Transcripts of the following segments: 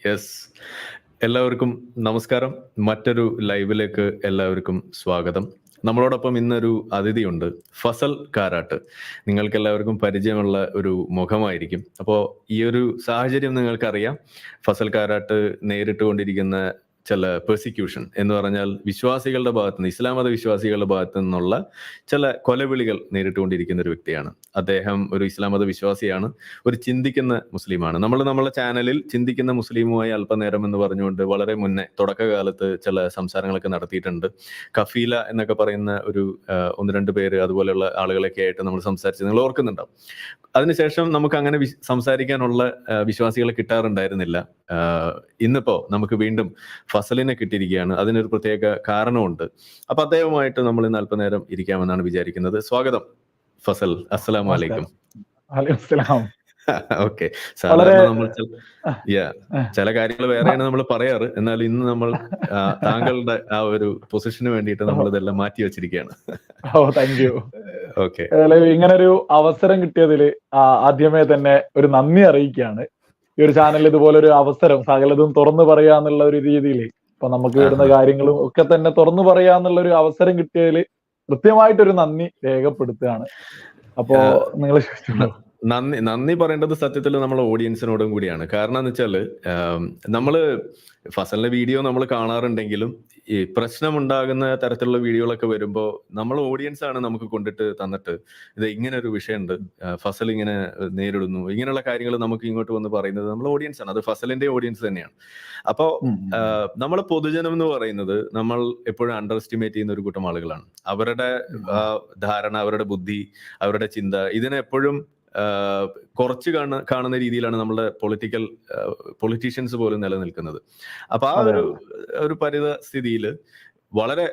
Yes, എല്ലാവർക്കും നമസ്കാരം. മറ്റൊരു ലൈവിലേക്ക് എല്ലാവർക്കും സ്വാഗതം. നമ്മളോടൊപ്പം ഇന്നൊരു അതിഥിയുണ്ട്, ഫസൽ കാരാട്ട്. നിങ്ങൾക്ക് എല്ലാവർക്കും പരിചയമുള്ള ഒരു മുഖമായിരിക്കും. അപ്പോൾ ഈ ഒരു സാഹചര്യം നിങ്ങൾക്കറിയാം. ഫസൽ കാരാട്ട് നേരിട്ടുകൊണ്ടിരിക്കുന്ന ചില പെർസിക്യൂഷൻ എന്ന് പറഞ്ഞാൽ വിശ്വാസികളുടെ ഭാഗത്ത് നിന്ന്, ഇസ്ലാം മത വിശ്വാസികളുടെ ഭാഗത്തു നിന്നുള്ള ചില കൊലവിളികൾ നേരിട്ടുകൊണ്ടിരിക്കുന്ന ഒരു വ്യക്തിയാണ്. അദ്ദേഹം ഒരു ഇസ്ലാം മത വിശ്വാസിയാണ്, ഒരു ചിന്തിക്കുന്ന മുസ്ലിമാണ്. നമ്മളെ ചാനലിൽ ചിന്തിക്കുന്ന മുസ്ലിമുമായി അല്പനേരം എന്ന് പറഞ്ഞുകൊണ്ട് വളരെ മുന്നേ തുടക്കകാലത്ത് ചില സംസാരങ്ങളൊക്കെ നടത്തിയിട്ടുണ്ട്. കഫീല എന്നൊക്കെ പറയുന്ന ഒരു ഒന്ന് രണ്ട് പേര് അതുപോലെയുള്ള ആളുകളൊക്കെ ആയിട്ട് നമ്മൾ സംസാരിച്ചത് നിങ്ങൾ ഓർക്കുന്നുണ്ടാവും. അതിനുശേഷം നമുക്ക് അങ്ങനെ സംസാരിക്കാനുള്ള വിശ്വാസികളെ കിട്ടാറുണ്ടായിരുന്നില്ല. ഇന്നിപ്പോ നമുക്ക് വീണ്ടും ഫസലിനെ കിട്ടിയിരിക്കുകയാണ്. അതിനൊരു പ്രത്യേക കാരണമുണ്ട്. അപ്പൊ അദ്ദേഹവുമായിട്ട് നമ്മൾ ഇന്ന് അല്പനേരം ഇരിക്കാമെന്നാണ് വിചാരിക്കുന്നത്. സ്വാഗതം ഫസൽ. അസ്സലാമു അലൈക്കും. ഓക്കെ. സാധാരണ നമ്മൾ ചില കാര്യങ്ങൾ വേറെയാണ് നമ്മൾ പറയാറ്, എന്നാൽ ഇന്ന് നമ്മൾ താങ്കളുടെ ആ ഒരു പൊസിഷന് വേണ്ടിയിട്ട് നമ്മൾ ഇതെല്ലാം മാറ്റി വെച്ചിരിക്കുകയാണ്. ഓക്കെ. ഇങ്ങനൊരു അവസരം കിട്ടിയതില് ആദ്യമേ തന്നെ ഒരു നന്ദി അറിയിക്കുകയാണ്. ഈ ഒരു ചാനലിൽ ഇതുപോലെ ഒരു അവസരം സകലതും തുറന്നു പറയാന്നുള്ള ഒരു രീതിയിൽ ഇപ്പൊ നമുക്ക് വരുന്ന കാര്യങ്ങളും ഒക്കെ തന്നെ തുറന്നു പറയാന്നുള്ള ഒരു അവസരം കിട്ടിയതിൽ കൃത്യമായിട്ടൊരു നന്ദി രേഖപ്പെടുത്തുകയാണ്. അപ്പോ നിങ്ങൾ നന്ദി പറയേണ്ടത് സത്യത്തിൽ നമ്മളെ ഓഡിയൻസിനോടും കൂടിയാണ്. കാരണം എന്ന് വെച്ചാല് നമ്മള് ഫസലിന്റെ വീഡിയോ നമ്മൾ കാണാറുണ്ടെങ്കിലും ഈ പ്രശ്നമുണ്ടാകുന്ന തരത്തിലുള്ള വീഡിയോകളൊക്കെ വരുമ്പോൾ നമ്മൾ ഓഡിയൻസ് ആണ് നമുക്ക് കൊണ്ടിട്ട് തന്നിട്ട് ഇത് ഇങ്ങനെ ഒരു വിഷയമുണ്ട്, ഫസൽ ഇങ്ങനെ നേരിടുന്നു, ഇങ്ങനെയുള്ള കാര്യങ്ങൾ നമുക്ക് ഇങ്ങോട്ട് വന്ന് പറയുന്നത് നമ്മൾ ഓഡിയൻസ് ആണ്. അത് ഫസലിന്റെ ഓഡിയൻസ് തന്നെയാണ്. അപ്പോൾ നമ്മളെ പൊതുജനം എന്ന് പറയുന്നത് നമ്മൾ എപ്പോഴും അണ്ടർ എസ്റ്റിമേറ്റ് ചെയ്യുന്ന ഒരു കൂട്ടം ആളുകളാണ്. അവരുടെ ധാരണ, അവരുടെ ബുദ്ധി, അവരുടെ ചിന്ത ഇതിനെ എപ്പോഴും കുറച്ച് കാണുന്ന രീതിയിലാണ് നമ്മുടെ പൊളിറ്റീഷ്യൻസ് പോലും നിലനിൽക്കുന്നത്. അപ്പൊ ആ ഒരു പരിതസ്ഥിതിയിൽ വളരെ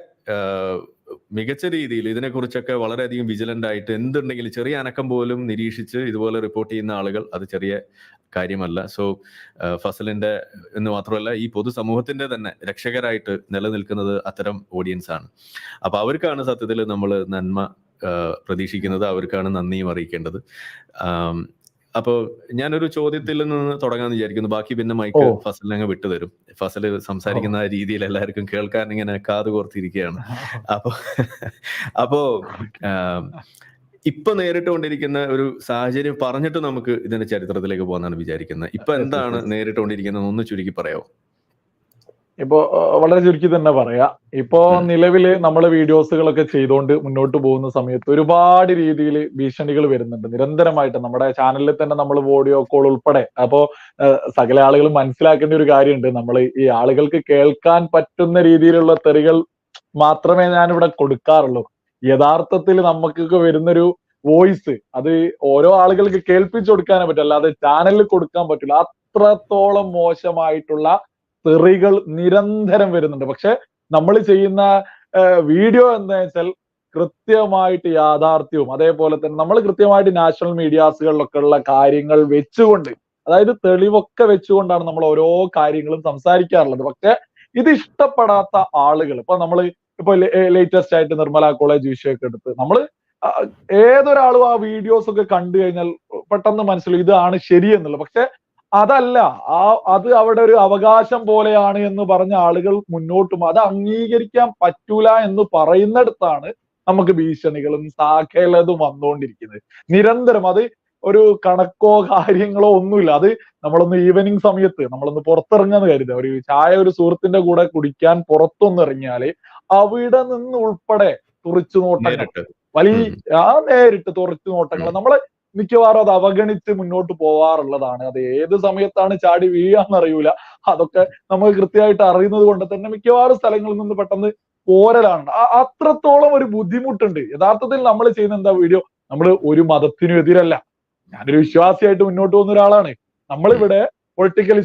മികച്ച രീതിയിൽ ഇതിനെക്കുറിച്ചൊക്കെ വളരെയധികം വിജിലന്റ് ആയിട്ട് എന്തുണ്ടെങ്കിലും ചെറിയ അനക്കം പോലും നിരീക്ഷിച്ച് ഇതുപോലെ റിപ്പോർട്ട് ചെയ്യുന്ന ആളുകൾ അത് ചെറിയ കാര്യമല്ല. സോ ഫസലിന്റെ എന്ന് മാത്രമല്ല ഈ പൊതുസമൂഹത്തിന്റെ തന്നെ രക്ഷകരായിട്ട് നിലനിൽക്കുന്നത് അത്തരം ഓഡിയൻസ് ആണ്. അപ്പൊ അവർക്കാണ് സത്യത്തിൽ നമ്മൾ നന്മ പ്രതീക്ഷിക്കുന്നത്, അവർക്കാണ് നന്ദിയും അറിയിക്കേണ്ടത്. അപ്പോൾ ഞാനൊരു ചോദ്യത്തിൽ നിന്ന് തുടങ്ങാന്ന് വിചാരിക്കുന്നു. ബാക്കി പിന്നെ മൈക്ക് ഫസലിനെ വിട്ടുതരും. ഫസൽ സംസാരിക്കുന്ന രീതിയിൽ എല്ലാവർക്കും കേൾക്കാൻ ഇങ്ങനെ കാത് കോർത്തിരിക്കുകയാണ്. അപ്പോ ഇപ്പൊ നേരിട്ടുകൊണ്ടിരിക്കുന്ന ഒരു സാഹചര്യം പറഞ്ഞിട്ട് നമുക്ക് ഇതിന്റെ ചരിത്രത്തിലേക്ക് പോകാനാണ് വിചാരിക്കുന്നത്. ഇപ്പൊ എന്താണ് നേരിട്ടുകൊണ്ടിരിക്കുന്നത് ഒന്ന് ചുരുക്കി പറയാമോ? ഇപ്പോ വളരെ ചുരുക്കി തന്നെ പറയാ. ഇപ്പോ നിലവില് നമ്മള് വീഡിയോസുകളൊക്കെ ചെയ്തുകൊണ്ട് മുന്നോട്ട് പോകുന്ന സമയത്ത് ഒരുപാട് രീതിയിൽ ഭീഷണികൾ വരുന്നുണ്ട് നിരന്തരമായിട്ട്. നമ്മുടെ ചാനലിൽ തന്നെ നമ്മൾ ഓഡിയോ കോൾ ഉൾപ്പെടെ. അപ്പോ സകല ആളുകളും മനസ്സിലാക്കേണ്ട ഒരു കാര്യമുണ്ട്, നമ്മൾ ഈ ആളുകൾക്ക് കേൾക്കാൻ പറ്റുന്ന രീതിയിലുള്ള തെറികൾ മാത്രമേ ഞാനിവിടെ കൊടുക്കാറുള്ളൂ. യഥാർത്ഥത്തിൽ നമുക്കൊക്കെ വരുന്നൊരു വോയിസ് അത് ഓരോ ആളുകൾക്ക് കേൾപ്പിച്ചു കൊടുക്കാനേ പറ്റും, അല്ലാതെ ചാനലിൽ കൊടുക്കാൻ പറ്റില്ല. അത്രത്തോളം മോശമായിട്ടുള്ള തെറികൾ നിരന്തരം വരുന്നുണ്ട്. പക്ഷെ നമ്മൾ ചെയ്യുന്ന വീഡിയോ എന്താ വെച്ചാൽ കൃത്യമായിട്ട് യാഥാർത്ഥ്യവും അതേപോലെ തന്നെ നമ്മൾ കൃത്യമായിട്ട് നാഷണൽ മീഡിയാസുകളിലൊക്കെ ഉള്ള കാര്യങ്ങൾ വെച്ചുകൊണ്ട്, അതായത് തെളിവൊക്കെ വെച്ചുകൊണ്ടാണ് നമ്മൾ ഓരോ കാര്യങ്ങളും സംസാരിക്കാറുള്ളത്. പക്ഷെ ഇത് ഇഷ്ടപ്പെടാത്ത ആളുകൾ ഇപ്പൊ ലേറ്റസ്റ്റ് ആയിട്ട് നിർമ്മല കോളേജ് വിഷയമൊക്കെ എടുത്ത് നമ്മൾ ഏതൊരാളും ആ വീഡിയോസ് ഒക്കെ കണ്ടു കഴിഞ്ഞാൽ പെട്ടെന്ന് മനസ്സിലാവും ഇതാണ് ശരിയെന്നുള്ളത്. പക്ഷെ അതല്ല, അത് അവിടെ ഒരു അവകാശം പോലെയാണ് എന്ന് പറഞ്ഞ ആളുകൾ മുന്നോട്ടും അത് അംഗീകരിക്കാൻ പറ്റൂല എന്ന് പറയുന്നിടത്താണ് നമുക്ക് ഭീഷണികളും സകലതും വന്നുകൊണ്ടിരിക്കുന്നത് നിരന്തരം. അത് ഒരു കണക്കോ കാര്യങ്ങളോ ഒന്നുമില്ല. അത് നമ്മളൊന്ന് ഈവനിങ് സമയത്ത് നമ്മളൊന്ന് പുറത്തിറങ്ങാന്ന് കരുതുക, ഒരു ചായ ഒരു സുഹൃത്തിന്റെ കൂടെ കുടിക്കാൻ പുറത്തൊന്ന് ഇറങ്ങിയാല് അവിടെ നിന്ന് ഉൾപ്പെടെ തുറച്ചു നോട്ടങ്ങൾ, നേരിട്ട് തുറച്ചു നോട്ടങ്ങൾ നമ്മള് മിക്കവാറും അത് അവഗണിച്ച് മുന്നോട്ട് പോവാറുള്ളതാണ്. അത് ഏത് സമയത്താണ് ചാടി വീഴാന്നറിയൂല. അതൊക്കെ നമുക്ക് കൃത്യമായിട്ട് അറിയുന്നത് കൊണ്ട് തന്നെ മിക്കവാറും സ്ഥലങ്ങളിൽ നിന്ന് പെട്ടെന്ന് പോരലാണ്. അത്രത്തോളം ഒരു ബുദ്ധിമുട്ടുണ്ട്. യഥാർത്ഥത്തിൽ നമ്മൾ ചെയ്യുന്ന എന്താ വീഡിയോ, നമ്മൾ ഒരു മതത്തിനും എതിരല്ല. ഞാനൊരു വിശ്വാസിയായിട്ട് മുന്നോട്ട് പോകുന്ന ഒരാളാണ്. നമ്മളിവിടെ പൊളിറ്റിക്കൽ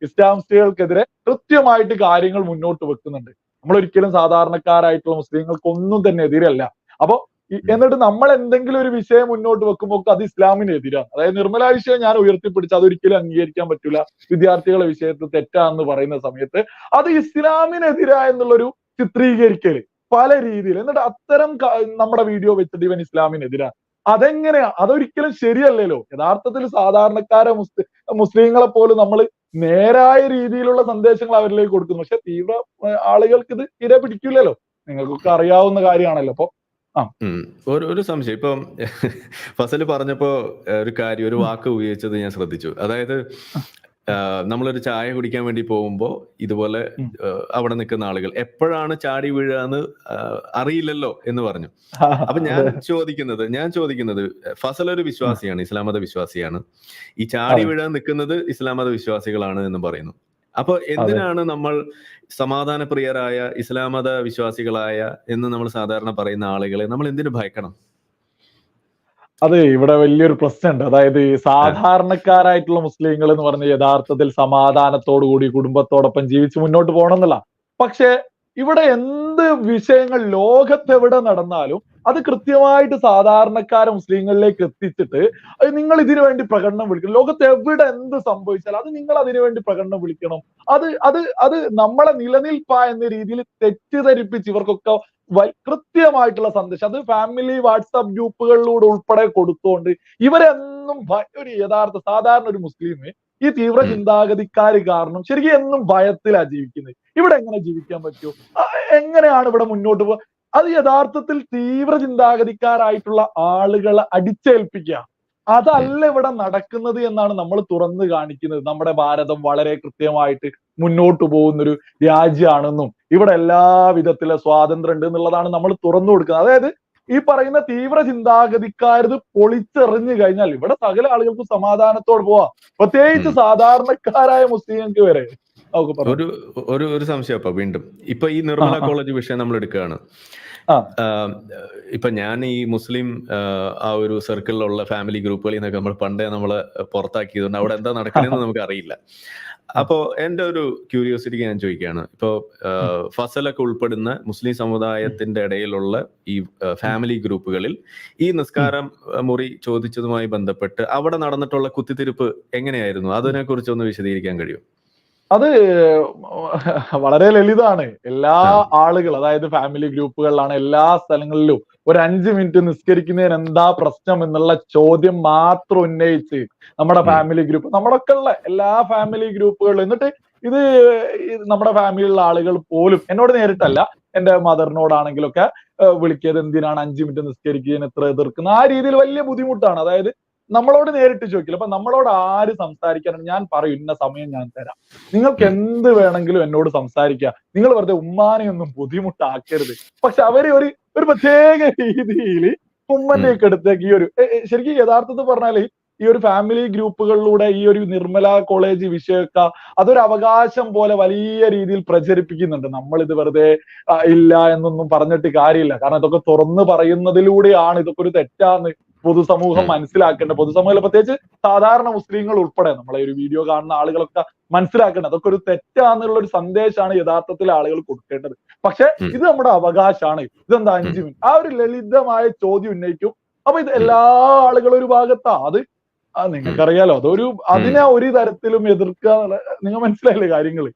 ഇസ്ലാമിസ്റ്റുകൾക്കെതിരെ കൃത്യമായിട്ട് കാര്യങ്ങൾ മുന്നോട്ട് വെക്കുന്നുണ്ട്. നമ്മൾ ഒരിക്കലും സാധാരണക്കാരായിട്ടുള്ള മുസ്ലിങ്ങൾക്കൊന്നും തന്നെ എതിരല്ല. അപ്പൊ എന്നിട്ട് നമ്മൾ എന്തെങ്കിലും ഒരു വിഷയം മുന്നോട്ട് വെക്കുമ്പോൾ അത് ഇസ്ലാമിനെതിരാണ്. അതായത് നിർമ്മല വിഷയം ഞാൻ ഉയർത്തിപ്പിടിച്ച് അതൊരിക്കലും അംഗീകരിക്കാൻ പറ്റൂല, വിദ്യാർത്ഥികളെ വിഷയത്തിൽ തെറ്റാന്ന് പറയുന്ന സമയത്ത് അത് ഇസ്ലാമിനെതിരാ എന്നുള്ളൊരു ചിത്രീകരിക്കല് പല രീതിയിൽ. എന്നിട്ട് അത്തരം നമ്മുടെ വീഡിയോ വെച്ചിട്ട് ഇവൻ ഇസ്ലാമിനെതിരാ, അതെങ്ങനെയാ? അതൊരിക്കലും ശരിയല്ലല്ലോ. യഥാർത്ഥത്തിൽ സാധാരണക്കാരെ മുസ്ലിങ്ങളെ പോലും നമ്മൾ നേരായ രീതിയിലുള്ള സന്ദേശങ്ങൾ അവരിലേക്ക് കൊടുക്കുന്നു. പക്ഷെ തീവ്ര ആളുകൾക്ക് ഇത് തീരെ പിടിക്കില്ലല്ലോ. നിങ്ങൾക്കൊക്കെ അറിയാവുന്ന കാര്യമാണല്ലോ. അപ്പൊ ഒരു സംശയം ഇപ്പം ഫസൽ പറഞ്ഞപ്പോ ഒരു വാക്ക് ഉപയോഗിച്ചത് ഞാൻ ശ്രദ്ധിച്ചു. അതായത് നമ്മളൊരു ചായ കുടിക്കാൻ വേണ്ടി പോകുമ്പോ ഇതുപോലെ അവിടെ നിൽക്കുന്ന ആളുകൾ എപ്പോഴാണ് ചാടി വീഴാന്ന് അറിയില്ലല്ലോ എന്ന് പറഞ്ഞു. അപ്പൊ ഞാൻ ചോദിക്കുന്നത് ഫസൽ ഒരു വിശ്വാസിയാണ്, ഇസ്ലാം മത വിശ്വാസിയാണ്. ഈ ചാടി വീഴാൻ നിൽക്കുന്നത് ഇസ്ലാം മത വിശ്വാസികളാണ് എന്ന് പറയുന്നു. അപ്പൊ എന്തിനാണ് നമ്മൾ സമാധാനപ്രിയരായ ഇസ്ലാം മത വിശ്വാസികളായ എന്ന് നമ്മൾ സാധാരണ പറയുന്ന ആളുകളെ നമ്മൾ എന്തിനു ഭയക്കണം? അതെ, ഇവിടെ വലിയൊരു പ്രശ്നമുണ്ട്. അതായത് സാധാരണക്കാരായിട്ടുള്ള മുസ്ലിങ്ങൾ എന്ന് പറഞ്ഞ യഥാർത്ഥത്തിൽ സമാധാനത്തോടുകൂടി കുടുംബത്തോടൊപ്പം ജീവിച്ച് മുന്നോട്ട് പോകണം എന്നുള്ള. പക്ഷെ ഇവിടെ എന്ത് വിഷയങ്ങൾ ലോകത്തെവിടെ നടന്നാലും അത് കൃത്യമായിട്ട് സാധാരണക്കാരെ മുസ്ലിങ്ങളിലേക്ക് എത്തിച്ചിട്ട് നിങ്ങൾ ഇതിനു വേണ്ടി പ്രകടനം വിളിക്കണം. ലോകത്ത് എവിടെ എന്ത് സംഭവിച്ചാലും അത് നിങ്ങൾ അതിനു വേണ്ടി പ്രകടനം വിളിക്കണം. അത് നമ്മളെ നിലനിൽപ്പാ എന്ന രീതിയിൽ തെറ്റിദ്ധരിപ്പിച്ച് ഇവർക്കൊക്കെ കൃത്യമായിട്ടുള്ള സന്ദേശം അത് ഫാമിലി വാട്സാപ്പ് ഗ്രൂപ്പുകളിലൂടെ ഉൾപ്പെടെ കൊടുത്തുകൊണ്ട് ഇവരെന്നും ഒരു യഥാർത്ഥ സാധാരണ ഒരു മുസ്ലിം ഈ തീവ്ര ചിന്താഗതിക്കാര് കാരണം ശരിക്കും എന്നും ഭയത്തിലാണ് ജീവിക്കുന്നത്. ഇവിടെ എങ്ങനെ ജീവിക്കാൻ പറ്റുമോ? എങ്ങനെയാണ് ഇവിടെ മുന്നോട്ട് പോകുക? അത് യഥാർത്ഥത്തിൽ തീവ്ര ചിന്താഗതിക്കാരായിട്ടുള്ള ആളുകളെ അടിച്ചേൽപ്പിക്കുക, അതല്ല ഇവിടെ നടക്കുന്നത് എന്നാണ് നമ്മൾ തുറന്നു കാണിക്കുന്നത്. നമ്മുടെ ഭാരതം വളരെ കൃത്യമായിട്ട് മുന്നോട്ട് പോകുന്നൊരു രാജ്യമാണെന്നും ഇവിടെ എല്ലാ വിധത്തിലെ സ്വാതന്ത്ര്യം ഉണ്ട് എന്നുള്ളതാണ് നമ്മൾ തുറന്നു കൊടുക്കുന്നത്. അതായത് ഈ പറയുന്ന തീവ്ര ചിന്താഗതിക്കാരത് പൊളിച്ചെറിഞ്ഞു കഴിഞ്ഞാൽ ഇവിടെ സകല ആളുകൾക്ക് സമാധാനത്തോടെ പോവാം, പ്രത്യേകിച്ച് സാധാരണക്കാരായ മുസ്ലിങ്ങൾക്ക് വരെ. ഒരു സംശയം അപ്പൊ വീണ്ടും ഇപ്പൊ ഈ നിർമ്മല കോളേജ് വിഷയം നമ്മൾ എടുക്കുകയാണ്. ഇപ്പൊ ഞാൻ ഈ മുസ്ലിം ആ ഒരു സർക്കിളിലുള്ള ഫാമിലി ഗ്രൂപ്പുകളിൽ നിന്നൊക്കെ നമ്മൾ പണ്ടേ നമ്മള് പുറത്താക്കിയതുകൊണ്ട് അവിടെ എന്താ നടക്കണമെന്ന് നമുക്ക് അറിയില്ല. അപ്പോ എന്റെ ഒരു ക്യൂരിയോസിറ്റിക്ക് ഞാൻ ചോദിക്കുകയാണ്, ഇപ്പോ ഫസലൊക്കെ ഉൾപ്പെടുന്ന മുസ്ലിം സമുദായത്തിന്റെ ഇടയിലുള്ള ഈ ഫാമിലി ഗ്രൂപ്പുകളിൽ ഈ നിസ്കാരം മുറി ചോദിച്ചതുമായി ബന്ധപ്പെട്ട് അവിടെ നടന്നിട്ടുള്ള കുത്തിത്തിരിപ്പ് എങ്ങനെയായിരുന്നു? അതിനെ കുറിച്ച് ഒന്ന് വിശദീകരിക്കാൻ കഴിയും? അത് വളരെ ലളിതാണ്. എല്ലാ ആളുകൾ, അതായത് ഫാമിലി ഗ്രൂപ്പുകളിലാണ് എല്ലാ സ്ഥലങ്ങളിലും ഒരു 5 മിനിറ്റ് നിസ്കരിക്കുന്നതിന് എന്താ പ്രശ്നം എന്നുള്ള ചോദ്യം മാത്രം ഉന്നയിച്ച് നമ്മുടെ ഫാമിലി ഗ്രൂപ്പ്, നമ്മളൊക്കെ ഉള്ള എല്ലാ ഫാമിലി ഗ്രൂപ്പുകളിലും, എന്നിട്ട് ഇത് നമ്മുടെ ഫാമിലിയിലുള്ള ആളുകൾ പോലും എന്നോട് നേരിട്ടല്ല, എന്റെ മദറിനോടാണെങ്കിലൊക്കെ വിളിക്കിയത് എന്തിനാണ് 5 മിനിറ്റ് നിസ്കരിക്കുന്നതിന് എത്ര എതിർക്കുന്നത്, ആ രീതിയിൽ വലിയ ബുദ്ധിമുട്ടാണ്. അതായത് നമ്മളോട് നേരിട്ട് ചോദിക്കില്ല. അപ്പൊ നമ്മളോട് ആര് സംസാരിക്കാനാണ്? ഞാൻ പറയും ഇന്ന സമയം ഞാൻ തരാം, നിങ്ങൾക്ക് എന്ത് വേണമെങ്കിലും എന്നോട് സംസാരിക്കുക, നിങ്ങൾ വെറുതെ ഉമ്മാനെയൊന്നും ബുദ്ധിമുട്ടാക്കരുത്. പക്ഷെ അവര് ഒരു പ്രത്യേക രീതിയിൽ ഉമ്മന്റെ ഒക്കെ അടുത്തേക്ക് ഈ ഒരു ശരിക്കും യഥാർത്ഥത്തിൽ പറഞ്ഞാല് ഈ ഒരു ഫാമിലി ഗ്രൂപ്പുകളിലൂടെ ഈ ഒരു നിർമ്മല കോളേജ് വിഷയമൊക്കെ അതൊരു അവകാശം പോലെ വലിയ രീതിയിൽ പ്രചരിപ്പിക്കുന്നുണ്ട്. നമ്മൾ ഇത് വെറുതെ ഇല്ല എന്നൊന്നും പറഞ്ഞിട്ട് കാര്യമില്ല. കാരണം ഇതൊക്കെ തുറന്നു പറയുന്നതിലൂടെയാണ് ഇതൊക്കെ ഒരു തെറ്റാന്ന് പൊതുസമൂഹം മനസ്സിലാക്കേണ്ടത്. പൊതുസമൂഹം പ്രത്യേകിച്ച് സാധാരണ മുസ്ലിങ്ങൾ ഉൾപ്പെടെ നമ്മളെ ഒരു വീഡിയോ കാണുന്ന ആളുകളൊക്കെ മനസ്സിലാക്കേണ്ടത് അതൊക്കെ ഒരു തെറ്റാന്നുള്ള ഒരു സന്ദേശമാണ് യഥാർത്ഥത്തിൽ ആളുകൾ കൊടുക്കേണ്ടത്. പക്ഷെ ഇത് നമ്മുടെ അവകാശമാണ്, ഇതെന്താ 5 മിനിറ്റ്, ആ ഒരു ലളിതമായ ചോദ്യം ഉന്നയിക്കും. അപ്പൊ ഇത് എല്ലാ ആളുകളും ഒരു ഭാഗത്താ. അത് നിങ്ങൾക്കറിയാലോ, അതൊരു അതിനെ ഒരു തരത്തിലും എതിർക്കുക, നിങ്ങൾ മനസ്സിലായില്ലേ കാര്യങ്ങള്?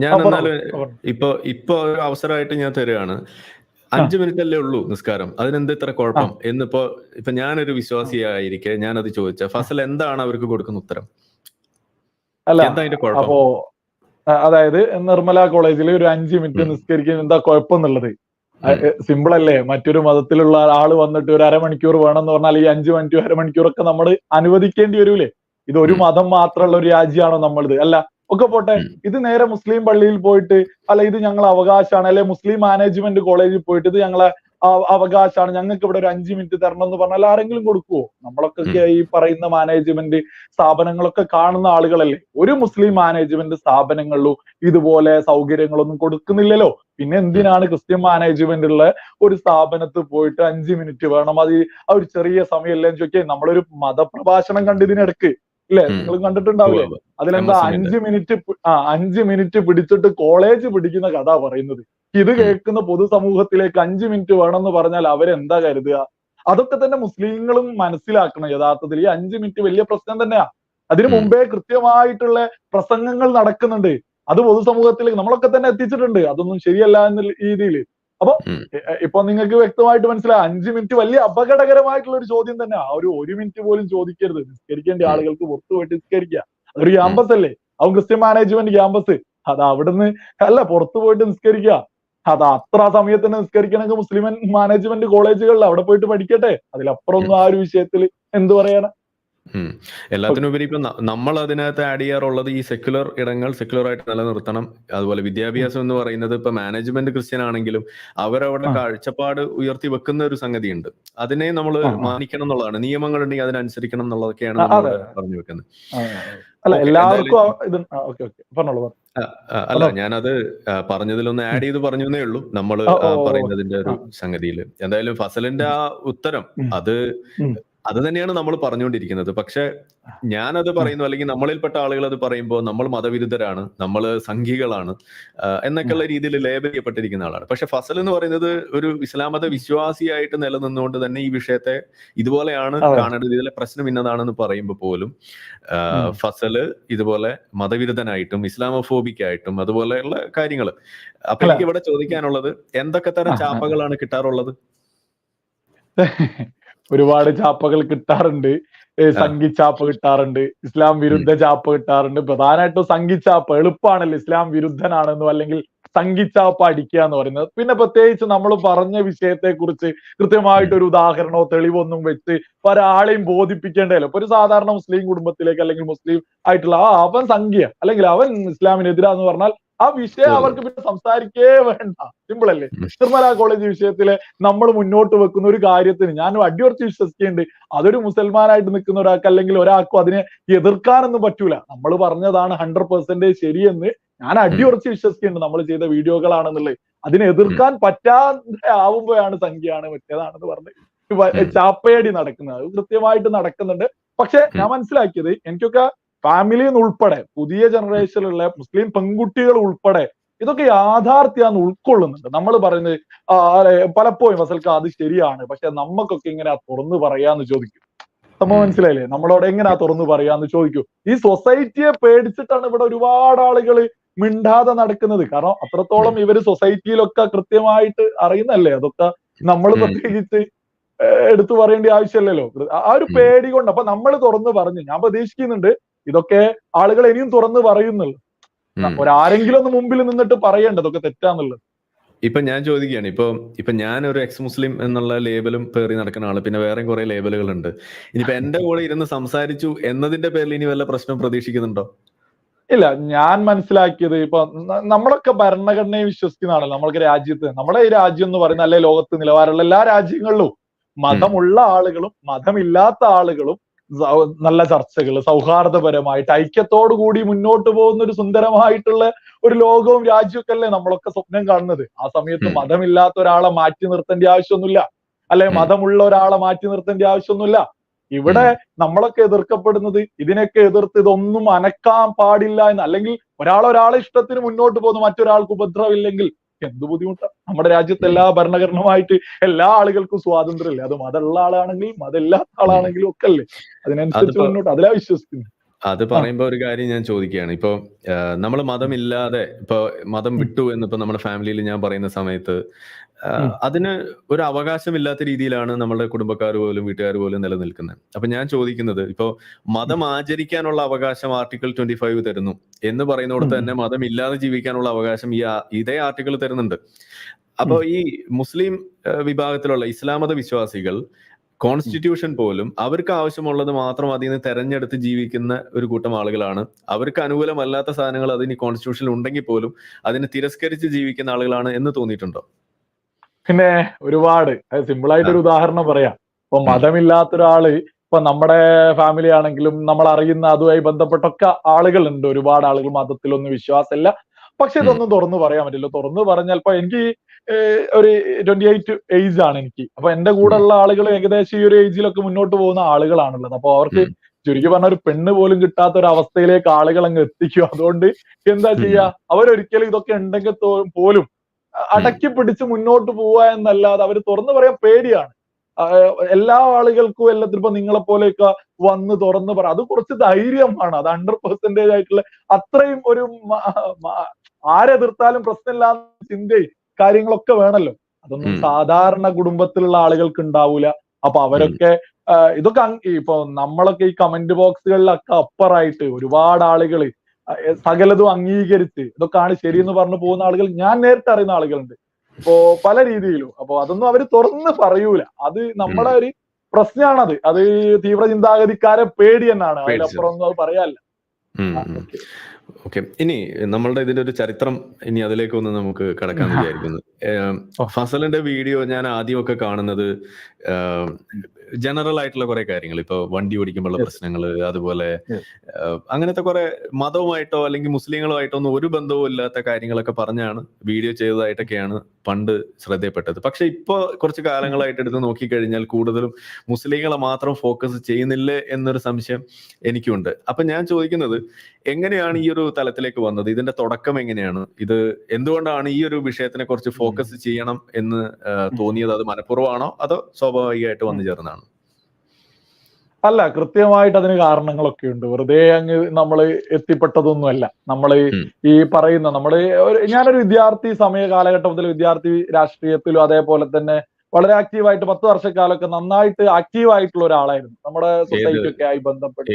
ഞാൻ ഇപ്പൊ ഒരു അവസരമായിട്ട് ഞാൻ തരികയാണ്. 5 മിനിറ്റ് അല്ലേ ഉള്ളൂ നിസ്കാരം, അതിനെന്ത് ഇത്ര കുഴപ്പം എന്നിപ്പോ ഞാനൊരു വിശ്വാസിയായിരിക്കെ ഞാനത് ചോദിച്ച ഫസൽ എന്താണ് അവർക്ക് കൊടുക്കുന്ന ഉത്തരം? അല്ല, അപ്പോ അതായത് നിർമ്മല കോളേജിൽ ഒരു 5 മിനിറ്റ് നിസ്കരിക്കാൻ എന്താ കുഴപ്പം എന്നുള്ളത് സിമ്പിൾ അല്ലേ? മറ്റൊരു മതത്തിലുള്ള ആള് വന്നിട്ട് ഒരു അരമണിക്കൂർ വേണമെന്ന് പറഞ്ഞാൽ ഈ 5 മിനിറ്റ് അരമണിക്കൂറൊക്കെ നമ്മൾ അനുവദിക്കേണ്ടി വരൂലേ? ഇത് ഒരു മതം മാത്രമുള്ള ഒരു രാജ്യമാണോ നമ്മളിത്? അല്ല, ഒക്കെ പോട്ടെ, ഇത് നേരെ മുസ്ലിം പള്ളിയിൽ പോയിട്ട് അല്ല ഇത് ഞങ്ങളെ അവകാശമാണ്, അല്ലെ മുസ്ലിം മാനേജ്മെന്റ് കോളേജിൽ പോയിട്ട് ഇത് ഞങ്ങളെ അവകാശമാണ്, ഞങ്ങൾക്ക് ഇവിടെ ഒരു 5 മിനിറ്റ് തരണം എന്ന് പറഞ്ഞാൽ ആരെങ്കിലും കൊടുക്കുവോ? നമ്മളൊക്കെ ഈ പറയുന്ന മാനേജ്മെന്റ് സ്ഥാപനങ്ങളൊക്കെ കാണുന്ന ആളുകളല്ലേ. ഒരു മുസ്ലിം മാനേജ്മെന്റ് സ്ഥാപനങ്ങളിലും ഇതുപോലെ സൗകര്യങ്ങളൊന്നും കൊടുക്കുന്നില്ലല്ലോ. പിന്നെ എന്തിനാണ് ക്രിസ്ത്യൻ മാനേജ്മെന്റ് ഉള്ള ഒരു സ്ഥാപനത്തിൽ പോയിട്ട് 5 മിനിറ്റ് വേണം, അത് ആ ഒരു ചെറിയ സമയമല്ലേ എന്ന് ചോദിക്കാൻ? നമ്മളൊരു മതപ്രഭാഷണം കണ്ടതിനിടക്ക് ഇല്ലേ, നിങ്ങൾ കണ്ടിട്ടുണ്ടാവില്ലേ? അതിലെന്താ 5 മിനിറ്റ് പിടിച്ചിട്ട് കോളേജ് പിടിക്കുന്ന കഥ പറയുന്നത്. ഇത് കേൾക്കുന്ന പൊതുസമൂഹത്തിലേക്ക് 5 മിനിറ്റ് വേണമെന്ന് പറഞ്ഞാൽ അവരെന്താ കരുതുക? അതൊക്കെ തന്നെ മുസ്ലിങ്ങളും മനസ്സിലാക്കണം. യഥാർത്ഥത്തിൽ ഈ 5 മിനിറ്റ് വലിയ പ്രശ്നം തന്നെയാ. അതിനു മുമ്പേ കൃത്യമായിട്ടുള്ള പ്രസംഗങ്ങൾ നടക്കുന്നുണ്ട്, അത് പൊതുസമൂഹത്തിലേക്ക് നമ്മളൊക്കെ തന്നെ എത്തിച്ചിട്ടുണ്ട്. അതൊന്നും ശരിയല്ല എന്ന രീതിയിൽ അപ്പൊ ഉം. ഇപ്പൊ നിങ്ങൾക്ക് വ്യക്തമായിട്ട് മനസ്സിലായി 5 മിനിറ്റ് വലിയ അപകടകരമായിട്ടുള്ള ഒരു ചോദ്യം തന്നെ. ആ ഒരു മിനിറ്റ് പോലും ചോദിക്കരുത്. നിസ്കരിക്കേണ്ട ഉം. ആളുകൾക്ക് പുറത്തു പോയിട്ട് നിസ്കരിക്കുക. അതൊരു ഉം. ക്യാമ്പസ് അല്ലേ, അതും ക്രിസ്ത്യൻ മാനേജ്മെന്റ് ക്യാമ്പസ്. അത് അവിടുന്ന് അല്ല, പുറത്തു പോയിട്ട് നിസ്കരിക്കുക. അത് അത്ര സമയത്തിന് നിസ്കരിക്കണമെങ്കിൽ മുസ്ലിം മാനേജ്മെന്റ് കോളേജുകളിൽ അവിടെ പോയിട്ട് പഠിക്കട്ടെ. അതിലപ്പുറം ഒന്നും ആ ഒരു വിഷയത്തിൽ എന്ത് പറയാനാ. ഉം. എല്ലാത്തിനുപരി ഇപ്പൊ നമ്മൾ അതിനകത്ത് ആഡ് ചെയ്യാറുള്ളത് ഈ സെക്യുലർ ഇടങ്ങൾ സെക്യുലർ ആയിട്ട് നിലനിർത്തണം. അതുപോലെ വിദ്യാഭ്യാസം എന്ന് പറയുന്നത് ഇപ്പൊ മാനേജ്മെന്റ് ക്രിസ്ത്യൻ ആണെങ്കിലും അവരവരുടെ ആ, കാഴ്ചപ്പാട് ഉയർത്തി വെക്കുന്ന ഒരു സംഗതിയുണ്ട്. അതിനെ നമ്മൾ ആ, ആ. മാനിക്കണം എന്നുള്ളതാണ്. നിയമങ്ങൾ ഉണ്ടെങ്കിൽ അതിനനുസരിക്കണം എന്നുള്ളതൊക്കെയാണ് ആ, അതെ. നമ്മളിവിടെ പറഞ്ഞു വെക്കുന്നത്. ആ, അല്ല ഓക്കെ, എന്തായാലും എല്ലാവർക്കും ഇത് ഓക്കെ ഓക്കെ പറഞ്ഞോളൂ അല്ല, പറഞ്ഞോളൂ. ഞാനത് പറഞ്ഞതിലൊന്ന് ഉം. ആഡ് ചെയ്ത് പറഞ്ഞേ ഉള്ളൂ. നമ്മൾ ഓ ഓ ഓ. പറയുന്നതിന്റെ ആ, ഒരു സംഗതിയിൽ എന്തായാലും ഫസലിന്റെ ഉം, ആ ഉത്തരം ഉം, അത് ഉം. അത് തന്നെയാണ് നമ്മൾ പറഞ്ഞുകൊണ്ടിരിക്കുന്നത്. പക്ഷെ ഞാനത് ആ, പറയുന്നു, അല്ലെങ്കിൽ നമ്മളിൽപ്പെട്ട ആളുകൾ അത് പറയുമ്പോൾ നമ്മൾ മതവിരുദ്ധരാണ്, നമ്മൾ സംഘികളാണ് എന്നൊക്കെയുള്ള രീതിയിൽ ലേബൽ ചെയ്യപ്പെട്ടിരിക്കുന്ന ആളാണ്. പക്ഷെ ഫസൽ എന്ന് പറയുന്നത് ഒരു ഇസ്ലാം മത വിശ്വാസിയായിട്ട് നിലനിന്നുകൊണ്ട് തന്നെ ഈ വിഷയത്തെ ഇതുപോലെയാണ് അതെ. കാണേണ്ടത്, ഇതിലെ പ്രശ്നം ഇന്നതാണെന്ന് പറയുമ്പോൾ പോലും ഉം. ഫസല് ഇതുപോലെ മതവിരുദ്ധനായിട്ടും ഇസ്ലാമോഫോബിക് ആയിട്ടും അതുപോലെയുള്ള കാര്യങ്ങൾ. അപ്പൊ അല്ല എനിക്ക് ഇവിടെ ചോദിക്കാനുള്ളത്, എന്തൊക്കെ ആ, തരം ആ. ചാപ്പകളാണ് കിട്ടാറുള്ളത്? ഒരുപാട് ചാപ്പകൾ കിട്ടാറുണ്ട്. ആ, സംഘിച്ചാപ്പ് കിട്ടാറുണ്ട്, ഇസ്ലാം ഉം, വിരുദ്ധ ചാപ്പ് കിട്ടാറുണ്ട്. പ്രധാനമായിട്ടും സംഘിച്ചാപ്പ് എളുപ്പമാണല്ലോ, ഇസ്ലാം വിരുദ്ധനാണെന്നോ അല്ലെങ്കിൽ സംഘിച്ചാപ്പ് അടിക്കുക എന്ന് പറയുന്നത്. പിന്നെ പ്രത്യേകിച്ച് നമ്മൾ പറഞ്ഞ വിഷയത്തെ കുറിച്ച് ഉം, കൃത്യമായിട്ട് ഒരു ഉദാഹരണമോ തെളിവൊന്നും വെച്ച് ഒരാളെയും ബോധിപ്പിക്കേണ്ടല്ലോ. ഇപ്പൊ ഒരു സാധാരണ മുസ്ലിം കുടുംബത്തിലേക്ക് അല്ലെങ്കിൽ മുസ്ലിം ആയിട്ടുള്ള അവൻ സംഘിയ അല്ലെങ്കിൽ അവൻ ഇസ്ലാമിനെതിരാന്ന് പറഞ്ഞാൽ ആ വിഷയം തീർന്നു. അവർക്ക് പിന്നെ സംസാരിക്കേ വേണ്ട. സിമ്പിൾ അല്ലേ. ഉം, നിർമ്മല കോളേജ് വിഷയത്തിലെ നമ്മൾ മുന്നോട്ട് വെക്കുന്ന ഒരു കാര്യത്തിന് ഞാൻ അടിയുറച്ച് വിശ്വസിക്കുന്നുണ്ട്, അതൊരു മുസൽമാനായിട്ട് നിൽക്കുന്ന ഒരാൾക്ക് അല്ലെങ്കിൽ ഒരാൾക്കും അതിനെ എതിർക്കാനൊന്നും പറ്റൂല. നമ്മൾ പറഞ്ഞതാണ് 100% ശരിയെന്ന് ഞാൻ ഉം, അടിയുറച്ച് വിശ്വസിക്കുന്നുണ്ട്, നമ്മൾ ചെയ്ത വീഡിയോകളാണെന്നുള്ളത്. അതിനെ ഉം, എതിർക്കാൻ പറ്റാതെ ആവുമ്പോഴാണ് സംഖ്യയാണ് മറ്റേതാണെന്ന് പറഞ്ഞ് ഉം, ചാപ്പയടി നടക്കുന്നത്. അത് കൃത്യമായിട്ട് നടക്കുന്നുണ്ട്. പക്ഷെ ഉം, ഞാൻ മനസ്സിലാക്കിയത്, എനിക്കൊക്കെ ഫാമിലിയിൽ നിന്ന് ഉൾപ്പെടെ പുതിയ ഉം, ജനറേഷനിലുള്ള മുസ്ലിം പെൺകുട്ടികൾ ഉൾപ്പെടെ ഇതൊക്കെ യാഥാർത്ഥ്യമാണെന്ന് ഉൾക്കൊള്ളുന്നുണ്ട്. നമ്മൾ പറയുന്നത് പലപ്പോഴും ഫസൽക്ക അത് ശരിയാണ്, പക്ഷെ നമുക്കൊക്കെ ഇങ്ങനെ തുറന്നു പറയാന്ന് ചോദിക്കും. സംഭവം ഉം, മനസ്സിലായില്ലേ? നമ്മളോട് എങ്ങനെയാ തുറന്നു പറയാന്ന് ചോദിക്കൂ. ഈ സൊസൈറ്റിയെ പേടിച്ചിട്ടാണ് ഇവിടെ ഒരുപാട് ആളുകൾ മിണ്ടാതെ നടക്കുന്നത്. കാരണം ഉം, അത്രത്തോളം ഇവര് സൊസൈറ്റിയിലൊക്കെ കൃത്യമായിട്ട് അറിയുന്നല്ലേ. അതൊക്കെ നമ്മൾ ഉം, പ്രത്യേകിച്ച് എടുത്തു പറയേണ്ട ആവശ്യമില്ലല്ലോ. ആ ഒരു ഉം, പേടി കൊണ്ട് അപ്പൊ നമ്മൾ തുറന്നു പറഞ്ഞു. ഞാൻ പ്രതീക്ഷിക്കുന്നുണ്ട് ഇതൊക്കെ ആളുകൾ ഇനിയും തുറന്നു പറയുന്നുള്ളൂ. ഉം. ഒരാരെങ്കിലും ഒന്ന് മുമ്പിൽ നിന്നിട്ട് പറയണ്ട ഇതൊക്കെ തെറ്റാന്നുള്ളത്. ഇപ്പൊ ഞാൻ ചോദിക്കുകയാണ്, ഇപ്പൊ ഞാൻ ഒരു എക്സ് മുസ്ലിം എന്നുള്ള ലേബലും പേറി നടക്കുന്ന ആള്, പിന്നെ വേറെയും കുറെ ലേബലുകൾ ഉണ്ട്. ഇനിയിപ്പോ എന്റെ കൂടെ ഇരുന്ന് സംസാരിച്ചു എന്നതിന്റെ പേരിൽ ഇനി വല്ല പ്രശ്നം പ്രതീക്ഷിക്കുന്നുണ്ടോ? ഇല്ല, ഞാൻ മനസ്സിലാക്കിയത് ഇപ്പൊ നമ്മളൊക്കെ ഭരണഘടനയെ വിശ്വസിക്കുന്നതാണല്ലോ. നമ്മൾക്ക് രാജ്യത്ത്, നമ്മുടെ ഈ രാജ്യം എന്ന് പറയുന്ന അല്ലെ ലോകത്ത് നിലവാരമുള്ള എല്ലാ രാജ്യങ്ങളിലും ഉം, മതമുള്ള ആളുകളും മതമില്ലാത്ത ആളുകളും നല്ല ചർച്ചകൾ സൗഹാർദ്ദപരമായിട്ട് ഐക്യത്തോടു കൂടി മുന്നോട്ട് പോകുന്ന ഒരു സുന്ദരമായിട്ടുള്ള ഒരു ലോകവും രാജ്യമൊക്കെ അല്ലേ നമ്മളൊക്കെ സ്വപ്നം കാണുന്നത്. ആ സമയത്ത് ഉം, മതമില്ലാത്ത ഒരാളെ മാറ്റി നിർത്തേണ്ട ആവശ്യമൊന്നുമില്ല, അല്ലെ ഉം, മതമുള്ള ഒരാളെ മാറ്റി നിർത്തേണ്ട ആവശ്യമൊന്നുമില്ല. ഇവിടെ ഉം. നമ്മളൊക്കെ എതിർക്കപ്പെടുന്നത് ഇതിനൊക്കെ എതിർത്ത് ഇതൊന്നും അനക്കാൻ പാടില്ല എന്ന്, അല്ലെങ്കിൽ ഒരാളെ ഇഷ്ടത്തിന് മുന്നോട്ട് പോകുന്നു, മറ്റൊരാൾക്ക് ഉപദ്രവമില്ലെങ്കിൽ എന്ത് ബുദ്ധിമുട്ടാ. നമ്മുടെ രാജ്യത്ത് എല്ലാ ഭരണഘടനമായിട്ട് എല്ലാ ആളുകൾക്കും സ്വാതന്ത്ര്യമില്ലേ. അത് മതമുള്ള ആളാണെങ്കിൽ മതമില്ലാത്ത ആളാണെങ്കിലും ഒക്കെ അല്ലേ. അതിനനുസരിച്ച് അതിപ്പോ മുന്നോട്ട് അതിലാ വിശ്വസിക്കുന്നത്. അത് ആ, പറയുമ്പോ ഒരു കാര്യം ഞാൻ ചോദിക്കുകയാണ്. ഇപ്പൊ നമ്മൾ മതമില്ലാതെ ഇപ്പൊ മതം ഉം, വിട്ടു എന്നിപ്പോ നമ്മുടെ ഫാമിലിയിൽ ഞാൻ പറയുന്ന സമയത്ത് ഉം, അതിന് ഒരു അവകാശമില്ലാത്ത രീതിയിലാണ് നമ്മുടെ കുടുംബക്കാർ പോലും വീട്ടുകാർ പോലും നിലനിൽക്കുന്നത്. അപ്പൊ ഞാൻ ചോദിക്കുന്നത്, ഇപ്പൊ ഉം, മതം ആചരിക്കാനുള്ള അവകാശം ആർട്ടിക്കിൾ 25 തരുന്നു എന്ന് ഉം, പറയുന്നിടത്ത് ഉം, തന്നെ മതം ഇല്ലാതെ ജീവിക്കാനുള്ള അവകാശം ഇതേ ആർട്ടിക്കിൾ തരുന്നുണ്ട്. ഉം, അപ്പൊ ഈ മുസ്ലിം വിഭാഗത്തിലുള്ള ഇസ്ലാം മത വിശ്വാസികൾ ഉം. കോൺസ്റ്റിറ്റ്യൂഷൻ പോലും അവർക്ക് ആവശ്യമുള്ളത് മാത്രം അതിൽ നിന്ന് തെരഞ്ഞെടുത്ത് ജീവിക്കുന്ന ഒരു കൂട്ടം ആളുകളാണ്. അവർക്ക് അനുകൂലമല്ലാത്ത സാധനങ്ങൾ അതിന് കോൺസ്റ്റിറ്റ്യൂഷനിൽ ഉണ്ടെങ്കിൽ പോലും അതിനെ തിരസ്കരിച്ച് ജീവിക്കുന്ന ആളുകളാണ് എന്ന് തോന്നിയിട്ടുണ്ടോ? പിന്നെ ഒരുപാട് സിമ്പിൾ ആയിട്ട് ആ. ഒരു ഉദാഹരണം പറയാം. ഇപ്പൊ ഉം, മതമില്ലാത്ത ഒരാള് ഇപ്പൊ നമ്മുടെ ഫാമിലി ആണെങ്കിലും നമ്മൾ അറിയുന്ന അതുമായി ബന്ധപ്പെട്ടൊക്കെ ആളുകളുണ്ട്. ഒരുപാട് ആളുകൾ മതത്തിലൊന്നും വിശ്വാസമില്ല. പക്ഷെ ഉം, ഇതൊന്നും തുറന്നു പറയാൻ പറ്റില്ല. തുറന്നു പറഞ്ഞാൽ ഇപ്പൊ എനിക്ക് ഒരു 28 ഏജ് ആണ് എനിക്ക്. അപ്പൊ എന്റെ കൂടെ ഉം, ഉള്ള ആളുകൾ ഏകദേശം ഈ ഒരു ഏജിലൊക്കെ മുന്നോട്ട് പോകുന്ന ആളുകളാണുള്ളത്. അപ്പൊ അവർക്ക് ഉം, ചുരുക്കി പറഞ്ഞ ഒരു പെണ്ണ് പോലും കിട്ടാത്ത ഒരു അവസ്ഥയിലേക്ക് ആളുകൾ അങ്ങ് എത്തിക്കും. അതുകൊണ്ട് എന്താ ഉം, ചെയ്യാ, അവരൊരിക്കലും ഇതൊക്കെ ഉണ്ടെങ്കിൽ പോലും ഉം. അടക്കി പിടിച്ച് മുന്നോട്ട് പോവുക എന്നല്ലാതെ അവർ തുറന്നു പറയാൻ പേടിയാണ്. എല്ലാ ആളുകൾക്കും എല്ലാത്തിനും ഇപ്പൊ നിങ്ങളെ പോലെയൊക്കെ വന്ന് തുറന്ന് പറ, അത് കുറച്ച് ധൈര്യമാണ്. അത് 100% ആയിട്ടുള്ള അത്രയും ഒരു ആരെതിർത്താലും പ്രശ്നമില്ലാത്ത ചിന്തയും കാര്യങ്ങളൊക്കെ വേണല്ലോ. അതൊന്നും സാധാരണ കുടുംബത്തിലുള്ള ആളുകൾക്ക് ഉണ്ടാവൂല. അപ്പൊ അവരൊക്കെ ഇതൊക്കെ ഇപ്പൊ നമ്മളൊക്കെ ഈ കമന്റ് ബോക്സുകളിലൊക്കെ അപ്പറായിട്ട് ഒരുപാട് ആളുകൾ സകലതും അംഗീകരിച്ച് ഇതൊക്കെയാണ് ശരിയെന്ന് പറഞ്ഞു പോകുന്ന ആളുകൾ ഞാൻ നേരിട്ട് അറിയുന്ന ആളുകളുണ്ട്. ഇപ്പോ പല രീതിയിലും. അപ്പൊ അതൊന്നും അവര് തുറന്ന് പറയൂല. അത് നമ്മളെ ഒരു പ്രശ്നമാണത്. അത് തീവ്ര ചിന്താഗതിക്കാരെ പേടി തന്നെയാണ്. അതിലപ്പുറം ഒന്നും അത് പറയാനില്ല. ഓക്കെ, ഇനി നമ്മളുടെ ഇതിന്റെ ഒരു ചരിത്രം ഇനി അതിലേക്ക് ഒന്ന് നമുക്ക് കടക്കാന്ന് വിചാരിക്കുന്നു. ഫസലിന്റെ വീഡിയോ ഞാൻ ആദ്യമൊക്കെ കാണുന്നത് ജനറൽ ആയിട്ടുള്ള കുറെ കാര്യങ്ങൾ, ഇപ്പൊ വണ്ടി ഓടിക്കുമ്പോഴുള്ള പ്രശ്നങ്ങൾ, അതുപോലെ അങ്ങനത്തെ കുറെ മതവുമായിട്ടോ അല്ലെങ്കിൽ മുസ്ലിങ്ങളുമായിട്ടോ ഒന്നും ഒരു ബന്ധവും ഇല്ലാത്ത കാര്യങ്ങളൊക്കെ പറഞ്ഞാണ് വീഡിയോ ചെയ്തതായിട്ടൊക്കെയാണ് പണ്ട് ശ്രദ്ധയപ്പെട്ടത്. പക്ഷെ ഇപ്പൊ കുറച്ച് കാലങ്ങളായിട്ട് എടുത്ത് നോക്കിക്കഴിഞ്ഞാൽ കൂടുതലും മുസ്ലിങ്ങളെ മാത്രം ഫോക്കസ് ചെയ്യുന്നില്ലേ എന്നൊരു സംശയം എനിക്കുണ്ട്. അപ്പൊ ഞാൻ ചോദിക്കുന്നത്, എങ്ങനെയാണ് ഈ ഒരു തലത്തിലേക്ക് വന്നത്? ഇതിന്റെ തുടക്കം എങ്ങനെയാണ്? ഇത് എന്തുകൊണ്ടാണ് ഈ ഒരു വിഷയത്തിനെ കുറിച്ച് ഫോക്കസ് ചെയ്യണം എന്ന് തോന്നിയത്? അത് മനഃപൂർവ്വമാണോ അതോ സ്വാഭാവികമായിട്ട് വന്നു ചേർന്നാണ്? അല്ല, കൃത്യമായിട്ട് അതിന് കാരണങ്ങളൊക്കെ ഉണ്ട്. വെറുതെ അങ്ങ് നമ്മൾ എത്തിപ്പെട്ടതൊന്നുമല്ല. നമ്മൾ ഈ പറയുന്ന ഞാനൊരു വിദ്യാർത്ഥി സമയ കാലഘട്ടം മുതൽ വിദ്യാർത്ഥി രാഷ്ട്രീയത്തിലും അതേപോലെ തന്നെ വളരെ ആക്റ്റീവായിട്ട് 10 വർഷക്കാലമൊക്കെ നന്നായിട്ട് ആക്റ്റീവായിട്ടുള്ള ഒരാളായിരുന്നു. നമ്മുടെ സൊസൈറ്റി ഒക്കെ ആയി ബന്ധപ്പെട്ട്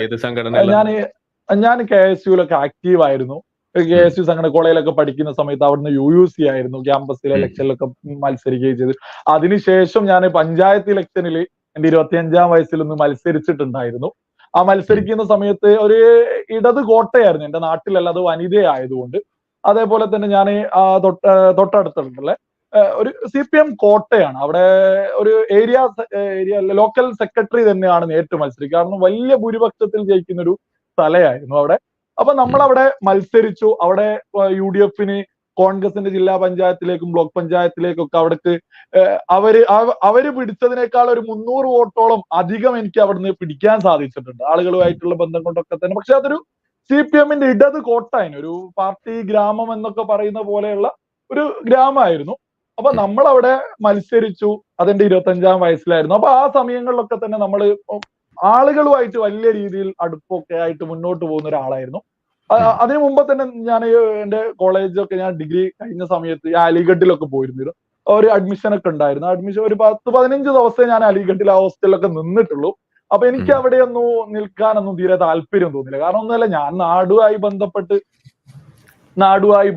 ഞാൻ KSUലൊക്കെ ആക്റ്റീവ് ആയിരുന്നു. KSU സംഘടന കോളേജിലൊക്കെ പഠിക്കുന്ന സമയത്ത് അവിടുന്ന് UUC ആയിരുന്നു. ക്യാമ്പസിലെ ഇലക്ഷനിലൊക്കെ മത്സരിക്കുകയും ചെയ്തു. അതിനുശേഷം ഞാൻ പഞ്ചായത്ത് ഇലക്ഷനിൽ എന്റെ 25-ാം വയസ്സിൽ ഒന്ന് മത്സരിച്ചിട്ടുണ്ടായിരുന്നു. ആ മത്സരിക്കുന്ന സമയത്ത് ഒരു ഇടത് കോട്ടയായിരുന്നു എന്റെ നാട്ടിലല്ല, അത് വനിതയായതുകൊണ്ട്. അതേപോലെ തന്നെ ഞാൻ തൊട്ടടുത്തുള്ള ഒരു CPM കോട്ടയാണ്. അവിടെ ഒരു ഏരിയ ലോക്കൽ സെക്രട്ടറി തന്നെയാണ് നേരിട്ട് മത്സരിക്കുക. കാരണം വലിയ ഭൂരിപക്ഷത്തിൽ ജയിക്കുന്ന ഒരു സ്ഥലമായിരുന്നു അവിടെ. അപ്പൊ നമ്മളവിടെ മത്സരിച്ചു. അവിടെ UDFന് കോൺഗ്രസിന്റെ ജില്ലാ പഞ്ചായത്തിലേക്കും ബ്ലോക്ക് പഞ്ചായത്തിലേക്കും ഒക്കെ അവിടേക്ക് അവര് പിടിച്ചതിനേക്കാൾ ഒരു 300 വോട്ടോളം അധികം എനിക്ക് അവിടുന്ന് പിടിക്കാൻ സാധിച്ചിട്ടുണ്ട്, ആളുകളുമായിട്ടുള്ള ബന്ധം കൊണ്ടൊക്കെ തന്നെ. പക്ഷെ അതൊരു CPMന്റെ ഇടത് കോട്ടായിരുന്നു, ഒരു പാർട്ടി ഗ്രാമം എന്നൊക്കെ പറയുന്ന പോലെയുള്ള ഒരു ഗ്രാമമായിരുന്നു. അപ്പൊ നമ്മളവിടെ മത്സരിച്ചു. അതെന്റെ 25-ാം വയസ്സിലായിരുന്നു. അപ്പൊ ആ സമയങ്ങളിലൊക്കെ തന്നെ നമ്മൾ ആളുകളുമായിട്ട് വലിയ രീതിയിൽ അടുപ്പൊക്കെ ആയിട്ട് മുന്നോട്ട് പോകുന്ന ഒരാളായിരുന്നു. അതിനു മുമ്പ് തന്നെ ഞാൻ എന്റെ കോളേജൊക്കെ ഞാൻ ഡിഗ്രി കഴിഞ്ഞ സമയത്ത് അലിഗഡിലൊക്കെ പോയിരുന്നു. ഒരു അഡ്മിഷൻ ഒക്കെ ഉണ്ടായിരുന്നു. അഡ്മിഷൻ ഒരു 10-15 ദിവസമേ ഞാൻ അലിഗഡിൽ ആ ഹോസ്റ്റലിലൊക്കെ നിന്നിട്ടുള്ളൂ. അപ്പൊ എനിക്ക് അവിടെയൊന്നും നിൽക്കാനൊന്നും തീരെ താല്പര്യം തോന്നില്ല. കാരണം ഒന്നുമല്ല, ഞാൻ നാടുമായി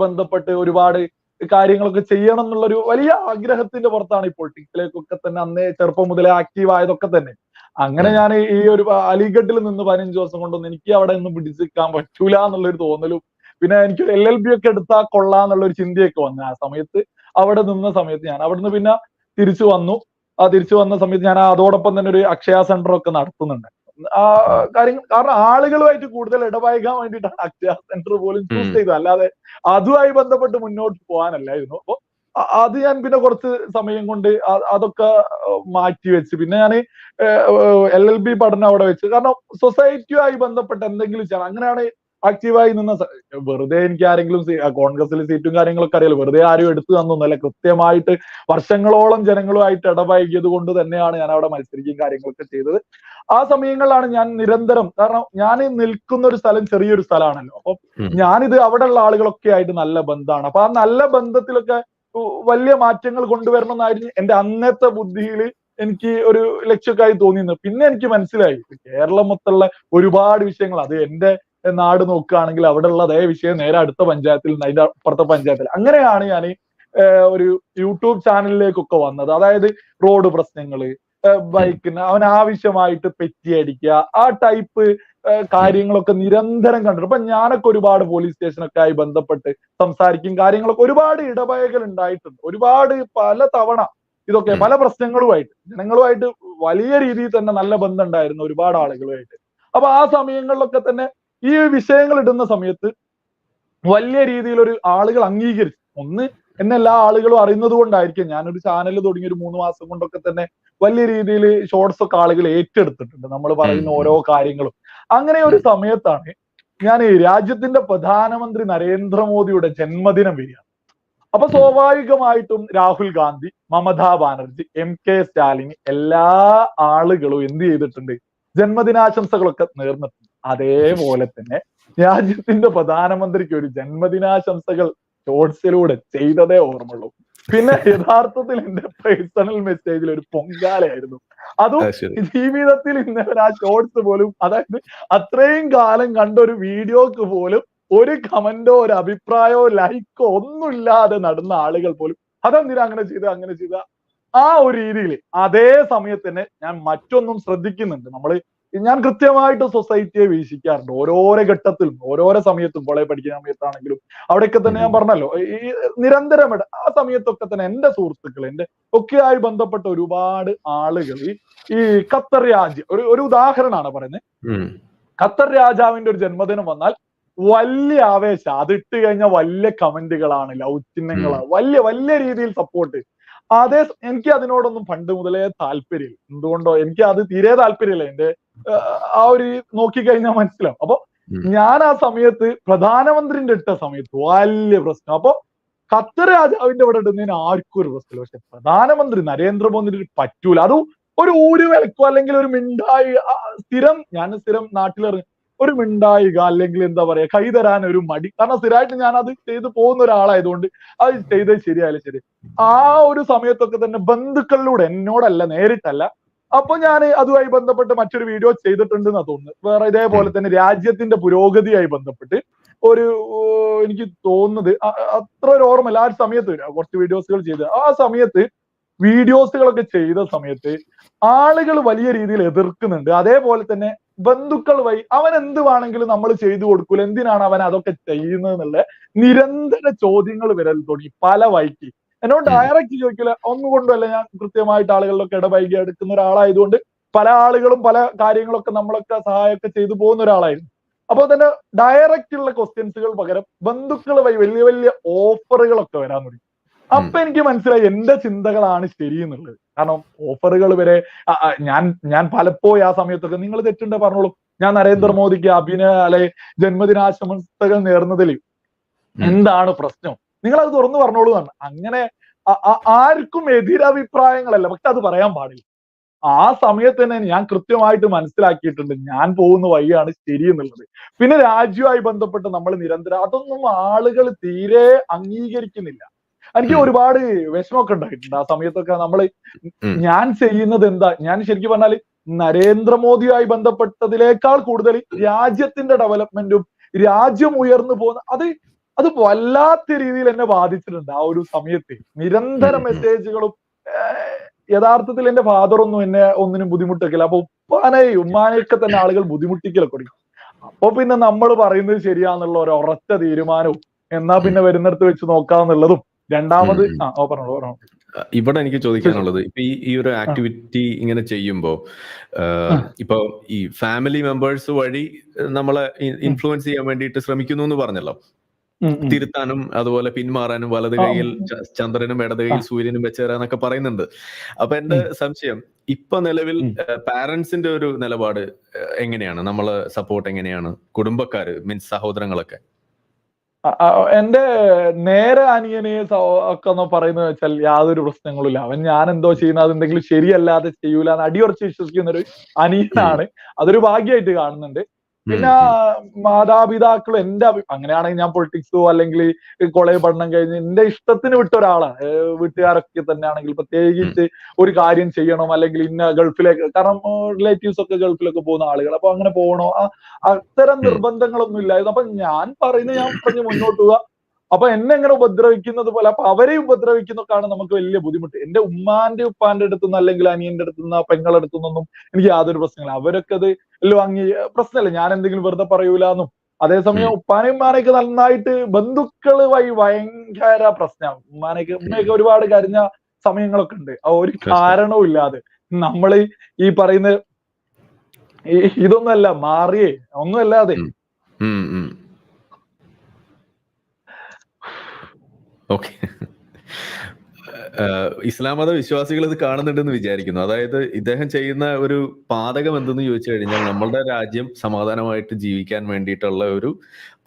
ബന്ധപ്പെട്ട് ഒരുപാട് കാര്യങ്ങളൊക്കെ ചെയ്യണം എന്നുള്ളൊരു വലിയ ആഗ്രഹത്തിന്റെ പുറത്താണ് ഈ പൊളിറ്റിക്സിലേക്കൊക്കെ തന്നെ അന്നേ ചെറുപ്പം മുതലേ ആക്റ്റീവ് ആയതൊക്കെ തന്നെ. അങ്ങനെ ഞാൻ ഈ ഒരു അലിഗഡിൽ നിന്ന് 15 ദിവസം കൊണ്ടൊന്നും എനിക്ക് അവിടെ ഒന്നും പിടിച്ചിരിക്കാൻ പറ്റൂല എന്നുള്ളൊരു തോന്നലും, പിന്നെ എനിക്ക് LLB ഒക്കെ എടുത്താൽ കൊള്ളാന്നുള്ളൊരു ചിന്തയൊക്കെ വന്നു ആ സമയത്ത്. അവിടെ നിന്ന സമയത്ത് ഞാൻ അവിടുന്ന് പിന്നെ തിരിച്ചു വന്നു. തിരിച്ചു വന്ന സമയത്ത് ഞാൻ അതോടൊപ്പം തന്നെ ഒരു അക്ഷയ സെന്റർ ഒക്കെ നടത്തുന്നുണ്ട്. ആ കാര്യങ്ങൾ കാരണം ആളുകളുമായിട്ട് കൂടുതൽ ഇടപഴകാൻ വേണ്ടിയിട്ടാണ് അക്ഷയ സെന്റർ പോലും ചൂസ് ചെയ്തത്, അല്ലാതെ അതുമായി ബന്ധപ്പെട്ട് മുന്നോട്ട് പോകാനല്ലായിരുന്നു. അപ്പൊ അത് ഞാൻ പിന്നെ കുറച്ച് സമയം കൊണ്ട് അതൊക്കെ മാറ്റി വെച്ച് പിന്നെ ഞാൻ LLB പഠനം അവിടെ വെച്ച്, കാരണം സൊസൈറ്റിയുമായി ബന്ധപ്പെട്ട് എന്തെങ്കിലും ചെയ്യണം. അങ്ങനെയാണ് ആക്റ്റീവായി നിന്ന. വെറുതെ എനിക്ക് ആരെങ്കിലും കോൺഗ്രസിൽ സീറ്റും കാര്യങ്ങളൊക്കെ അറിയാലോ, വെറുതെ ആരും എടുത്തു തന്നൊന്നല്ല. കൃത്യമായിട്ട് വർഷങ്ങളോളം ജനങ്ങളുമായിട്ട് ഇടപഴകിയത് കൊണ്ട് തന്നെയാണ് ഞാൻ അവിടെ മത്സരിക്കുകയും കാര്യങ്ങളൊക്കെ ചെയ്തത്. ആ സമയങ്ങളിലാണ് ഞാൻ നിരന്തരം, കാരണം ഞാൻ നിൽക്കുന്ന ഒരു സ്ഥലം ചെറിയൊരു സ്ഥലമാണല്ലോ, അപ്പൊ ഞാനിത് അവിടെയുള്ള ആളുകളൊക്കെ ആയിട്ട് നല്ല ബന്ധമാണ്. അപ്പൊ ആ നല്ല ബന്ധത്തിലൊക്കെ വലിയ മാറ്റങ്ങൾ കൊണ്ടുവരണം എന്നായിരുന്നു എന്റെ അന്നത്തെ ബുദ്ധിയിൽ എനിക്ക് ഒരു ലക്ഷ്യക്കായി തോന്നിയിരുന്നത്. പിന്നെ എനിക്ക് മനസ്സിലായി കേരളം മൊത്തമുള്ള ഒരുപാട് വിഷയങ്ങൾ, അത് എന്റെ നാട് നോക്കുകയാണെങ്കിൽ അവിടെയുള്ള അതേ വിഷയം നേരെ അടുത്ത പഞ്ചായത്തിൽ നിന്ന് അതിന്റെ അപ്പുറത്തെ പഞ്ചായത്തിൽ. അങ്ങനെയാണ് ഞാൻ ഒരു യൂട്യൂബ് ചാനലിലേക്കൊക്കെ വന്നത്. അതായത് റോഡ് പ്രശ്നങ്ങള്, ബൈക്കിന് അവനാവശ്യമായിട്ട് പെറ്റി അടിക്കുക, ആ ടൈപ്പ് കാര്യങ്ങളൊക്കെ നിരന്തരം കണ്ടിട്ട്. അപ്പൊ ഞാനൊക്കെ ഒരുപാട് പോലീസ് സ്റ്റേഷനൊക്കെ ആയി ബന്ധപ്പെട്ട് സംസാരിക്കും, കാര്യങ്ങളൊക്കെ ഒരുപാട് ഇടപഴകൽ ഉണ്ടായിട്ടുണ്ട്. ഒരുപാട് പല തവണ ഇതൊക്കെ പല പ്രശ്നങ്ങളുമായിട്ട് ജനങ്ങളുമായിട്ട് വലിയ രീതിയിൽ തന്നെ നല്ല ബന്ധം ഉണ്ടായിരുന്നു ഒരുപാട് ആളുകളുമായിട്ട്. അപ്പൊ ആ സമയങ്ങളിലൊക്കെ തന്നെ ഈ വിഷയങ്ങൾ ഇടുന്ന സമയത്ത് വലിയ രീതിയിൽ ഒരു ആളുകൾ അംഗീകരിച്ചു. ഒന്ന് എന്നെ എല്ലാ ആളുകളും അറിയുന്നത് കൊണ്ടായിരിക്കും ഞാനൊരു ചാനൽ തുടങ്ങി ഒരു 3 മാസം കൊണ്ടൊക്കെ തന്നെ വലിയ രീതിയിൽ ഷോർട്സ് ഒക്കെ ആളുകൾ ഏറ്റെടുത്തിട്ടുണ്ട്, നമ്മൾ പറയുന്ന ഓരോ കാര്യങ്ങളും. അങ്ങനെ ഒരു സമയത്താണ് ഞാൻ രാജ്യത്തിന്റെ പ്രധാനമന്ത്രി നരേന്ദ്രമോദിയുടെ ജന്മദിനം വരിക. അപ്പൊ സ്വാഭാവികമായിട്ടും രാഹുൽ ഗാന്ധി, മമതാ ബാനർജി, MK സ്റ്റാലിൻ എല്ലാ ആളുകളും എന്ത് ചെയ്തിട്ടുണ്ട്, ജന്മദിനാശംസകളൊക്കെ നേർന്നിട്ടുണ്ട്. അതേപോലെ തന്നെ രാജ്യത്തിന്റെ പ്രധാനമന്ത്രിക്ക് ഒരു ജന്മദിനാശംസകൾ ഷോർട്സിലൂടെ ചെയ്തതേ ഓർമ്മയുള്ളൂ. പിന്നെ യഥാർത്ഥത്തിൽ എന്റെ പേഴ്സണൽ മെസ്സേജിൽ ഒരു പൊങ്കാലയായിരുന്നു. അതും ജീവിതത്തിൽ ഇന്നലെ ആ ഷോർട്സ് പോലും, അതായത് അത്രയും കാലം കണ്ട ഒരു വീഡിയോക്ക് പോലും ഒരു കമന്റോ ഒരു അഭിപ്രായമോ ലൈക്കോ ഒന്നുമില്ലാതെ നടന്ന ആളുകൾ പോലും അതെന്തിനാ അങ്ങനെ ചെയ്ത ആ ഒരു രീതിയിൽ അതേ സമയത്ത് തന്നെ ഞാൻ മറ്റൊന്നും ശ്രദ്ധിക്കുന്നുണ്ട്. ഞാൻ കൃത്യമായിട്ട് സൊസൈറ്റിയെ വീക്ഷിക്കാറുണ്ട് ഓരോരോ ഘട്ടത്തിലും ഓരോരോ സമയത്തും. കോളേജ് പഠിക്കുന്ന സമയത്താണെങ്കിലും അവിടെയൊക്കെ തന്നെ ഞാൻ പറഞ്ഞല്ലോ, ഈ നിരന്തരം ആ സമയത്തൊക്കെ തന്നെ എന്റെ സുഹൃത്തുക്കൾ, എന്റെ ഒക്കെയായി ബന്ധപ്പെട്ട ഒരുപാട് ആളുകൾ ഈ ഖത്തർ രാജ്യം ഒരു ഉദാഹരണമാണ് പറയുന്നത്. ഖത്തർ രാജാവിന്റെ ഒരു ജന്മദിനം വന്നാൽ വലിയ ആവേശം, അതിട്ട് കഴിഞ്ഞാൽ വലിയ കമന്റുകളാണ്, ലവ് ചിഹ്നങ്ങളാണ്, വലിയ രീതിയിൽ സപ്പോർട്ട്. എനിക്ക് അതിനോടൊന്നും പണ്ട് മുതലേ താല്പര്യമില്ല. എന്തുകൊണ്ടോ എനിക്ക് അത് തീരെ താല്പര്യമില്ല. എന്റെ ആ ഒരു നോക്കിക്കഴിഞ്ഞാൽ മനസ്സിലാവും. അപ്പൊ ഞാൻ ആ സമയത്ത് പ്രധാനമന്ത്രിന്റെ ഇട്ട സമയത്ത് വലിയ പ്രശ്നം. അപ്പൊ ഖത്തർ രാജാവിന്റെ ഇവിടെ ഇടുന്നതിന് ആർക്കും ഒരു പ്രശ്നമില്ല. പക്ഷെ പ്രധാനമന്ത്രി നരേന്ദ്രമോദിന് പറ്റൂല. അതും ഒരു ഊര് വിലക്കോ അല്ലെങ്കിൽ ഒരു മിണ്ടായി ഞാൻ സ്ഥിരം നാട്ടിലിറങ്ങി ഒരു മിണ്ടായിക അല്ലെങ്കിൽ എന്താ പറയാ കൈ തരാൻ ഒരു മടി. കാരണം സ്ഥിരമായിട്ട് ഞാൻ അത് ചെയ്ത് പോകുന്ന ഒരാളായതുകൊണ്ട് അത് ചെയ്തത് ശരിയായാലും ശരി. ആ ഒരു സമയത്തൊക്കെ തന്നെ ബന്ധുക്കളിലൂടെ, എന്നോടല്ല നേരിട്ടല്ല, അപ്പൊ ഞാൻ അതുമായി ബന്ധപ്പെട്ട് മറ്റൊരു വീഡിയോ ചെയ്തിട്ടുണ്ടെന്നാ തോന്നുന്നത്. വേറെ ഇതേപോലെ തന്നെ രാജ്യത്തിന്റെ പുരോഗതിയായി ബന്ധപ്പെട്ട് എനിക്ക് തോന്നുന്നത് അത്ര ഒരു ഓർമ്മയില്ല. ആ സമയത്ത് കുറച്ച് വീഡിയോസുകൾ ചെയ്ത് ആ സമയത്ത് വീഡിയോസുകളൊക്കെ ചെയ്ത സമയത്ത് ആളുകൾ വലിയ രീതിയിൽ എതിർക്കുന്നുണ്ട്. അതേപോലെ തന്നെ ബന്ധുക്കൾ വഴി അവൻ എന്ത് വേണമെങ്കിലും നമ്മൾ ചെയ്തു കൊടുക്കൂല, എന്തിനാണ് അവൻ അതൊക്കെ ചെയ്യുന്നത് എന്നുള്ള നിരന്തര ചോദ്യങ്ങൾ വരൽ തുടങ്ങി പല വഴിക്ക്. എന്നോട് ഡയറക്റ്റ് ചോദിക്കില്ല, ഒന്നുകൊണ്ടല്ല, ഞാൻ കൃത്യമായിട്ട് ആളുകളിലൊക്കെ ഇടപഴകി എടുക്കുന്ന ഒരാളായതുകൊണ്ട് പല ആളുകളും പല കാര്യങ്ങളൊക്കെ നമ്മളൊക്കെ സഹായമൊക്കെ ചെയ്തു പോകുന്ന ഒരാളായിരുന്നു. അപ്പൊ തന്നെ ഡയറക്റ്റ് ഉള്ള ക്വസ്റ്റ്യൻസുകൾ പകരം ബന്ധുക്കൾ വഴി വലിയ ഓഫറുകളൊക്കെ വരാൻ തുടങ്ങി. അപ്പൊ എനിക്ക് മനസ്സിലായി എന്റെ ചിന്തകളാണ് ശരിയെന്നുള്ളത്. കാരണം ഓഫറുകൾ വരെ ഞാൻ പലപ്പോഴും ആ സമയത്തൊക്കെ, നിങ്ങൾ തെറ്റുണ്ട് പറഞ്ഞോളൂ, ഞാൻ നരേന്ദ്രമോദിക്ക് ജന്മദിനാശംസകൾ നേർന്നതിൽ എന്താണ് പ്രശ്നം, നിങ്ങൾ അത് തുറന്നു പറഞ്ഞോളൂ എന്നാണ്. അങ്ങനെ ആർക്കും എതിരഭിപ്രായങ്ങളല്ല, പക്ഷെ അത് പറയാൻ പാടില്ല. ആ സമയത്ത് തന്നെ ഞാൻ കൃത്യമായിട്ട് മനസ്സിലാക്കിയിട്ടുണ്ട് ഞാൻ പോകുന്ന വഴിയാണ് ശരിയെന്നുള്ളത്. പിന്നെ രാജ്യവുമായി ബന്ധപ്പെട്ട് നമ്മൾ നിരന്തരം അതൊന്നും ആളുകൾ തീരെ അംഗീകരിക്കുന്നില്ല. എനിക്ക് ഒരുപാട് വിഷമമൊക്കെ ഉണ്ടായിട്ടുണ്ട് ആ സമയത്തൊക്കെ. ഞാൻ ചെയ്യുന്നത് എന്താ, ഞാൻ ശരിക്കും പറഞ്ഞാല് നരേന്ദ്രമോദിയുമായി ബന്ധപ്പെട്ടതിനേക്കാൾ കൂടുതൽ രാജ്യത്തിന്റെ ഡെവലപ്മെന്റും രാജ്യം ഉയർന്നു പോകുന്ന അത് വല്ലാത്ത രീതിയിൽ എന്നെ ബാധിച്ചിട്ടുണ്ട് ആ ഒരു സമയത്ത്. നിരന്തര മെസ്സേജുകളും യഥാർത്ഥത്തിൽ എന്റെ ഫാദർ ഒന്നും എന്നെ ഒന്നിനും ബുദ്ധിമുട്ടിക്കില്ല. അപ്പൊ ഉമ്മാനെയൊക്കെ തന്നെ ആളുകൾ ബുദ്ധിമുട്ടിക്കലൊക്കെ തുടങ്ങി. അപ്പൊ പിന്നെ നമ്മൾ പറയുന്നത് ശരിയാന്നുള്ള ഒരു ഉറച്ച തീരുമാനവും എന്നാ പിന്നെ വരുന്നിടത്ത് വെച്ച് നോക്കാന്നുള്ളതും രണ്ടാമത് പറഞ്ഞോളൂ. ഇവിടെ എനിക്ക് ചോദിക്കാനുള്ളത്, ഇപ്പൊ ഈ ഒരു ആക്ടിവിറ്റി ഇങ്ങനെ ചെയ്യുമ്പോ ഇപ്പൊ ഈ ഫാമിലി മെമ്പേഴ്സ് വഴി നമ്മളെ ഇൻഫ്ലുവൻസ് ചെയ്യാൻ വേണ്ടിയിട്ട് ശ്രമിക്കുന്നു എന്ന് പറഞ്ഞല്ലോ. തിരുത്താനും അതുപോലെ പിന്മാറാനും വലത് കൈയിൽ ചന്ദ്രനും ഇടത് കൈയിൽ സൂര്യനും വെച്ചുതരാന്നൊക്കെ പറയുന്നുണ്ട്. അപ്പൊ എന്റെ സംശയം, ഇപ്പൊ നിലവിൽ പാരന്റ്സിന്റെ ഒരു നിലപാട് എങ്ങനെയാണ്? നമ്മള് സപ്പോർട്ട് എങ്ങനെയാണ്? കുടുംബക്കാര് മീൻസ് സഹോദരങ്ങളൊക്കെ? എന്റെ നേരെ അനിയനെ ഒക്കെ ഒന്ന് പറയുന്നത് വെച്ചാൽ യാതൊരു പ്രശ്നങ്ങളുമില്ല. ഞാൻ എന്തോ ചെയ്യുന്ന അതെന്തെങ്കിലും ശരിയല്ലാതെ ചെയ്യൂല എന്ന് അടിയുറച്ച് വിശ്വസിക്കുന്ന ഒരു അനിയനാണ്. അതൊരു ഭാഗ്യമായിട്ട് കാണുന്നുണ്ട്. പിന്നെ മാതാപിതാക്കൾ അങ്ങനെയാണെങ്കിൽ ഞാൻ പൊളിറ്റിക്സോ അല്ലെങ്കിൽ കോളേജ് പഠനം കഴിഞ്ഞ് എന്റെ ഇഷ്ടത്തിന് വിട്ട ഒരാളാണ്. വീട്ടുകാരൊക്കെ തന്നെ ആണെങ്കിൽ പ്രത്യേകിച്ച് ഒരു കാര്യം ചെയ്യണം അല്ലെങ്കിൽ ഇന്ന ഗൾഫിലേക്ക്, കാരണം റിലേറ്റീവ്സ് ഒക്കെ ഗൾഫിലൊക്കെ പോകുന്ന ആളുകൾ, അപ്പൊ അങ്ങനെ പോകണോ, അത്തരം നിർബന്ധങ്ങളൊന്നും ഇല്ലായിരുന്നു. അപ്പൊ ഞാൻ പറഞ്ഞ് മുന്നോട്ട് പോവുക. അപ്പൊ എന്നെ എങ്ങനെ ഉപദ്രവിക്കുന്നത് പോലെ അപ്പൊ അവരെ ഉപദ്രവിക്കുന്നൊക്കെയാണ് നമുക്ക് വലിയ ബുദ്ധിമുട്ട്. എന്റെ ഉമ്മാന്റെ ഉപ്പാന്റെ അടുത്തുനിന്ന് അല്ലെങ്കിൽ അനിയന്റെ അടുത്തുനിന്ന് പെങ്ങളുടെ അടുത്തുനിന്നൊന്നും എനിക്ക് യാതൊരു പ്രശ്നമില്ല. അവരൊക്കെ അത് എല്ലാം പ്രശ്നമല്ല, ഞാൻ എന്തെങ്കിലും വെറുതെ പറയൂലെന്നും. അതേസമയം ഉപ്പാനെയും ഉമ്മാനെയൊക്കെ നന്നായിട്ട് ബന്ധുക്കൾ വഴി ഭയങ്കര പ്രശ്നമാണ്. ഉമ്മയൊക്കെ ഒരുപാട് കരഞ്ഞ സമയങ്ങളൊക്കെ ഉണ്ട്. ഒരു കാരണവും ഇല്ലാതെ നമ്മള് ഈ പറയുന്ന ഇതൊന്നുമല്ല മാറിയേ ഒന്നുമല്ലാതെ. ഓക്കെ, ഇസ്ലാം മത വിശ്വാസികൾ ഇത് കാണുന്നുണ്ടെന്ന് വിചാരിക്കുന്നു. അതായത് ഇദ്ദേഹം ചെയ്യുന്ന ഒരു പാതകം എന്തെന്ന് ചോദിച്ചു കഴിഞ്ഞാൽ നമ്മളുടെ രാജ്യം സമാധാനമായിട്ട് ജീവിക്കാൻ വേണ്ടിയിട്ടുള്ള ഒരു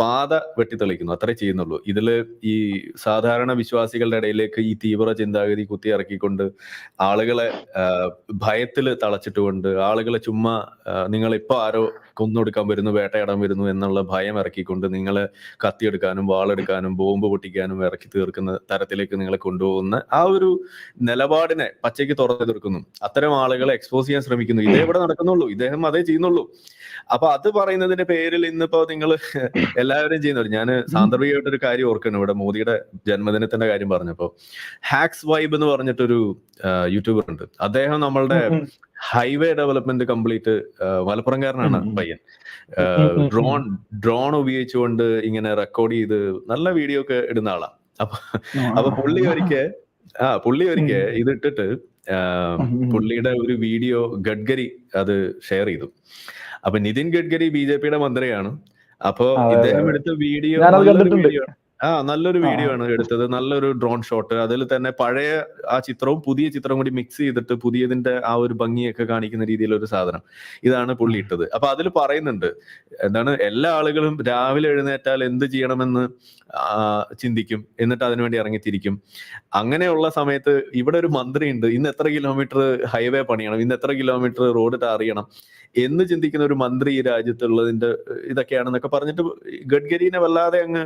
പാത വെട്ടിത്തെളിക്കുന്നു. അത്രേ ചെയ്യുന്നുള്ളൂ. ഇതില് ഈ സാധാരണ വിശ്വാസികളുടെ ഇടയിലേക്ക് ഈ തീവ്ര ചിന്താഗതി കുത്തിയിറക്കിക്കൊണ്ട് ആളുകളെ ഭയത്തില് തളച്ചിട്ടുകൊണ്ട് ആളുകളെ ചുമ്മാ നിങ്ങളിപ്പോ ആരോ കൊന്നൊടുക്കാൻ വരുന്നു, വേട്ടയാടാൻ വരുന്നു എന്നുള്ള ഭയം ഇറക്കിക്കൊണ്ട് നിങ്ങളെ കത്തിയെടുക്കാനും വാളെടുക്കാനും ബോംബ് പൊട്ടിക്കാനും ഇറക്കി തീർക്കുന്ന തരത്തിലേക്ക് നിങ്ങളെ കൊണ്ടുപോകുന്ന ആ ഒരു നിലപാടിനെ പച്ചയ്ക്ക് തുറന്നു തീർക്കുന്നു. അത്തരം ആളുകളെ എക്സ്പോസ് ചെയ്യാൻ ശ്രമിക്കുന്നു. ഇതേ ഇവിടെ നടക്കുന്നുള്ളൂ, ഇദ്ദേഹം അതേ ചെയ്യുന്നുള്ളൂ. അപ്പൊ അത് പറയുന്നതിന്റെ പേരിൽ ഇന്നിപ്പോ നിങ്ങൾ എല്ലാവരും ചെയ്യുന്നുണ്ട്. ഞാൻ സാന്ദർഭികമായിട്ടൊരു കാര്യം ഓർക്കുന്നു. ഇവിടെ മോദിയുടെ ജന്മദിനത്തിന്റെ കാര്യം പറഞ്ഞപ്പോ ഹാക്സ് വൈബ് എന്ന് പറഞ്ഞിട്ടൊരു യൂട്യൂബർ ഉണ്ട്. അദ്ദേഹം നമ്മളുടെ ഹൈവേ ഡെവലപ്മെന്റ് കംപ്ലീറ്റ് മലപ്പുറംകാരനാണ് പയ്യൻ. ഡ്രോൺ ഉപയോഗിച്ചുകൊണ്ട് ഇങ്ങനെ റെക്കോർഡ് ചെയ്ത് നല്ല വീഡിയോ ഒക്കെ ഇടുന്ന ആളാ. അപ്പൊ പുള്ളി ഒരിക്കൽ ഇത് ഇട്ടിട്ട് പുള്ളിയുടെ ഒരു വീഡിയോ ഗഡ്കരി അത് ഷെയർ ചെയ്തു. അപ്പൊ നിതിൻ ഗഡ്കരി BJPയുടെ മന്ത്രിയാണ്. അപ്പൊ ഇദ്ദേഹം എടുത്ത വീഡിയോ നല്ലൊരു വീഡിയോ ആണ് എടുത്തത്. നല്ലൊരു ഡ്രോൺ ഷോട്ട്. അതിൽ തന്നെ പഴയ ആ ചിത്രവും പുതിയ ചിത്രവും കൂടി മിക്സ് ചെയ്തിട്ട് പുതിയതിന്റെ ആ ഒരു ഭംഗിയൊക്കെ കാണിക്കുന്ന രീതിയിലൊരു സാധനം ഇതാണ് പുള്ളി ഇട്ടത്. അപ്പൊ അതിൽ പറയുന്നുണ്ട് എന്താണ്, എല്ലാ ആളുകളും രാവിലെ എഴുന്നേറ്റാൽ എന്ത് ചെയ്യണമെന്ന് ചിന്തിക്കും, എന്നിട്ട് അതിനുവേണ്ടി ഇറങ്ങിത്തിരിക്കും. അങ്ങനെയുള്ള സമയത്ത് ഇവിടെ ഒരു മന്ത്രി ഉണ്ട്, ഇന്ന് എത്ര കിലോമീറ്റർ ഹൈവേ പണിയണം, ഇന്ന് എത്ര കിലോമീറ്റർ റോഡ് ടാർ ചെയ്യണം എന്ന് ചിന്തിക്കുന്ന ഒരു മന്ത്രി ഈ രാജ്യത്തുള്ളതിന്റെ ഇതൊക്കെയാണെന്നൊക്കെ പറഞ്ഞിട്ട് ഗഡ്കരിനെ വല്ലാതെ അങ്ങ്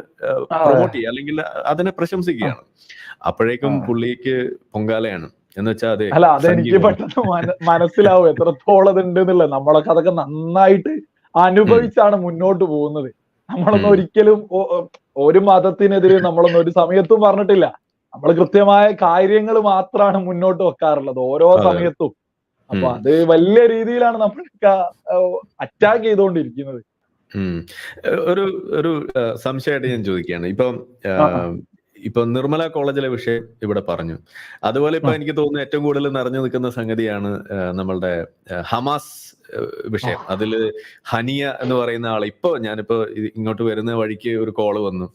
പ്രൊമോട്ട് ചെയ്യുക, അല്ലെങ്കിൽ അതിനെ പ്രശംസിക്കുകയാണ്. അപ്പോഴേക്കും പുള്ളിക്ക് പൊങ്കാലയാണ്. എന്ന് വെച്ചാൽ അല്ല, അതെനിക്ക് പെട്ടെന്ന് മനസ്സിലാവും എത്രത്തോളം ഉണ്ട് എന്നുള്ളത്. നമ്മളൊക്കെ അതൊക്കെ നന്നായിട്ട് അനുഭവിച്ചാണ് മുന്നോട്ട് പോകുന്നത്. നമ്മളൊന്നും ഒരിക്കലും ഒരു മതത്തിനെതിരെ നമ്മളൊന്നും ഒരു സമയത്തും പറഞ്ഞിട്ടില്ല. നമ്മൾ കൃത്യമായ കാര്യങ്ങൾ മാത്രമാണ് മുന്നോട്ട് വെക്കാറുള്ളത് ഓരോ സമയത്തും. അപ്പൊ അത് വലിയ രീതിയിലാണ് നമ്മളൊക്കെ അറ്റാക്ക് ചെയ്തുകൊണ്ടിരിക്കുന്നത്. ഒരു സംശയമായിട്ട് ഞാൻ ചോദിക്കുകയാണ്. ഇപ്പൊ നിർമ്മല കോളേജിലെ വിഷയം ഇവിടെ പറഞ്ഞു. അതുപോലെ ഇപ്പൊ എനിക്ക് തോന്നുന്നു ഏറ്റവും കൂടുതൽ നിറഞ്ഞു നിൽക്കുന്ന സംഗതിയാണ് നമ്മളുടെ ഹമാസ് വിഷയം. അതില് ഹനിയ എന്ന് പറയുന്ന ആള് ഞാനിപ്പോ ഇങ്ങോട്ട് വരുന്ന വഴിക്ക് ഒരു കോള് വന്നു.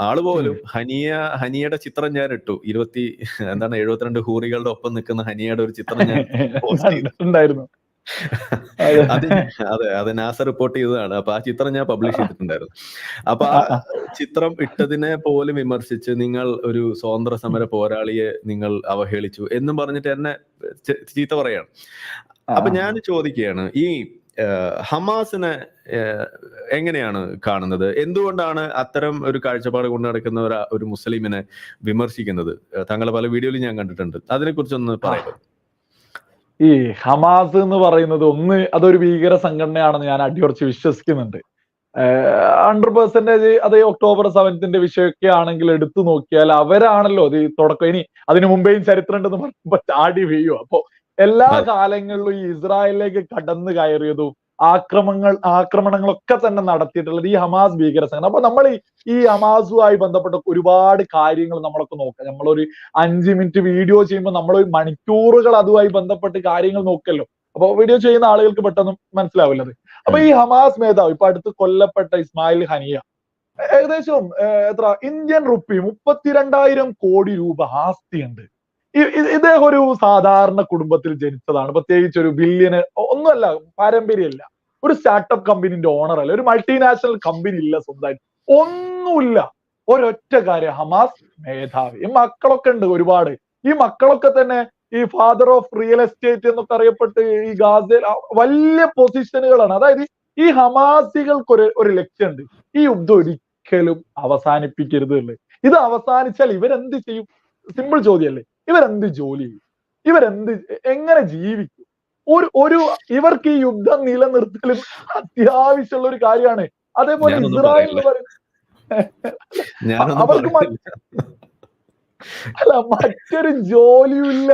ആള് പോലും ഹനിയയുടെ ചിത്രം ഞാൻ ഇട്ടു. 72 ഹൂറികളുടെ ഒപ്പം നിൽക്കുന്ന ഹനിയയുടെ ഒരു ചിത്രം ഞാൻ പോസ്റ്റ് ചെയ്തിട്ടുണ്ടായിരുന്നു. അതെ, നാസ റിപ്പോർട്ട് ചെയ്തതാണ്. അപ്പൊ ആ ചിത്രം ഞാൻ പബ്ലിഷ് ചെയ്തിട്ടുണ്ടായിരുന്നു. അപ്പൊ ആ ചിത്രം ഇട്ടതിനെ പോലും വിമർശിച്ച് നിങ്ങൾ ഒരു സ്വാതന്ത്ര്യ സമര പോരാളിയെ നിങ്ങൾ അവഹേളിച്ചു എന്നും പറഞ്ഞിട്ട് എന്നെ ചീത്ത പറയാണ്. അപ്പൊ ഞാൻ ചോദിക്കുകയാണ്, ഈ ഹമാസിനെ എങ്ങനെയാണ് കാണുന്നത്? എന്തുകൊണ്ടാണ് അത്തരം ഒരു കാഴ്ചപ്പാട് കൊണ്ട് നടക്കുന്ന ഒരു മുസ്ലിമിനെ വിമർശിക്കുന്നത്? താങ്കളെ പല വീഡിയോയിലും ഞാൻ കണ്ടിട്ടുണ്ട്. അതിനെ കുറിച്ചൊന്ന് പറയാമോ? ഈ ഹമാസ് എന്ന് പറയുന്നത് അതൊരു ഭീകര സംഘടനയാണെന്ന് ഞാൻ അടിയുറച്ച് വിശ്വസിക്കുന്നുണ്ട്. 100% അത് October 7th വിഷയമൊക്കെ ആണെങ്കിൽ എടുത്തു നോക്കിയാൽ അവരാണല്ലോ അത് തുടക്കം. ഇനി അതിനു മുമ്പേയും ചരിത്രം ഉണ്ടെന്ന് പറയുമ്പോൾ ചാടി വീഴും. അപ്പൊ എല്ലാ കാലങ്ങളിലും ഈ ഇസ്രായേലിലേക്ക് കടന്നു കയറിയതും ആക്രമണങ്ങളൊക്കെ തന്നെ നടത്തിയിട്ടുള്ളത് ഈ ഹമാസ് ഭീകര സംഘടന. അപ്പൊ നമ്മൾ ഈ ഹമാസുമായി ബന്ധപ്പെട്ട ഒരുപാട് കാര്യങ്ങൾ നമ്മളൊക്കെ നോക്കാം. നമ്മളൊരു 5 മിനിറ്റ് വീഡിയോ ചെയ്യുമ്പോൾ നമ്മൾ മണിക്കൂറുകൾ അതുമായി ബന്ധപ്പെട്ട് കാര്യങ്ങൾ നോക്കല്ലോ. അപ്പൊ വീഡിയോ ചെയ്യുന്ന ആളുകൾക്ക് പെട്ടെന്ന് മനസ്സിലാവില്ലത്. അപ്പൊ ഈ ഹമാസ് മേധാവ് ഇപ്പൊ അടുത്ത് കൊല്ലപ്പെട്ട ഇസ്മായിൽ ഹനിയ ഏകദേശം ഇന്ത്യൻ റുപ്പി 32,000 കോടി രൂപ ആസ്തിയുണ്ട്. ഇദ്ദേഹം ഒരു സാധാരണ കുടുംബത്തിൽ ജനിച്ചതാണ്. പ്രത്യേകിച്ച് ഒരു ബില്യന് ഒന്നുമല്ല, പാരമ്പര്യമില്ല. ഒരു സ്റ്റാർട്ടപ്പ് കമ്പനിന്റെ ഓണർ അല്ല, ഒരു മൾട്ടിനാഷണൽ കമ്പനി ഇല്ല, സ്വന്തമായിട്ട് ഒന്നുമില്ല. ഒരൊറ്റ കാര്യം, ഹമാസ് മേധാവി. ഈ മക്കളൊക്കെ ഉണ്ട് ഒരുപാട്. ഈ മക്കളൊക്കെ തന്നെ ഈ ഫാദർ ഓഫ് റിയൽ എസ്റ്റേറ്റ് എന്നൊക്കെ അറിയപ്പെട്ട് ഈ ഗാസയിൽ വലിയ പൊസിഷനുകളാണ്. അതായത് ഈ ഹമാസികൾക്ക് ഒരു ലക്ഷ്യമുണ്ട്, ഈ യുദ്ധം ഒരിക്കലും അവസാനിപ്പിക്കരുത് ഉള്ളത്. ഇത് അവസാനിച്ചാൽ ഇവരെന്ത് ചെയ്യും? സിമ്പിൾ ചോദ്യമല്ലേ. ഇവരെന്ത് ജോലി ചെയ്യും? എങ്ങനെ ജീവിക്കും? ഇവർക്ക് ഈ യുദ്ധം നിലനിർത്തലും അത്യാവശ്യമുള്ള ഒരു കാര്യമാണ്. അതേപോലെ ഇസ്രായേൽ എന്ന് പറയുന്നത് അവർക്ക് മറ്റൊരു ജോലിയും ഇല്ല.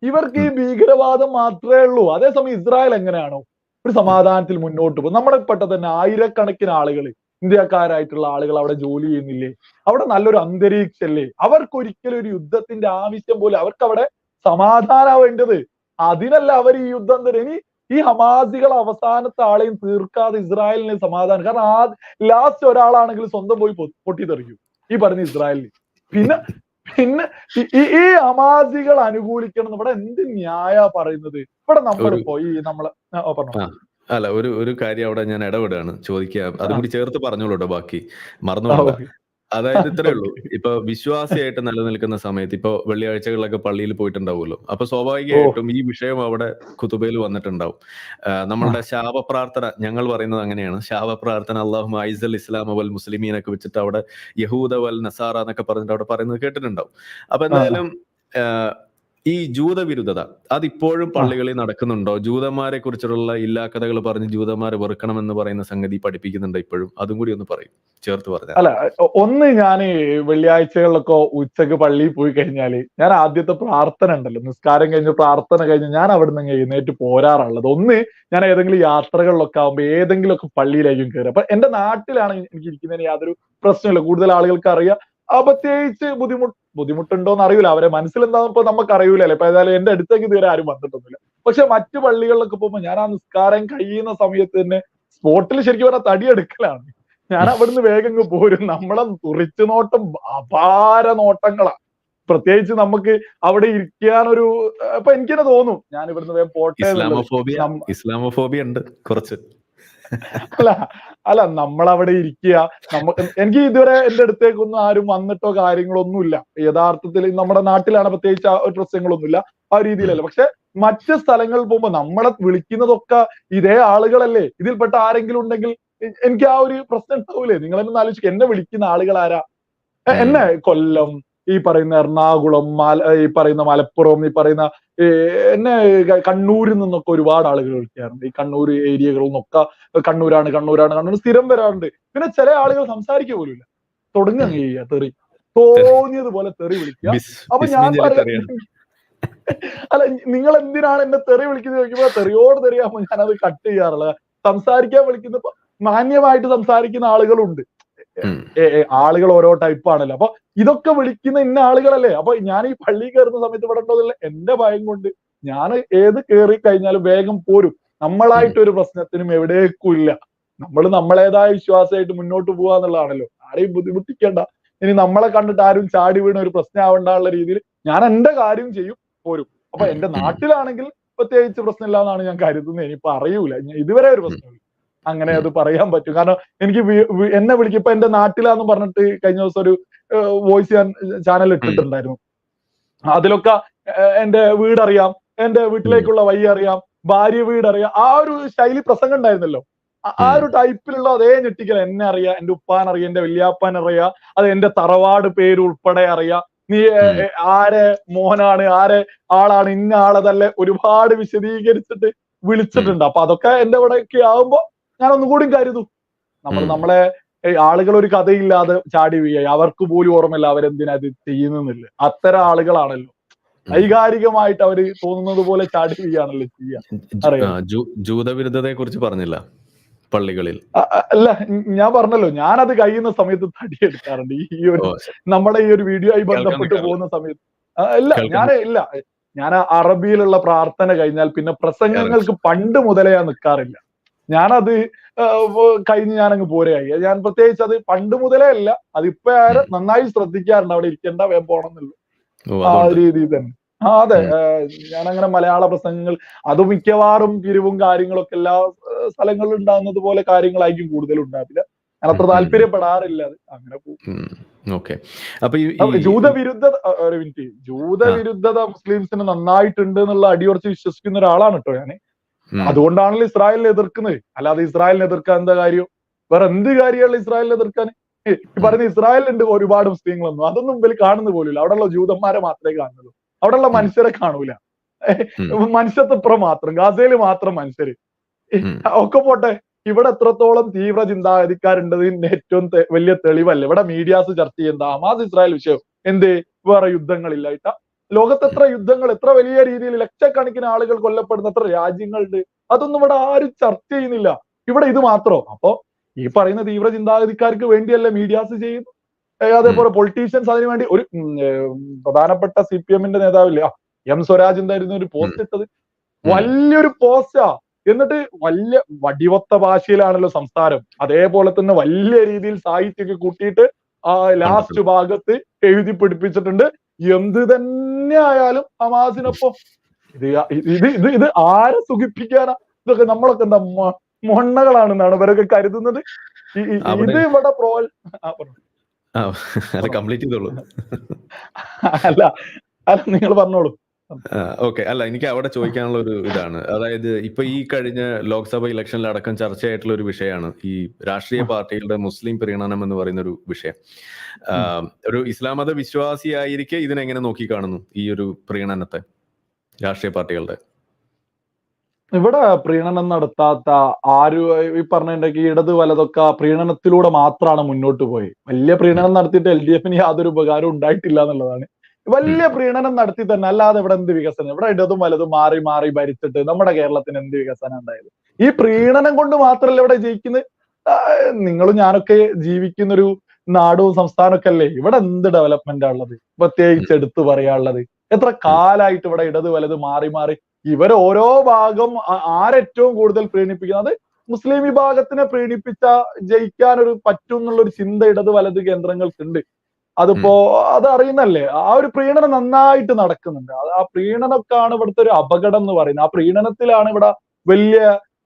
ഇവർക്ക് ഈ ഭീകരവാദം മാത്രമേ ഉള്ളൂ. അതേസമയം ഇസ്രായേൽ എങ്ങനെയാണോ ഒരു സമാധാനത്തിൽ മുന്നോട്ട് പോകും? നമ്മുടെ പെട്ട തന്നെ ആയിരക്കണക്കിന് ആളുകൾ, ഇന്ത്യക്കാരായിട്ടുള്ള ആളുകൾ അവിടെ ജോലി ചെയ്യുന്നില്ലേ? അവിടെ നല്ലൊരു അന്തരീക്ഷല്ലേ? അവർക്കൊരിക്കലും ഒരു യുദ്ധത്തിന്റെ ആവശ്യം പോലെ, അവർക്ക് അവിടെ സമാധാനാവേണ്ടത്. അതിനല്ല അവർ ഈ യുദ്ധം തരും. ഇനി ഈ ഹമാസികൾ അവസാനത്തെ ആളെയും തീർക്കാതെ ഇസ്രായേലിന് സമാധാനം. കാരണം ലാസ്റ്റ് ഒരാളാണെങ്കിൽ സ്വന്തം പോയി പൊട്ടിത്തെറിക്കും ഈ പറഞ്ഞ ഇസ്രായേലിന്. പിന്നെ ഈ അമാസികൾ അനുകൂലിക്കണം ഇവിടെ എന്ത് ന്യായ പറയുന്നത്? ഇവിടെ നമ്മളിപ്പോ ഈ നമ്മളെ പറഞ്ഞു. അല്ല, ഒരു കാര്യം അവിടെ ഞാൻ ഇടപെടുകയാണ്, ചോദിക്കുക. അതും കൂടി ചേർത്ത് പറഞ്ഞോളൂ കേട്ടോ, ബാക്കി മറന്നുകൊണ്ട. അതായത് ഇത്രേ ഉള്ളൂ. ഇപ്പൊ വിശ്വാസിയായിട്ട് നിലനിൽക്കുന്ന സമയത്ത് ഇപ്പൊ വെള്ളിയാഴ്ചകളിലൊക്കെ പള്ളിയിൽ പോയിട്ടുണ്ടാവുമല്ലോ. അപ്പൊ സ്വാഭാവികമായിട്ടും ഈ വിഷയം അവിടെ ഖുതുബയിൽ വന്നിട്ടുണ്ടാവും. നമ്മളുടെ ശാപപ്രാർത്ഥന, ഞങ്ങൾ പറയുന്നത് അങ്ങനെയാണ്, ശാപപ്രാർത്ഥന അല്ലാഹുമ്മ അഇസ്സൽ ഇസ്ലാമ വൽ മുസ്ലിമീനൊക്കെ വെച്ചിട്ട് അവിടെ യഹൂദ വൽ നസാറ എന്നൊക്കെ പറഞ്ഞിട്ട് അവിടെ പറയുന്നത് കേട്ടിട്ടുണ്ടാവും. അപ്പൊ എന്തായാലും ഈ ജൂതവിരുദ്ധത അതിപ്പോഴും പള്ളികളിൽ നടക്കുന്നുണ്ടോ? ജൂതന്മാരെ കുറിച്ചുള്ള ഇല്ലാക്കഥകൾ പറഞ്ഞ് ജൂതന്മാരെ വെറുക്കണമെന്ന് പറയുന്ന സംഗതി പഠിപ്പിക്കുന്നുണ്ടോ ഇപ്പോഴും? അതും കൂടി ഒന്ന് പറയും, ചേർത്ത് പറഞ്ഞാൽ. അല്ല, ഒന്ന് ഞാൻ വെള്ളിയാഴ്ചകളിലൊക്കെ ഉച്ചക്ക് പള്ളിയിൽ പോയി കഴിഞ്ഞാല് ഞാൻ ആദ്യത്തെ പ്രാർത്ഥന ഉണ്ടല്ലോ, നിസ്കാരം കഴിഞ്ഞ് പ്രാർത്ഥന കഴിഞ്ഞ് ഞാൻ അവിടെ നിന്ന് എഴുന്നേറ്റ് പോരാറുള്ളത്. ഒന്ന്, ഞാൻ ഏതെങ്കിലും യാത്രകളിലൊക്കെ ആകുമ്പോൾ ഏതെങ്കിലുമൊക്കെ പള്ളിയിലായിരിക്കും കയറുക. അപ്പൊ എന്റെ നാട്ടിലാണ് എനിക്ക് ഇരിക്കുന്നതിന് യാതൊരു പ്രശ്നമില്ല. കൂടുതൽ ആളുകൾക്ക് അറിയാം. പ്രത്യേകിച്ച് ബുദ്ധിമുട്ടുണ്ടോന്ന് അറിയില്ല, അവരെ മനസ്സിലെന്താന്ന് ഇപ്പൊ നമുക്ക് അറിയൂലല്ലോ. ഇപ്പൊ ഏതായാലും എന്റെ അടുത്തേക്ക് ഇതുവരെ ആരും വന്നിട്ടൊന്നുമില്ല. പക്ഷെ മറ്റു പള്ളികളിലൊക്കെ പോകുമ്പോൾ ഞാൻ ആ നിസ്കാരം കഴിയുന്ന സമയത്ത് തന്നെ സ്പോട്ടിൽ ശരിക്കും പറഞ്ഞാൽ തടിയെടുക്കലാണ്. ഞാൻ അവിടുന്ന് വേഗം പോരും. നമ്മളെ തുറിച്ചു നോട്ടം അപാര നോട്ടങ്ങളാ. പ്രത്യേകിച്ച് നമുക്ക് അവിടെ ഇരിക്കാനൊരു ഇപ്പൊ എനിക്ക് തന്നെ തോന്നും ഞാൻ ഇവിടുന്ന് വേഗം പോട്ടെ. ഇസ്ലാമോഫോബിയ ഉണ്ട് കുറച്ച്. അല്ല നമ്മളവിടെ ഇരിക്കുക. എനിക്ക് ഇതുവരെ എന്റെ അടുത്തേക്കൊന്നും ആരും വന്നിട്ടോ കാര്യങ്ങളൊന്നുമില്ല. യഥാർത്ഥത്തിൽ നമ്മുടെ നാട്ടിലാണ് പ്രത്യേകിച്ച് ആ പ്രശ്നങ്ങളൊന്നുമില്ല, ആ രീതിയിലല്ല. പക്ഷെ മറ്റ് സ്ഥലങ്ങളിൽ പോകുമ്പോ നമ്മളെ വിളിക്കുന്നതൊക്കെ ഇതേ ആളുകളല്ലേ. ഇതിൽപ്പെട്ട ആരെങ്കിലും ഉണ്ടെങ്കിൽ എനിക്ക് ആ ഒരു പ്രശ്നം ഉണ്ടാവൂലേ? നിങ്ങൾ എന്നെ ആലോചിക്കുക, എന്നെ വിളിക്കുന്ന ആളുകൾ ആരാ? എന്നെ കൊല്ലം, ഈ പറയുന്ന എറണാകുളം, ഈ പറയുന്ന മലപ്പുറം, ഈ പറയുന്ന എന്നെ കണ്ണൂരിൽ നിന്നൊക്കെ ഒരുപാട് ആളുകൾ വിളിക്കാറുണ്ട്. ഈ കണ്ണൂർ ഏരിയകളിൽ നിന്നൊക്കെ കണ്ണൂരാണ് സ്ഥിരം വരാറുണ്ട്. പിന്നെ ചില ആളുകൾ സംസാരിക്കുക പോലുമില്ല, തുടങ്ങുക ചെയ്യുക തെറി, തോന്നിയതുപോലെ തെറി വിളിക്കുക. അപ്പൊ ഞാൻ പറയാം, അല്ല നിങ്ങൾ എന്തിനാണ് എന്നെ തെറി വിളിക്കുന്നത് ചോദിക്കുമ്പോ തെറിയോട് തെറിയാകുമ്പോ ഞാനത് കട്ട് ചെയ്യാറുള്ളത്. സംസാരിക്കാൻ വിളിക്കുന്നപ്പോ മാന്യമായിട്ട് സംസാരിക്കുന്ന ആളുകളുണ്ട്. ആളുകൾ ഓരോ ടൈപ്പ് ആണല്ലോ. അപ്പൊ ഇതൊക്കെ വിളിക്കുന്ന ഇന്ന ആളുകളല്ലേ. അപ്പൊ ഞാൻ ഈ പള്ളി കയറുന്ന സമയത്ത് ഇവിടെ ഉണ്ടോന്നില്ല, എന്റെ ഭയം കൊണ്ട് ഞാൻ ഏത് കയറി കഴിഞ്ഞാലും വേഗം പോരും. നമ്മളായിട്ടൊരു പ്രശ്നത്തിനും എവിടേക്കും ഇല്ല. നമ്മൾ നമ്മളേതായ വിശ്വാസമായിട്ട് മുന്നോട്ട് പോവാന്നുള്ളതാണല്ലോ. ആരെയും ബുദ്ധിമുട്ടിക്കേണ്ട. ഇനി നമ്മളെ കണ്ടിട്ട് ആരും ചാടി വീണ ഒരു പ്രശ്നം ആവണ്ടാനുള്ള രീതിയിൽ ഞാൻ എന്റെ കാര്യം ചെയ്യും, പോരും. അപ്പൊ എന്റെ നാട്ടിലാണെങ്കിൽ പ്രത്യേകിച്ച് പ്രശ്നമില്ല എന്നാണ് ഞാൻ കരുതുന്നത്. ഇനിയിപ്പോ അറിയൂല, ഇതുവരെ ഒരു പ്രശ്നമില്ല. അങ്ങനെ അത് പറയാൻ പറ്റും. കാരണം എനിക്ക് എന്നെ വിളിക്കും. ഇപ്പൊ എന്റെ നാട്ടിലാന്ന് പറഞ്ഞിട്ട് കഴിഞ്ഞ ദിവസം ഒരു വോയിസ് ഞാൻ ചാനൽ ഇട്ടിട്ടുണ്ടായിരുന്നു. അതിലൊക്കെ എന്റെ വീടറിയാം, എന്റെ വീട്ടിലേക്കുള്ള വഴി അറിയാം, ഭാര്യ വീടറിയാം, ആ ഒരു ശൈലി പ്രസംഗം ഉണ്ടായിരുന്നല്ലോ. ആ ഒരു ടൈപ്പിലുള്ള അതേ ഞെട്ടിക്കൽ. എന്നെ അറിയാം, എന്റെ ഉപ്പാനറിയാം, എന്റെ വല്യാപ്പാനറിയാം, അത് എന്റെ തറവാട് പേര് ഉൾപ്പെടെ അറിയാം. നീ ആരെ മോനാണ്, ആരെ ആളാണ്, ഇന്ന ആളതല്ലേ, ഒരുപാട് വിശദീകരിച്ചിട്ട് വിളിച്ചിട്ടുണ്ട്. അപ്പൊ അതൊക്കെ എന്റെ ഇവിടെയൊക്കെ ആവുമ്പോ ഞാൻ ഒന്നുകൂടി കരുതും. നമ്മളെ ആളുകൾ ഒരു കഥയില്ലാതെ ചാടി വീഴ, അവർക്ക് പോലും ഓർമ്മയില്ല അവരെന്തിനാ ഇത് ചെയ്യുന്നില്ല. അത്തരം ആളുകളാണല്ലോ. വൈകാരികമായിട്ട് അവര് തോന്നുന്നത് പോലെ ചാടി വീഴാണല്ലോ ചെയ്യാ. ജൂതവിരുദ്ധതയെ കുറിച്ച് പറഞ്ഞില്ല പള്ളികളിൽ. അല്ല, ഞാൻ പറഞ്ഞല്ലോ, ഞാനത് കഴിയുന്ന സമയത്ത് തടിയെടുക്കാറുണ്ട്. ഈ ഒരു നമ്മുടെ ഈ ഒരു വീഡിയോ ആയി ബന്ധപ്പെട്ട് പോകുന്ന സമയത്ത് ഞാൻ അറബിയിലുള്ള പ്രാർത്ഥന കഴിഞ്ഞാൽ പിന്നെ പ്രസംഗങ്ങൾക്ക് പണ്ട് മുതലേ ഞാൻ നിൽക്കാറില്ല. ഞാനത് കഴിഞ്ഞ് ഞാനങ്ങ് പോരെയായി. ഞാൻ പ്രത്യേകിച്ച് അത് പണ്ട് മുതലേ അല്ല, അതിപ്പോ നന്നായി ശ്രദ്ധിക്കാറുണ്ട് അവിടെ ഇരിക്കേണ്ട വേഗം പോണം എന്നുള്ളൂ ആ രീതിയിൽ തന്നെ. അതെ, ഞാനങ്ങനെ മലയാള പ്രസംഗങ്ങൾ അത് മിക്കവാറും പിരിവും കാര്യങ്ങളൊക്കെ എല്ലാ സ്ഥലങ്ങളിലും ഉണ്ടാകുന്നത് പോലെ കാര്യങ്ങളായിരിക്കും കൂടുതലും ഉണ്ടാവില്ല. ഞാൻ അത്ര താല്പര്യപ്പെടാറില്ല അത്. അങ്ങനെ പോകും. ജൂതവിരുദ്ധത ഒരു മിനിറ്റ്, ജൂതവിരുദ്ധത മുസ്ലിംസിന് നന്നായിട്ടുണ്ട് എന്നുള്ള അടിയുറച്ച് വിശ്വസിക്കുന്ന ഒരാളാണ് കേട്ടോ ഞാന്. അതുകൊണ്ടാണല്ലോ ഇസ്രായേലിനെ എതിർക്കുന്നത്. അല്ലാതെ ഇസ്രായേലിനെ എതിർക്കാൻ എന്താ കാര്യം? വേറെ എന്ത് കാര്യമുള്ള ഇസ്രായേലിനെ എതിർക്കാൻ? ഈ പറയുന്ന ഇസ്രായേലിലുണ്ട് ഒരുപാട് മുസ്ലിങ്ങളൊന്നും, അതൊന്നും ഇവര് കാണുന്ന പോലുമില്ല. അവിടെയുള്ള ജൂതന്മാരെ മാത്രമേ കാണുന്നുള്ളൂ. അവിടെയുള്ള മനുഷ്യരെ കാണൂല. മനുഷ്യത്വപ്പുറം മാത്രം, ഗാസയില് മാത്രം മനുഷ്യര് ഒക്കെ പോട്ടെ. ഇവിടെ എത്രത്തോളം തീവ്ര ചിന്താഗതിക്കാരുണ്ടതിന്റെ ഏറ്റവും വലിയ തെളിവല്ല ഇവിടെ മീഡിയാസ് ചർച്ച ചെയ്യുന്ന ഹമാസ് ഇസ്രായേൽ വിഷയം. എന്ത് വേറെ യുദ്ധങ്ങളില്ലായിട്ട? ലോകത്ത് എത്ര യുദ്ധങ്ങൾ, എത്ര വലിയ രീതിയിൽ ലക്ഷക്കണക്കിന് ആളുകൾ കൊല്ലപ്പെടുന്ന എത്ര രാജ്യങ്ങളുണ്ട്? അതൊന്നും ഇവിടെ ആരും ചർച്ച ചെയ്യുന്നില്ല. ഇവിടെ ഇത് മാത്രം. അപ്പൊ ഈ പറയുന്ന തീവ്ര ചിന്താഗതിക്കാർക്ക് വേണ്ടിയല്ലേ മീഡിയാസ് ചെയ്യുന്നു. അതേപോലെ പൊളിറ്റീഷ്യൻസ് അതിനു വേണ്ടി ഒരു പ്രധാനപ്പെട്ട CPM-ന്റെ നേതാവില്ല എം സ്വരാജ് എന്തായിരുന്നു ഒരു പോസ്റ്റ് ഇട്ടത്, വലിയൊരു പോസ്റ്റാ. എന്നിട്ട് വലിയ വടിവത്ത ഭാഷയിലാണല്ലോ സംസാരം. അതേപോലെ തന്നെ വലിയ രീതിയിൽ സാഹിത്യമൊക്കെ കൂട്ടിയിട്ട് ലാസ്റ്റ് ഭാഗത്ത് എഴുതി പിടിപ്പിച്ചിട്ടുണ്ട്. എന്ത് തന്നെ ആയാലും ഹമാസിനൊപ്പം. ഇത് ആരെ സുഖിപ്പിക്കാനാ? ഇതൊക്കെ നമ്മളൊക്കെ എന്താ മൊണ്ണകളാണെന്നാണ് ഇവരൊക്കെ കരുതുന്നത്. ഇത് ഇവിടെ കംപ്ലീറ്റ് ചെയ്തോളൂ. അല്ല നിങ്ങൾ പറഞ്ഞോളൂ. ഓക്കെ, അല്ല എനിക്ക് അവിടെ ചോദിക്കാനുള്ള ഒരു ഇതാണ്, അതായത് ഇപ്പൊ ഈ കഴിഞ്ഞ ലോക്സഭ ഇലക്ഷനിലടക്കം ചർച്ചയായിട്ടുള്ള ഒരു വിഷയമാണ് ഈ രാഷ്ട്രീയ പാർട്ടികളുടെ മുസ്ലിം പ്രീണനം എന്ന് പറയുന്ന ഒരു വിഷയം. ഒരു ഇസ്ലാം മത വിശ്വാസിയായിരിക്കെ ഇതിനെങ്ങനെ നോക്കിക്കാണുന്നു ഈ ഒരു പ്രീണനത്തെ രാഷ്ട്രീയ പാർട്ടികളുടെ? ഇവിടെ പ്രീണനം നടത്താത്ത ആരും ഈ പറഞ്ഞിട്ടുണ്ടെങ്കിൽ ഇടത് വലതൊക്കെ പ്രീണനത്തിലൂടെ മാത്രമാണ് മുന്നോട്ട് പോയി. വലിയ പ്രീണനം നടത്തിയിട്ട് LDFന് യാതൊരു ഉപകാരം ഉണ്ടായിട്ടില്ല എന്നുള്ളതാണ്. വലിയ പ്രീണനം നടത്തി തന്നെ, അല്ലാതെ ഇവിടെ എന്ത് വികസനം? ഇവിടെ ഇടതും വലതും മാറി മാറി ഭരിച്ചിട്ട് നമ്മുടെ കേരളത്തിന് എന്ത് വികസനം ഉണ്ടായത്? ഈ പ്രീണനം കൊണ്ട് മാത്രമല്ല ഇവിടെ ജയിക്കുന്നത്. നിങ്ങളും ഞാനൊക്കെ ജീവിക്കുന്ന ഒരു നാടും സംസ്ഥാനമൊക്കെ അല്ലേ? ഇവിടെ എന്ത് ഡെവലപ്മെന്റാ ഉള്ളത്? പ്രത്യേകിച്ച് എടുത്തു പറയാനുള്ളത്? എത്ര കാലായിട്ട് ഇവിടെ ഇടത് വലത് മാറി മാറി ഇവർ ഓരോ ഭാഗം ആരേറ്റവും കൂടുതൽ പ്രീണിപ്പിക്കുന്നത് മുസ്ലിം വിഭാഗത്തിനെ പ്രീണിപ്പിച്ച ജയിക്കാനൊരു പറ്റും എന്നുള്ളൊരു ചിന്ത ഇടത് വലത് കേന്ദ്രങ്ങൾക്കുണ്ട്. അതിപ്പോ അത് അറിയുന്നല്ലേ? ആ ഒരു പ്രീണനം നന്നായിട്ട് നടക്കുന്നുണ്ട്. ആ പ്രീണനമൊക്കെയാണ് ഇവിടുത്തെ ഒരു അപകടം എന്ന് പറയുന്നത്. ആ പ്രീണനത്തിലാണ് ഇവിടെ വലിയ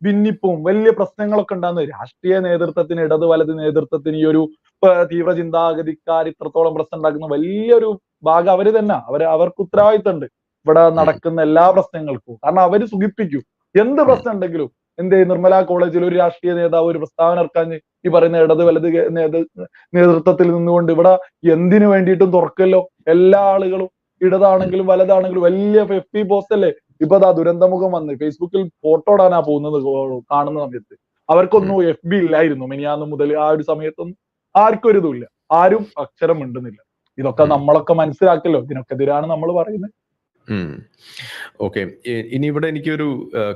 ഭിന്നിപ്പും വലിയ പ്രശ്നങ്ങളൊക്കെ ഉണ്ടാകുന്നത്. രാഷ്ട്രീയ നേതൃത്വത്തിന്, ഇടത് വലത് നേതൃത്വത്തിന് ഈ ഒരു തീവ്ര ചിന്താഗതിക്കാർ ഇത്രത്തോളം പ്രശ്നം ഉണ്ടാക്കുന്ന വലിയൊരു ഭാഗം അവര് തന്നെ. അവർക്ക് ഉത്തരവാദിത്തമുണ്ട് ഇവിടെ നടക്കുന്ന എല്ലാ പ്രശ്നങ്ങൾക്കും. കാരണം അവര് സുഖിപ്പിക്കും. എന്ത് പ്രശ്നം ഉണ്ടെങ്കിലും എന്ത് നിർമ്മല കോളേജിൽ ഒരു രാഷ്ട്രീയ നേതാവ് ഒരു പ്രസ്താവന ഇറക്കാൻ ഈ പറയുന്ന ഇടത് വലത് നേതൃത്വത്തിൽ നിന്നുകൊണ്ട് ഇവിടെ എന്തിനു വേണ്ടിയിട്ടും തുറക്കല്ലോ. എല്ലാ ആളുകളും ഇടതാണെങ്കിലും വലതാണെങ്കിലും വലിയ FB പോസ്റ്റ് അല്ലേ? ഇപ്പൊ ദാ ദുരന്തമുഖം വന്ന് ഫേസ്ബുക്കിൽ ഫോട്ടോ ഇടാനാ പോകുന്നത് കാണുന്ന സമയത്ത്. അവർക്കൊന്നും FB ഇല്ലായിരുന്നു മിനിയാന്ന് മുതൽ. ആ ഒരു സമയത്തൊന്നും ആർക്കും ഒരു ഇതുമില്ല. ആരും അക്ഷരം മിണ്ടുന്നില്ല. ഇതൊക്കെ നമ്മളൊക്കെ മനസ്സിലാക്കല്ലോ. ഇതിനൊക്കെതിരാണ് നമ്മൾ പറയുന്നത്. ഓക്കെ, ഇനി ഇവിടെ എനിക്കൊരു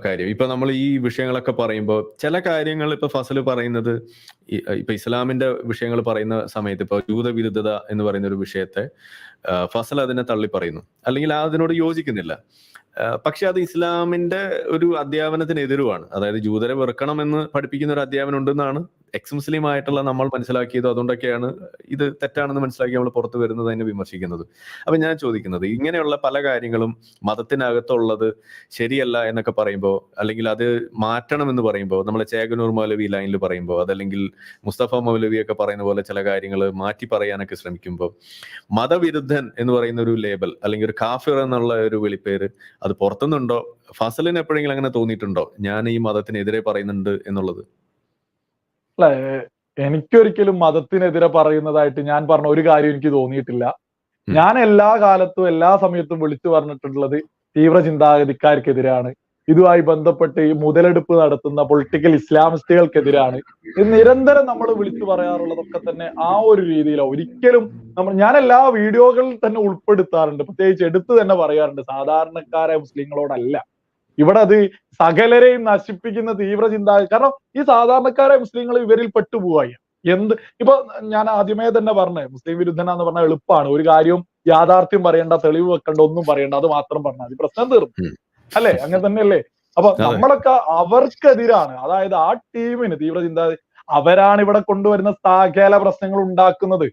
കാര്യം, ഇപ്പൊ നമ്മൾ ഈ വിഷയങ്ങളൊക്കെ പറയുമ്പോൾ ചില കാര്യങ്ങൾ ഇപ്പൊ ഫസൽ പറയുന്നത്, ഇപ്പൊ ഇസ്ലാമിന്റെ വിഷയങ്ങൾ പറയുന്ന സമയത്ത് ഇപ്പൊ ജൂതവിരുദ്ധത എന്ന് പറയുന്ന ഒരു വിഷയത്തെ ഫസൽ അതിനെ തള്ളി പറയുന്നു, അല്ലെങ്കിൽ അതിനോട് യോജിക്കുന്നില്ല. പക്ഷെ അത് ഇസ്ലാമിന്റെ ഒരു അധ്യാപനത്തിനെതിരുമാണ്. അതായത് ജൂതരെ വെറുക്കണമെന്ന് പഠിപ്പിക്കുന്ന ഒരു അധ്യാപനം ഉണ്ടെന്നാണ് എക്സ് മുസ്ലിം ആയിട്ടുള്ള നമ്മൾ മനസ്സിലാക്കിയത്. അതുകൊണ്ടൊക്കെയാണ് ഇത് തെറ്റാണെന്ന് മനസ്സിലാക്കി നമ്മൾ പുറത്തു വരുന്നത്, അതിനെ വിമർശിക്കുന്നത്. അപ്പൊ ഞാൻ ചോദിക്കുന്നത്, ഇങ്ങനെയുള്ള പല കാര്യങ്ങളും മതത്തിനകത്തുള്ളത് ശരിയല്ല എന്നൊക്കെ പറയുമ്പോൾ, അല്ലെങ്കിൽ അത് മാറ്റണം എന്ന് പറയുമ്പോൾ, നമ്മളെ ചേകനൂർ മൗലവി ലൈനിൽ പറയുമ്പോൾ, അതല്ലെങ്കിൽ മുസ്തഫ മൗലവി ഒക്കെ പറയുന്ന പോലെ ചില കാര്യങ്ങൾ മാറ്റി പറയാനൊക്കെ ശ്രമിക്കുമ്പോൾ, മതവിരുദ്ധൻ എന്ന് പറയുന്ന ഒരു ലേബൽ അല്ലെങ്കിൽ ഒരു കാഫിർ എന്നുള്ള ഒരു വിളിപ്പേര് അത് പുറത്തുനിന്നുണ്ടോ? ഫസലിന് എപ്പോഴെങ്കിലും അങ്ങനെ തോന്നിയിട്ടുണ്ടോ, ഞാൻ ഈ മതത്തിനെതിരെ പറയുന്നുണ്ട് എന്നുള്ളത്? അല്ല, എനിക്കൊരിക്കലും മതത്തിനെതിരെ പറയുന്നതായിട്ട് ഞാൻ പറഞ്ഞ ഒരു കാര്യം എനിക്ക് തോന്നിയിട്ടില്ല. ഞാൻ എല്ലാ കാലത്തും എല്ലാ സമയത്തും വിളിച്ചു പറഞ്ഞിട്ടുള്ളത് തീവ്ര ചിന്താഗതിക്കാർക്കെതിരാണ്. ഇതുമായി ബന്ധപ്പെട്ട് ഈ മുതലെടുപ്പ് നടത്തുന്ന പൊളിറ്റിക്കൽ ഇസ്ലാമിസ്റ്റുകൾക്കെതിരാണ്. ഇത് നിരന്തരം നമ്മൾ വിളിച്ചു പറയാറുള്ളതൊക്കെ തന്നെ ആ ഒരു രീതിയിലാണ്. ഒരിക്കലും ഞാൻ എല്ലാ വീഡിയോകളിൽ തന്നെ ഉൾപ്പെടുത്താറുണ്ട്. പ്രത്യേകിച്ച് എടുത്തു തന്നെ പറയാറുണ്ട്, സാധാരണക്കാരെ മുസ്ലിങ്ങളോടല്ല. ഇവിടെ അത് സകലരെയും നശിപ്പിക്കുന്ന തീവ്ര ചിന്താഗതി. കാരണം ഈ സാധാരണക്കാരെ മുസ്ലിങ്ങൾ ഇവരിൽ പെട്ടുപോവായി. ഇപ്പൊ ഞാൻ ആദ്യമേ തന്നെ പറഞ്ഞേ, മുസ്ലിം വിരുദ്ധനാന്ന് പറഞ്ഞാൽ എളുപ്പമാണ്. ഒരു കാര്യവും യാഥാർത്ഥ്യം പറയണ്ട, തെളിവ് വെക്കണ്ട, ഒന്നും പറയണ്ട, അത് മാത്രം പറഞ്ഞാൽ മതി, പ്രശ്നം തീർന്നു. അല്ലെ? അങ്ങനെ തന്നെയല്ലേ? അപ്പൊ നമ്മളൊക്കെ അവർക്കെതിരാണ്. അതായത് ആ ടീമിന് തീവ്ര ചിന്താഗതി, അവരാണ് ഇവിടെ കൊണ്ടുവരുന്ന സകല പ്രശ്നങ്ങൾ ഉണ്ടാക്കുന്നത്.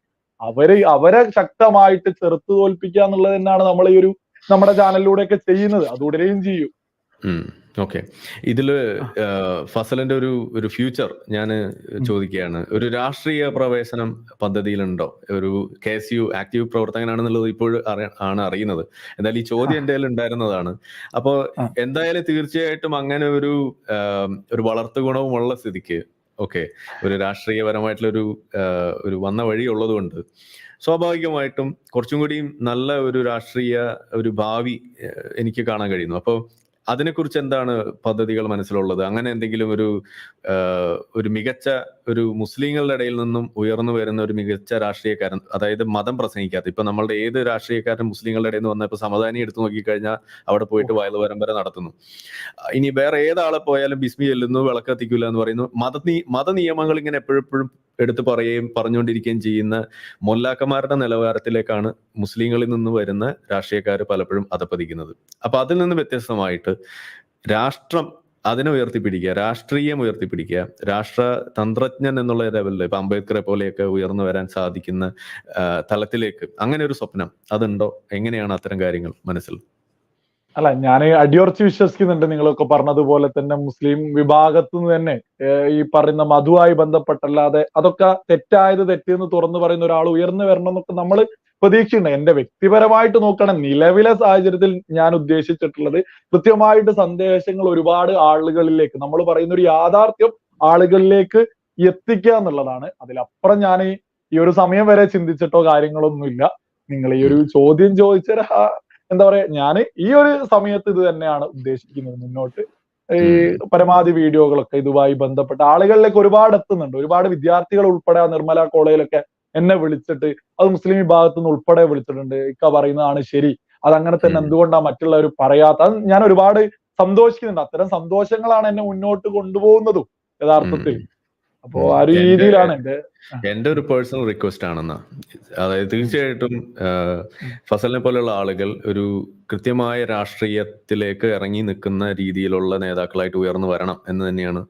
അവരെ ശക്തമായിട്ട് ചെറുത്തു തോൽപ്പിക്കുക എന്നുള്ളത് തന്നെയാണ് നമ്മൾ ഈ ഒരു നമ്മുടെ ചാനലിലൂടെയൊക്കെ ചെയ്യുന്നത്. അത് തുടരുകയും ചെയ്യും. ഓക്കെ, ഇതില് ഫസലിന്റെ ഒരു ഫ്യൂച്ചർ ഞാൻ ചോദിക്കുകയാണ്. ഒരു രാഷ്ട്രീയ പ്രവേശനം പദ്ധതിയിലുണ്ടോ? ഒരു KSU ആക്റ്റീവ് പ്രവർത്തകനാണെന്നുള്ളത് ഇപ്പോഴും ആണ് അറിയുന്നത്. എന്തായാലും ഈ ചോദ്യം എൻ്റെ കയ്യിൽ ഉണ്ടായിരുന്നതാണ്. അപ്പോൾ എന്തായാലും തീർച്ചയായിട്ടും അങ്ങനെ ഒരു വളർത്തു ഗുണവുമുള്ള സ്ഥിതിക്ക്, ഓക്കെ, ഒരു രാഷ്ട്രീയപരമായിട്ടുള്ള ഒരു വന്ന വഴി ഉള്ളതുകൊണ്ട് സ്വാഭാവികമായിട്ടും കുറച്ചും കൂടിയും നല്ല ഒരു രാഷ്ട്രീയ ഒരു ഭാവി എനിക്ക് കാണാൻ കഴിയുന്നു. അപ്പോൾ അതിനെക്കുറിച്ച് എന്താണ് പദ്ധതികൾ മനസ്സിലുള്ളത്? അങ്ങനെ എന്തെങ്കിലും ഒരു മികച്ച ഒരു മുസ്ലിങ്ങളുടെ ഇടയിൽ നിന്നും ഉയർന്നു വരുന്ന ഒരു മികച്ച രാഷ്ട്രീയക്കാരൻ, അതായത് മതം പ്രസംഗിക്കാത്ത, ഇപ്പൊ നമ്മളുടെ ഏത് രാഷ്ട്രീയക്കാരൻ മുസ്ലിങ്ങളുടെ ഇടയിൽ നിന്ന് വന്ന, ഇപ്പൊ സമദാനി എടുത്തു നോക്കിക്കഴിഞ്ഞാൽ അവിടെ പോയിട്ട് വയലു പരമ്പര നടത്തുന്നു. ഇനി വേറെ ഏതാളെ പോയാലും ബിസ്മി ചെല്ലുന്നു, വിളക്ക് കത്തിക്കൂല എന്ന് പറയുന്നു. മത നിയമങ്ങൾ ഇങ്ങനെ എപ്പോഴും എടുത്തു പറഞ്ഞുകൊണ്ടിരിക്കുകയും ചെയ്യുന്ന മൊല്ലാക്കന്മാരുടെ നിലവാരത്തിലേക്കാണ് മുസ്ലിങ്ങളിൽ നിന്ന് വരുന്ന രാഷ്ട്രീയക്കാർ പലപ്പോഴും അധപ്പതിക്കുന്നത്. അപ്പൊ അതിൽ നിന്ന് വ്യത്യസ്തമായിട്ട് രാഷ്ട്രം അതിനെ ഉയർത്തിപ്പിടിക്കുക, രാഷ്ട്രീയം ഉയർത്തിപ്പിടിക്കുക, രാഷ്ട്ര തന്ത്രജ്ഞൻ എന്നുള്ള ലെവലിൽ ഇപ്പൊ അംബേദ്കറെ പോലെയൊക്കെ ഉയർന്നു വരാൻ സാധിക്കുന്ന തലത്തിലേക്ക് അങ്ങനെ ഒരു സ്വപ്നം അതുണ്ടോ? എങ്ങനെയാണ് അത്തരം കാര്യങ്ങൾ മനസ്സിൽ? അല്ല, ഞാൻ അടിയുറച്ച് വിശ്വസിക്കുന്നുണ്ട്. നിങ്ങളൊക്കെ പറഞ്ഞതുപോലെ തന്നെ മുസ്ലിം വിഭാഗത്തു നിന്ന് തന്നെ ഈ പറയുന്ന മധുവായി ബന്ധപ്പെട്ടല്ലാതെ അതൊക്കെ തെറ്റായത് തെറ്റെന്ന് തുറന്നു പറയുന്ന ഒരാൾ ഉയർന്നു വരണം എന്നൊക്കെ നമ്മൾ പ്രതീക്ഷിക്കുന്നുണ്ട്. എന്റെ വ്യക്തിപരമായിട്ട് നോക്കണം, നിലവിലെ സാഹചര്യത്തിൽ ഞാൻ ഉദ്ദേശിച്ചിട്ടുള്ളത് കൃത്യമായിട്ട് സന്ദേശങ്ങൾ ഒരുപാട് ആളുകളിലേക്ക്, നമ്മൾ പറയുന്ന ഒരു യാഥാർത്ഥ്യം ആളുകളിലേക്ക് എത്തിക്കുക എന്നുള്ളതാണ്. അതിലപ്പുറം ഞാൻ ഈ ഒരു സമയം വരെ ചിന്തിച്ചിട്ടോ കാര്യങ്ങളൊന്നുമില്ല. നിങ്ങൾ ഈ ഒരു ചോദ്യം ചോദിച്ച എന്താ പറയാ, ഞാൻ ഈ ഒരു സമയത്ത് ഇത് തന്നെയാണ് ഉദ്ദേശിക്കുന്നത്. മുന്നോട്ട് ഈ പരമാവധി വീഡിയോകളൊക്കെ ഇതുമായി ബന്ധപ്പെട്ട ആളുകളിലേക്ക് ഒരുപാട് എത്തുന്നുണ്ട്. ഒരുപാട് വിദ്യാർത്ഥികൾ ഉൾപ്പെടെ ആ നിർമ്മല കോളേജിലൊക്കെ എന്നെ വിളിച്ചിട്ട്, അത് മുസ്ലിം വിഭാഗത്തു നിന്ന് ഉൾപ്പെടെ വിളിച്ചിട്ടുണ്ട്. ഇക്ക പറയുന്നതാണ് ശരി, അതങ്ങനെ തന്നെ എന്തുകൊണ്ടാണ് മറ്റുള്ളവർ പറയാത്ത, അത് ഞാൻ ഒരുപാട് സന്തോഷിക്കുന്നുണ്ട്. അത്തരം സന്തോഷങ്ങളാണ് എന്നെ മുന്നോട്ട് കൊണ്ടുപോകുന്നതും യഥാർത്ഥത്തിൽ. അപ്പോ ആ ഒരു രീതിയിലാണ് എന്റെ ഒരു പേഴ്സണൽ റിക്വസ്റ്റ് ആണെന്നാ. അതായത് തീർച്ചയായിട്ടും ഫസലിനെ പോലെയുള്ള ആളുകൾ ഒരു കൃത്യമായ രാഷ്ട്രീയത്തിലേക്ക് ഇറങ്ങി നിൽക്കുന്ന രീതിയിലുള്ള നേതാക്കളായിട്ട് ഉയർന്നു വരണം എന്ന് തന്നെയാണ്.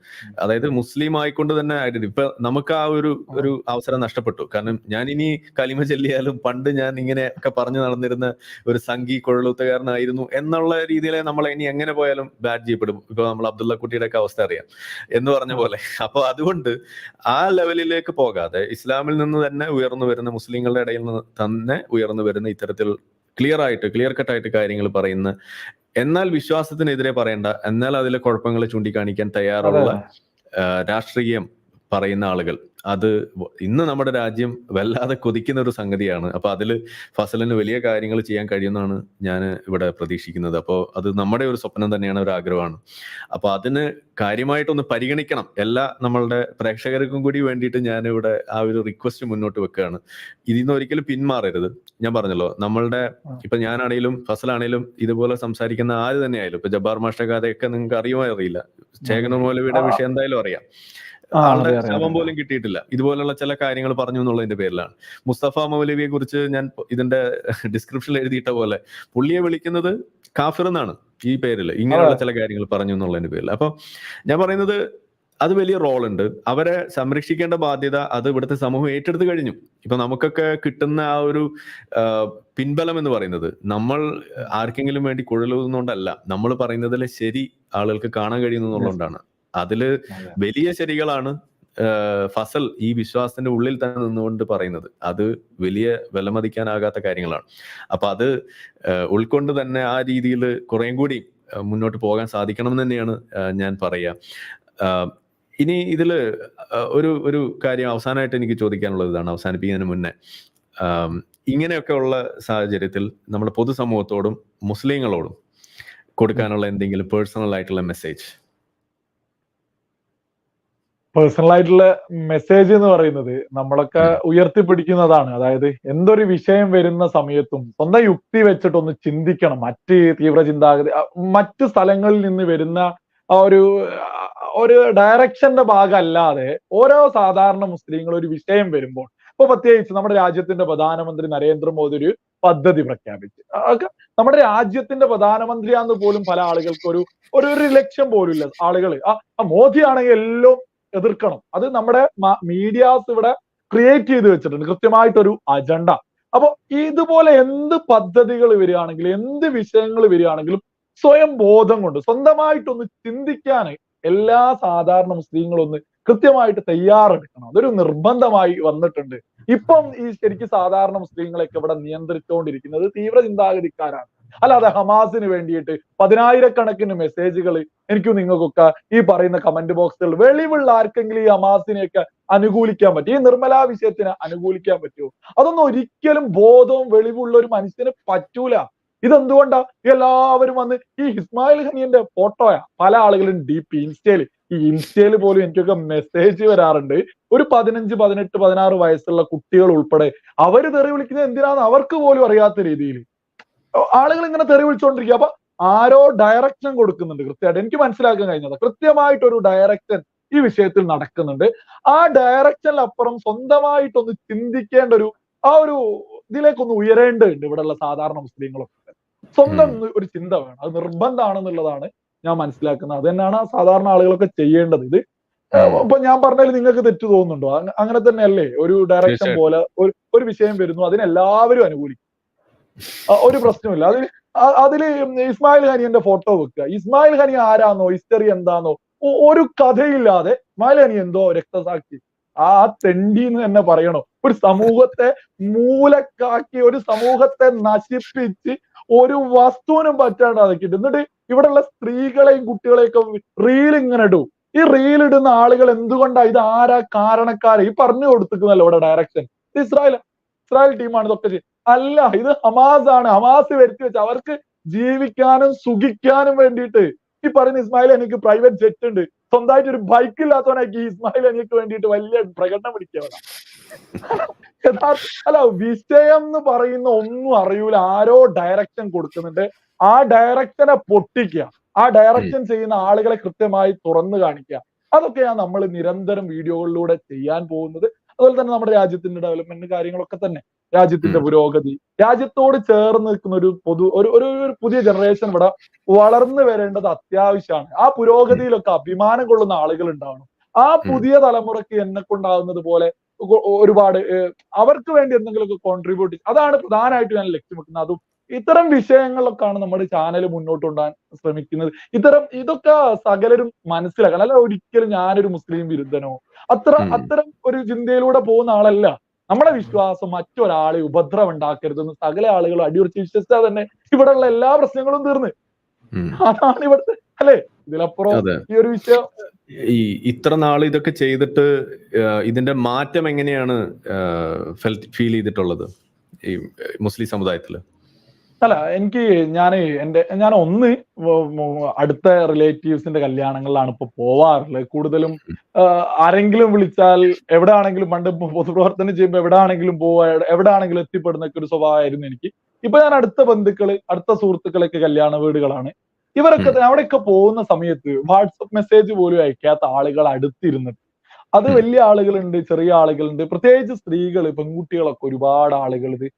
അതായത് മുസ്ലിം ആയിക്കൊണ്ട് തന്നെ ഇപ്പൊ നമുക്ക് ആ ഒരു അവസരം നഷ്ടപ്പെട്ടു. കാരണം ഞാൻ ഇനി കലിമ ചൊല്ലിയാലും പണ്ട് ഞാൻ ഇങ്ങനെയൊക്കെ പറഞ്ഞു നടന്നിരുന്ന ഒരു സംഘി കുഴലൂത്തുകാരനായിരുന്നു എന്നുള്ള രീതിയിലെ നമ്മൾ ഇനി എങ്ങനെ പോയാലും ബാറ്റ് ചെയ്യപ്പെടും. ഇപ്പൊ നമ്മൾ അബ്ദുള്ള കുട്ടിയുടെ ഒക്കെ അവസ്ഥ അറിയാം എന്ന് പറഞ്ഞ പോലെ. അപ്പൊ അതുകൊണ്ട് ആ ലെവലിലേക്ക് പോകാതെ ഇസ്ലാമിൽ നിന്ന് തന്നെ ഉയർന്നു വരുന്ന, മുസ്ലിങ്ങളുടെ ഇടയിൽ നിന്ന് തന്നെ ഉയർന്നു വരുന്ന ഇത്തരത്തിൽ ക്ലിയർ കട്ടായിട്ട് കാര്യങ്ങൾ പറയുന്ന, എന്നാൽ വിശ്വാസത്തിനെതിരെ പറയേണ്ട, എന്നാൽ അതിലെ കുഴപ്പങ്ങൾ ചൂണ്ടിക്കാണിക്കാൻ തയ്യാറുള്ള രാഷ്ട്രീയം പറയുന്ന ആളുകൾ, അത് ഇന്ന് നമ്മുടെ രാജ്യം വല്ലാതെ കൊതിക്കുന്ന ഒരു സംഗതിയാണ്. അപ്പൊ അതില് ഫസലിന് വലിയ കാര്യങ്ങൾ ചെയ്യാൻ കഴിയുമെന്നാണ് ഞാൻ ഇവിടെ പ്രതീക്ഷിക്കുന്നത്. അപ്പോൾ അത് നമ്മുടെ ഒരു സ്വപ്നം തന്നെയാണ്, ഒരു ആഗ്രഹമാണ്. അപ്പൊ അതിന് കാര്യമായിട്ടൊന്ന് പരിഗണിക്കണം. എല്ലാ നമ്മളുടെ പ്രേക്ഷകർക്കും കൂടി വേണ്ടിയിട്ട് ഞാൻ ഇവിടെ ആ ഒരു റിക്വസ്റ്റ് മുന്നോട്ട് വെക്കുകയാണ്. ഇതിന്ന് ഒരിക്കലും പിന്മാറരുത്. ഞാൻ പറഞ്ഞല്ലോ, നമ്മളുടെ ഇപ്പൊ ഞാനാണേലും ഫസലാണേലും ഇതുപോലെ സംസാരിക്കുന്ന ആര് തന്നെയായാലും, ഇപ്പൊ ജബ്ബാർ മാഷ്ട കഥയൊക്കെ നിങ്ങൾക്ക് അറിയുമോ അറിയില്ല, ചേകനൂർ മൗലവിയുടെ വിഷയം എന്തായാലും അറിയാം. ആളുടെ ശവം പോലും കിട്ടിയിട്ടില്ല, ഇതുപോലുള്ള ചില കാര്യങ്ങൾ പറഞ്ഞു എന്നുള്ളതിന്റെ പേരിലാണ്. മുസ്തഫ മൗലവിയെ കുറിച്ച് ഞാൻ ഇതിന്റെ ഡിസ്ക്രിപ്ഷനിൽ എഴുതിയിട്ട പോലെ പുള്ളിയെ വിളിക്കുന്നത് കാഫിർ എന്നാണ് ഈ പേരിൽ, ഇങ്ങനെയുള്ള ചില കാര്യങ്ങൾ പറഞ്ഞു എന്നുള്ളതിന്റെ പേരിൽ. അപ്പൊ ഞാൻ പറയുന്നത് അത് വലിയ റോളുണ്ട്. അവരെ സംരക്ഷിക്കേണ്ട ബാധ്യത അത് ഇവിടുത്തെ സമൂഹം ഏറ്റെടുത്ത് കഴിഞ്ഞു. ഇപ്പൊ നമുക്കൊക്കെ കിട്ടുന്ന ആ ഒരു പിൻബലം എന്ന് പറയുന്നത് നമ്മൾ ആർക്കെങ്കിലും വേണ്ടി കുഴലുന്നതുകൊണ്ടല്ല, നമ്മൾ പറയുന്നതിലെ ശരി ആളുകൾക്ക് കാണാൻ കഴിയുന്നതുകൊണ്ടാണ്. അതില് വലിയ ശരികളാണ് ഫസൽ ഈ വിശ്വാസത്തിന്റെ ഉള്ളിൽ തന്നെ നിന്നുകൊണ്ട് പറയുന്നത്. അത് വലിയ വിലമതിക്കാനാകാത്ത കാര്യങ്ങളാണ്. അപ്പൊ അത് ഉൾക്കൊണ്ട് തന്നെ ആ രീതിയിൽ കുറേം കൂടി മുന്നോട്ട് പോകാൻ സാധിക്കണം എന്ന് തന്നെയാണ് ഞാൻ പറയാ. ഇനി ഇതില് ഒരു കാര്യം അവസാനമായിട്ട് എനിക്ക് ചോദിക്കാനുള്ളത് ഇതാണ്, അവസാനിപ്പിക്കുന്നതിന് മുന്നേ. ഇങ്ങനെയൊക്കെ ഉള്ള സാഹചര്യത്തിൽ നമ്മുടെ പൊതുസമൂഹത്തോടും മുസ്ലിങ്ങളോടും കൊടുക്കാനുള്ള എന്തെങ്കിലും പേഴ്സണൽ ആയിട്ടുള്ള മെസ്സേജ്? പേഴ്സണൽ ആയിട്ടുള്ള മെസ്സേജ് എന്ന് പറയുന്നത് നമ്മളൊക്കെ ഉയർത്തിപ്പിടിക്കുന്നതാണ്. അതായത് എന്തൊരു വിഷയം വരുന്ന സമയത്തും സ്വന്തം യുക്തി വെച്ചിട്ടൊന്ന് ചിന്തിക്കണം. മറ്റ് തീവ്ര ചിന്താഗതി, മറ്റ് സ്ഥലങ്ങളിൽ നിന്ന് വരുന്ന ആ ഒരു ഡയറക്ഷന്റെ ഭാഗമല്ലാതെ ഓരോ സാധാരണ മുസ്ലിങ്ങൾ ഒരു വിഷയം വരുമ്പോൾ, ഇപ്പൊ പ്രത്യേകിച്ച് നമ്മുടെ രാജ്യത്തിന്റെ പ്രധാനമന്ത്രി നരേന്ദ്രമോദി ഒരു പദ്ധതി പ്രഖ്യാപിച്ചു. നമ്മുടെ രാജ്യത്തിന്റെ പ്രധാനമന്ത്രിയാന്ന് പോലും പല ആളുകൾക്ക് ഒരു ലക്ഷ്യം പോലും ഇല്ല. ആളുകൾ ആ മോദി ആണെങ്കിൽ എല്ലാം എതിർക്കണം. അത് നമ്മുടെ മീഡിയാസ് ഇവിടെ ക്രിയേറ്റ് ചെയ്ത് വെച്ചിട്ടുണ്ട് കൃത്യമായിട്ടൊരു അജണ്ട. അപ്പൊ ഇതുപോലെ എന്ത് പദ്ധതികൾ വരികയാണെങ്കിലും, എന്ത് വിഷയങ്ങൾ വരികയാണെങ്കിലും സ്വയം ബോധം കൊണ്ട് സ്വന്തമായിട്ടൊന്ന് ചിന്തിക്കാൻ എല്ലാ സാധാരണ മുസ്ലിങ്ങളും ഒന്ന് കൃത്യമായിട്ട് തയ്യാറെടുക്കണം. അതൊരു നിർബന്ധമായി വന്നിട്ടുണ്ട്. ഇപ്പം ഈ ശരിക്കും സാധാരണ മുസ്ലിങ്ങളെയൊക്കെ ഇവിടെ നിയന്ത്രിച്ചുകൊണ്ടിരിക്കുന്നത് തീവ്ര ചിന്താഗതിക്കാരാണ്. അല്ലാതെ ഹമാസിന് വേണ്ടിയിട്ട് 10,000-കണക്കിന് മെസ്സേജുകൾ എനിക്കും നിങ്ങൾക്കൊക്കെ ഈ പറയുന്ന കമന്റ് ബോക്സുകൾ, വെളിവുള്ള ആർക്കെങ്കിലും ഈ ഹമാസിനെയൊക്കെ അനുകൂലിക്കാൻ പറ്റും, ഈ നിർമ്മല വിഷയത്തിനെ അനുകൂലിക്കാൻ പറ്റുമോ? അതൊന്നും ഒരിക്കലും ബോധവും വെളിവുള്ള ഒരു മനുഷ്യന് പറ്റൂല. ഇതെന്തുകൊണ്ടാ എല്ലാവരും വന്ന് ഈ ഇസ്മായിൽ ഹനിയന്റെ ഫോട്ടോയാ പല ആളുകളും DP ഇൻസ്റ്റയില് പോലും എനിക്കൊക്കെ മെസ്സേജ് വരാറുണ്ട്. ഒരു 15, 18, 16 വയസ്സുള്ള കുട്ടികൾ ഉൾപ്പെടെ അവര് തെറി വിളിക്കുന്നത് എന്തിനാന്ന് അവർക്ക് പോലും അറിയാത്ത രീതിയിൽ ആളുകൾ ഇങ്ങനെ തെറി വിളിച്ചുകൊണ്ടിരിക്കുക. അപ്പൊ ആരോ ഡയറക്ഷൻ കൊടുക്കുന്നുണ്ട് കൃത്യമായിട്ട്. എനിക്ക് മനസ്സിലാക്കാൻ കഴിഞ്ഞത് കൃത്യമായിട്ടൊരു ഡയറക്ഷൻ ഈ വിഷയത്തിൽ നടക്കുന്നുണ്ട്. ആ ഡയറക്ഷനിലപ്പുറം സ്വന്തമായിട്ടൊന്ന് ചിന്തിക്കേണ്ട ആ ഒരു ഇതിലേക്കൊന്ന് ഉയരേണ്ടതുണ്ട് ഇവിടെയുള്ള സാധാരണ മുസ്ലിങ്ങളൊക്കെ. സ്വന്തം ഒരു ചിന്ത വേണം, അത് നിർബന്ധമാണെന്നുള്ളതാണ് ഞാൻ മനസ്സിലാക്കുന്നത്. അത് തന്നെയാണ് സാധാരണ ആളുകളൊക്കെ ചെയ്യേണ്ടത്. ഇത് ഇപ്പൊ ഞാൻ പറഞ്ഞാൽ നിങ്ങൾക്ക് തെറ്റ് തോന്നുന്നുണ്ടോ? അങ്ങനെ തന്നെയല്ലേ ഒരു ഡയറക്ഷൻ പോലെ ഒരു വിഷയം വരുന്നു, അതിനെല്ലാവരും അനുകൂലിക്കും, ഒരു പ്രശ്നമില്ല. അതില് ഇസ്മായിൽ ഖനിയന്റെ ഫോട്ടോ വെക്കുക. ഇസ്മായിൽ ഖനി ആരാന്നോ ഹിസ്റ്ററി എന്താന്നോ ഒരു കഥയില്ലാതെ ഇസ്മായിൽ ഖനി എന്തോ രക്തസാക്ഷി, ആ തെണ്ടി എന്ന് തന്നെ പറയണോ? ഒരു സമൂഹത്തെ മൂലക്കാക്കി, ഒരു സമൂഹത്തെ നശിപ്പിച്ച്, ഒരു വസ്തുവിനും പറ്റാണ്ട് അതൊക്കെയിട്ട്, എന്നിട്ട് ഇവിടെയുള്ള സ്ത്രീകളെയും കുട്ടികളെയൊക്കെ റീൽ ഇങ്ങനെ ഇടും. ഈ റീൽ ഇടുന്ന ആളുകൾ എന്തുകൊണ്ടാ, ഇത് ആരാ കാരണക്കാരെ ഈ പറഞ്ഞു കൊടുത്തിരിക്കുന്നല്ലോ ഇവിടെ ഡയറക്ഷൻ? ഇസ്രായേൽ ടീമാണ് ഇതൊക്കെ അല്ല, ഇത് ഹമാസ് ആണ്. ഹമാസ് വരുത്തി വെച്ച് അവർക്ക് ജീവിക്കാനും സുഖിക്കാനും വേണ്ടിയിട്ട്. ഈ പറയുന്ന ഇസ്മായിൽ എനിക്ക് പ്രൈവറ്റ് ജെറ്റ് ഉണ്ട്, സ്വന്തമായിട്ട് ഒരു ബൈക്ക് ഇല്ലാത്തവനാക്കി ഇസ്മായിൽ എനിക്ക് വേണ്ടിയിട്ട് വലിയ പ്രകടനം പിടിക്കാണ്. അല്ല, വിഷയം എന്ന് പറയുന്ന ഒന്നും അറിയൂല, ആരോ ഡയറക്ഷൻ കൊടുക്കുന്നുണ്ട്, ആ ഡയറക്ഷനെ പൊട്ടിക്കുക, ആ ഡയറക്ഷൻ ചെയ്യുന്ന ആളുകളെ കൃത്യമായി തുറന്നു കാണിക്കുക. അതൊക്കെയാണ് നമ്മൾ നിരന്തരം വീഡിയോകളിലൂടെ ചെയ്യാൻ പോകുന്നത്. അതുപോലെ തന്നെ നമ്മുടെ രാജ്യത്തിന്റെ ഡെവലപ്മെന്റ് കാര്യങ്ങളൊക്കെ തന്നെ, രാജ്യത്തിന്റെ പുരോഗതി, രാജ്യത്തോട് ചേർന്ന് നിൽക്കുന്ന ഒരു പുതിയ ജനറേഷൻ ഇവിടെ വളർന്നു വരേണ്ടത് അത്യാവശ്യമാണ്. ആ പുരോഗതിയിലൊക്കെ അഭിമാനം കൊള്ളുന്ന ആളുകൾ ഉണ്ടാവണം. ആ പുതിയ തലമുറയ്ക്ക് എന്നെ കൊണ്ടാവുന്നത് പോലെ ഒരുപാട് അവർക്ക് വേണ്ടി എന്തെങ്കിലുമൊക്കെ കോൺട്രിബ്യൂട്ട്, അതാണ് പ്രധാനമായിട്ട് ഞാൻ ലക്ഷ്യം വെക്കുന്നത്. അതും ഇത്തരം വിഷയങ്ങളിലൊക്കെയാണ് നമ്മുടെ ചാനൽ മുന്നോട്ട് കൊണ്ടുപോകാൻ ശ്രമിക്കുന്നത്. ഇതൊക്കെ സകലരും മനസ്സിലാക്കണം. അല്ല ഒരിക്കലും ഞാനൊരു മുസ്ലിം വിരുദ്ധനോ അത്തരം ഒരു ചിന്തയിലൂടെ പോകുന്ന ആളല്ല. നമ്മുടെ വിശ്വാസം മറ്റൊരാളെ ഉപദ്രവം ഉണ്ടാക്കരുതെന്ന് സകല ആളുകൾ അടിയുറച്ച് വിശ്വസിച്ചാൽ തന്നെ ഇവിടെയുള്ള എല്ലാ പ്രശ്നങ്ങളും തീർന്ന്. അതാണ് ഇവിടുത്തെ അല്ലെ. ഇതിലപ്പുറം ഈ ഒരു വിഷയം ഇത്ര നാള് ഇതൊക്കെ ചെയ്തിട്ട് ഇതിന്റെ മാറ്റം എങ്ങനെയാണ് ഫീൽ ചെയ്തിട്ടുള്ളത് ഈ മുസ്ലിം സമുദായത്തില്? അല്ല, ഞാൻ ഒന്ന് അടുത്ത റിലേറ്റീവ്സിന്റെ കല്യാണങ്ങളിലാണ് ഇപ്പൊ പോവാറുള്ളത്. കൂടുതലും ആരെങ്കിലും വിളിച്ചാൽ എവിടെ ആണെങ്കിലും, പണ്ട് പൊതുപ്രവർത്തനം ചെയ്യുമ്പോൾ എവിടെ ആണെങ്കിലും പോവാ, എവിടെ ആണെങ്കിലും എത്തിപ്പെടുന്നൊക്കെ ഒരു സ്വഭാവമായിരുന്നു എനിക്ക്. ഇപ്പൊ ഞാൻ അടുത്ത ബന്ധുക്കള്, അടുത്ത സുഹൃത്തുക്കളൊക്കെ കല്യാണ വീടുകളാണ്. ഇവരൊക്കെ അവിടെയൊക്കെ പോകുന്ന സമയത്ത് വാട്സപ്പ് മെസ്സേജ് പോലും അയക്കാത്ത ആളുകൾ അടുത്തിരുന്നിട്ട്, അത് വലിയ ആളുകളുണ്ട്, ചെറിയ ആളുകളുണ്ട്, പ്രത്യേകിച്ച് സ്ത്രീകള്, പെൺകുട്ടികളൊക്കെ ഒരുപാട് ആളുകൾ ഇത്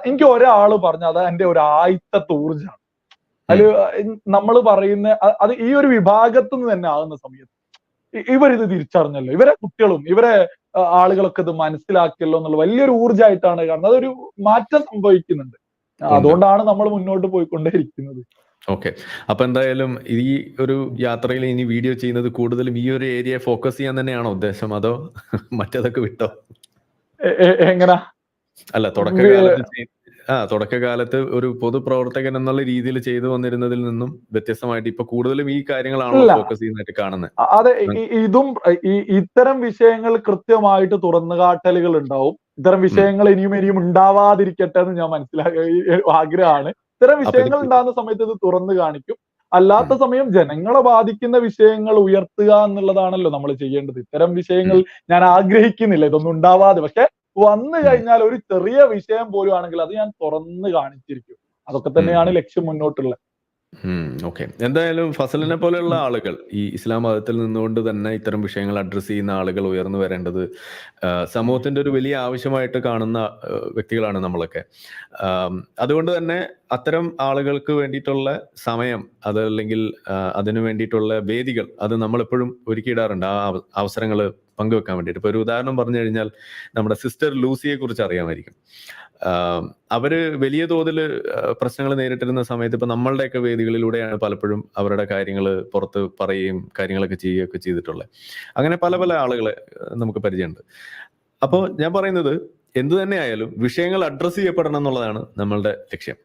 എനിക്ക് ഒരാള് പറഞ്ഞ അത് എന്റെ ഒരു ആദ്യത്തെ ഊർജ്ജമാണ്. അതില് നമ്മൾ പറയുന്ന അത് ഈ ഒരു വിഭാഗത്തു നിന്ന് തന്നെ ആകുന്ന സമയത്ത് ഇവരിത് തിരിച്ചറിഞ്ഞല്ലോ, ഇവരെ കുട്ടികളും ഇവരെ ആളുകളൊക്കെ ഇത് മനസ്സിലാക്കിയല്ലോ എന്നുള്ള വലിയൊരു ഊർജ്ജമായിട്ടാണ് കാണുന്നത്. അതൊരു മാറ്റം സംഭവിക്കുന്നുണ്ട്. അതുകൊണ്ടാണ് നമ്മൾ മുന്നോട്ട് പോയിക്കൊണ്ടേയിരിക്കുന്നത്. ഓക്കെ, അപ്പൊ എന്തായാലും ഈ ഒരു യാത്രയിൽ ഇനി വീഡിയോ ചെയ്യുന്നത് കൂടുതലും ഈ ഒരു ഏരിയ ഫോക്കസ് ചെയ്യാൻ തന്നെയാണോ ഉദ്ദേശം, അതോ മറ്റേതൊക്കെ വിട്ടോ? എങ്ങനാ? അല്ല, തുടക്കകാലത്ത് ഒരു പൊതുപ്രവർത്തകൻ എന്നുള്ള രീതിയിൽ ചെയ്തു വന്നിരുന്നതിൽ നിന്നും വ്യത്യസ്തമായിട്ട് ഇപ്പൊ കൂടുതലും ഈ കാര്യങ്ങളാണോ ഫോക്കസ് ചെയ്യുന്നതായിട്ട് കാണുന്നത്? അതെ, ഇത്തരം വിഷയങ്ങൾ കൃത്യമായിട്ട് തുറന്നുകാട്ടലുകൾ ഉണ്ടാവും. ഇത്തരം വിഷയങ്ങൾ ഇനിയും ഉണ്ടാവാതിരിക്കട്ടെ എന്ന് ഞാൻ ആഗ്രഹമാണ്. ഇത്തരം വിഷയങ്ങൾ ഉണ്ടാകുന്ന സമയത്ത് ഇത് തുറന്നു കാണിക്കും. അല്ലാത്ത സമയം ജനങ്ങളെ ബാധിക്കുന്ന വിഷയങ്ങൾ ഉയർത്തുക എന്നുള്ളതാണല്ലോ നമ്മൾ ചെയ്യേണ്ടത്. ഇത്തരം വിഷയങ്ങൾ ഞാൻ ആഗ്രഹിക്കുന്നില്ല ഇതൊന്നും ഉണ്ടാവാതെ, പക്ഷെ വന്നു കഴിഞ്ഞാൽ ഒരു ചെറിയ വിഷയം പോലും ആണെങ്കിൽ അത് ഞാൻ തുറന്നു കാണിച്ചിരിക്കും. അതൊക്കെ തന്നെയാണ് ലക്ഷ്യം മുന്നോട്ടുള്ള. ഓക്കെ, എന്തായാലും ഫസലിനെ പോലെയുള്ള ആളുകൾ ഈ ഇസ്ലാം മതത്തിൽ നിന്നുകൊണ്ട് തന്നെ ഇത്തരം വിഷയങ്ങൾ അഡ്രസ്സ് ചെയ്യുന്ന ആളുകൾ ഉയർന്നു വരേണ്ടത് സമൂഹത്തിന്റെ ഒരു വലിയ ആവശ്യമായിട്ട് കാണുന്ന വ്യക്തികളാണ് നമ്മളൊക്കെ. അതുകൊണ്ട് തന്നെ അത്തരം ആളുകൾക്ക് വേണ്ടിയിട്ടുള്ള സമയം, അതല്ലെങ്കിൽ അതിനു വേണ്ടിയിട്ടുള്ള വേദികൾ, അത് നമ്മളെപ്പോഴും ഒരുക്കിയിടാറുണ്ട്, ആ അവസരങ്ങൾ പങ്കുവെക്കാൻ വേണ്ടിയിട്ട്. ഇപ്പൊ ഒരു ഉദാഹരണം പറഞ്ഞു കഴിഞ്ഞാൽ നമ്മുടെ സിസ്റ്റർ ലൂസിയെ കുറിച്ച് അറിയാമായിരിക്കും. അവര് വലിയ തോതിൽ പ്രശ്നങ്ങൾ നേരിട്ടിരുന്ന സമയത്ത് ഇപ്പൊ നമ്മളുടെയൊക്കെ വേദികളിലൂടെയാണ് പലപ്പോഴും അവരുടെ കാര്യങ്ങൾ പുറത്ത് പറയുകയും കാര്യങ്ങളൊക്കെ ചെയ്യുകയൊക്കെ ചെയ്തിട്ടുള്ളത്. അങ്ങനെ പല പല ആളുകളെ നമുക്ക് പരിചയമുണ്ട്. അപ്പോൾ ഞാൻ പറയുന്നത് എന്തു തന്നെ ആയാലും വിഷയങ്ങൾ അഡ്രസ്സ് ചെയ്യപ്പെടണം എന്നുള്ളതാണ് നമ്മളുടെ ലക്ഷ്യം.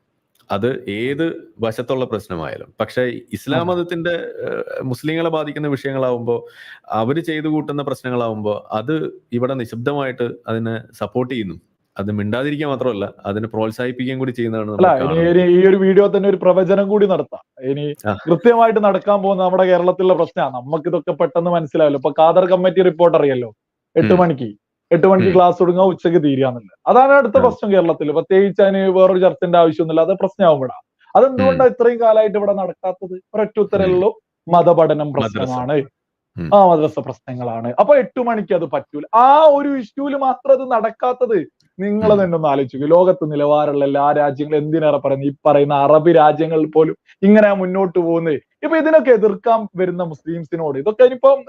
അത് ഏത് വശത്തുള്ള പ്രശ്നമായാലും. പക്ഷെ ഇസ്ലാം മതത്തിന്റെ മുസ്ലിങ്ങളെ ബാധിക്കുന്ന വിഷയങ്ങളാവുമ്പോൾ, അവര് ചെയ്തു കൂട്ടുന്ന പ്രശ്നങ്ങളാവുമ്പോൾ അത് ഇവിടെ നിശബ്ദമായിട്ട് അതിനെ സപ്പോർട്ട് ചെയ്യുന്നു. അത് മിണ്ടാതിരിക്കുക മാത്രമല്ല, അതിനെ പ്രോത്സാഹിപ്പിക്കുകയും കൂടി ചെയ്യുന്നതാണ്. ഈ ഒരു വീഡിയോ തന്നെ ഒരു പ്രവചനം കൂടി നടത്താം. ഇനി കൃത്യമായിട്ട് നടക്കാൻ പോകുന്ന നമ്മുടെ കേരളത്തിലുള്ള പ്രശ്നമാണ്. നമുക്ക് ഇതൊക്കെ പെട്ടെന്ന് മനസ്സിലാവല്ലോ. ഇപ്പൊ ഖാദർ കമ്മിറ്റി റിപ്പോർട്ട് അറിയല്ലോ, 8 മണിക്ക് ക്ലാസ് തുടങ്ങുക, ഉച്ചയ്ക്ക് തീരുകയെന്നുള്ളത്. അതാണ് അടുത്ത പ്രശ്നം കേരളത്തിൽ. പ്രത്യേകിച്ച് അതിന് വേറൊരു ചർച്ചന്റെ ആവശ്യമൊന്നുമില്ല, അത് പ്രശ്നമാവും ഇവിടെ. അതെന്തുകൊണ്ടാണ് ഇത്രയും കാലമായിട്ട് ഇവിടെ നടക്കാത്തത്? ഒരൊറ്റ ഉത്തരമുള്ളൂ, മതപഠനം പ്രശ്നമാണ്, മദ്രസ പ്രശ്നങ്ങളാണ്. അപ്പൊ 8 മണിക്ക് അത് പറ്റൂല. ആ ഒരു ഇഷ്യൂല് മാത്രം അത് നടക്കാത്തത് നിങ്ങൾ തന്നെ ഒന്ന് ആലോചിച്ചു. ലോകത്ത് നിലവാരമുള്ള എല്ലാ രാജ്യങ്ങളും, എന്തിനേറെ പറയുന്നത് ഈ പറയുന്ന അറബ് രാജ്യങ്ങളിൽ പോലും ഇങ്ങനെ മുന്നോട്ട് പോകുന്നത്. ഇപ്പൊ ഇതിനൊക്കെ എതിർക്കാൻ വരുന്ന മുസ്ലിംസിനോട് ഇതൊക്കെ ഇനിയിപ്പം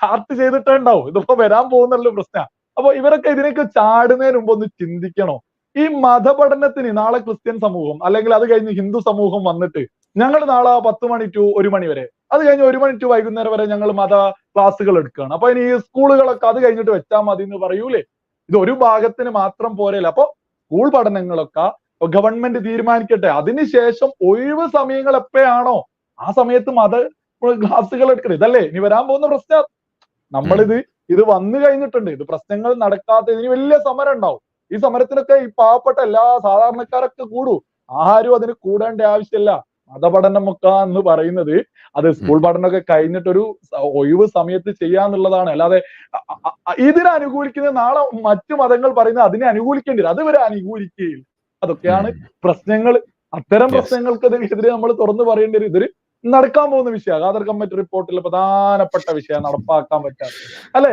ചാർട്ട് ചെയ്തിട്ടേ ഉണ്ടാവും, ഇതിപ്പോ വരാൻ പോകുന്നുള്ള പ്രശ്നമാണ്. അപ്പൊ ഇവരൊക്കെ ഇതിനൊക്കെ ചാടുന്നതിന് മുമ്പ് ഒന്ന് ചിന്തിക്കണോ? ഈ മതപഠനത്തിന് നാളെ ക്രിസ്ത്യൻ സമൂഹം അല്ലെങ്കിൽ അത് കഴിഞ്ഞ് ഹിന്ദു സമൂഹം വന്നിട്ട് ഞങ്ങൾ നാളെ 10 മണി ടു 1 മണി വരെ, അത് കഴിഞ്ഞ് 1 മണി ടു വൈകുന്നേരം വരെ ഞങ്ങൾ മത ക്ലാസ്സുകൾ എടുക്കുകയാണ്, അപ്പൊ ഇനി ഈ സ്കൂളുകളൊക്കെ അത് കഴിഞ്ഞിട്ട് വെച്ചാൽ മതി എന്ന് പറയൂലേ? ഇത് ഒരു ഭാഗത്തിന് മാത്രം പോരല്ല. അപ്പൊ സ്കൂൾ പഠനങ്ങളൊക്കെ ഗവൺമെന്റ് തീരുമാനിക്കട്ടെ. അതിനുശേഷം ഒഴിവ് സമയങ്ങൾ എപ്പോഴാണോ ആ സമയത്ത് മത ക്ലാസ്സുകൾ എടുക്കരുത്. ഇതല്ലേ ഇനി വരാൻ പോകുന്ന പ്രശ്നം. ഇത് വന്നു കഴിഞ്ഞിട്ടുണ്ട്. ഇത് പ്രശ്നങ്ങൾ നടക്കാത്ത ഇതിന് വലിയ സമരം ഉണ്ടാവും. ഈ സമരത്തിനൊക്കെ ഈ പാവപ്പെട്ട എല്ലാ സാധാരണക്കാരൊക്കെ കൂടൂ. ആരും അതിന് കൂടേണ്ട ആവശ്യമില്ല. മതപഠനമൊക്കെ എന്ന് പറയുന്നത് അത് സ്കൂൾ പഠനമൊക്കെ കഴിഞ്ഞിട്ടൊരു ഒഴിവ് സമയത്ത് ചെയ്യാന്നുള്ളതാണ്. അല്ലാതെ ഇതിനെ അനുകൂലിക്കുന്നത് നാളെ മറ്റു മതങ്ങൾ പറയുന്നത് അതിനെ അനുകൂലിക്കേണ്ടി വരും. അതുവരെ അനുകൂലിക്കുകയില്ല. അതൊക്കെയാണ് പ്രശ്നങ്ങൾ. അത്തരം പ്രശ്നങ്ങൾക്കെതിരെ നമ്മൾ തുറന്നു പറയേണ്ടി വരും. ഇതൊരു നടക്കാൻ പോകുന്ന വിഷയമാണ്. ഖാദർ കമ്മിറ്റി റിപ്പോർട്ടിലെ പ്രധാനപ്പെട്ട വിഷയം നടപ്പാക്കാൻ പറ്റാതെ അല്ലെ?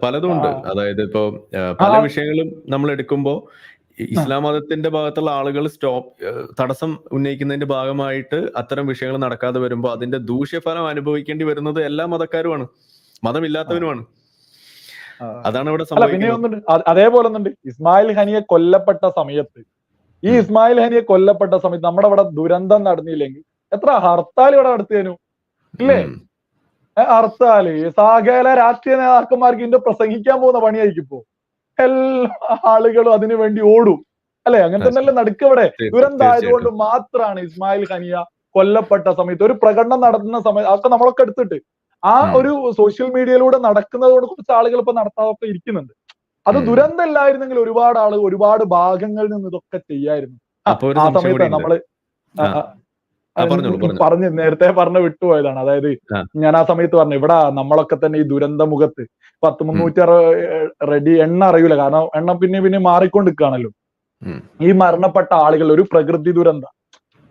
പലതും ഉണ്ട്. അതായത് ഇപ്പോ പല വിഷയങ്ങളും നമ്മൾ എടുക്കുമ്പോ ഇസ്ലാം മതത്തിന്റെ ഭാഗത്തുള്ള ആളുകൾ തടസ്സം ഉന്നയിക്കുന്നതിന്റെ ഭാഗമായിട്ട് അത്തരം വിഷയങ്ങൾ നടക്കാതെ വരുമ്പോൾ അതിന്റെ ദൂഷ്യഫലം അനുഭവിക്കേണ്ടി വരുന്നത് എല്ലാ മതക്കാരുമാണ്, മതമില്ലാത്തവനുമാണ്. അതാണ് ഇവിടെ സംഭവിക്കുന്നത്. അതേപോലെ ഒന്നുണ്ട്, ഇസ്മായിൽ ഹനിയെ കൊല്ലപ്പെട്ട സമയത്ത് നമ്മുടെ ഇവിടെ ദുരന്തം നടന്നില്ലെങ്കിൽ എത്ര ഹർത്താൽ ഇവിടെ നടത്തിയനു ഇല്ലേ? ഹർത്താല് സകല രാഷ്ട്രീയ നേതാക്കന്മാർക്ക് ഇതിന്റെ പ്രസംഗിക്കാൻ പോകുന്ന പണിയായിരിക്കും ഇപ്പോ. എല്ലാ ആളുകളും അതിനു വേണ്ടി ഓടും അല്ലെ? അങ്ങനെ തന്നെയല്ലേ നടക്കവിടെ. ദുരന്തമായതുകൊണ്ട് മാത്രമാണ് ഇസ്മായിൽ ഹനിയ കൊല്ലപ്പെട്ട സമയത്ത് ഒരു പ്രകടനം നടത്തുന്ന സമയത്ത് അതൊക്കെ നമ്മളൊക്കെ എടുത്തിട്ട് ആ ഒരു സോഷ്യൽ മീഡിയയിലൂടെ നടക്കുന്നതോട് കുറച്ച് ആളുകൾ ഇപ്പൊ നടത്താതൊക്കെ ഇരിക്കുന്നുണ്ട്. അത് ദുരന്തമില്ലായിരുന്നെങ്കിൽ ഒരുപാട് ആളുകൾ ഒരുപാട് ഭാഗങ്ങളിൽ നിന്ന് ഇതൊക്കെ ചെയ്യായിരുന്നു. ആ സമയത്ത് നമ്മള് നേരത്തെ വിട്ടുപോയതാണ്. അതായത് ഞാൻ ആ സമയത്ത് പറഞ്ഞു, ഇവിടെ നമ്മളൊക്കെ തന്നെ ഈ ദുരന്ത മുഖത്ത് 10-300 റെഡി എണ്ണ അറിയൂല, കാരണം എണ്ണ പിന്നെ മാറിക്കൊണ്ടിരിക്കുകയാണല്ലോ. ഈ മരണപ്പെട്ട ആളുകൾ ഒരു പ്രകൃതി ദുരന്തം.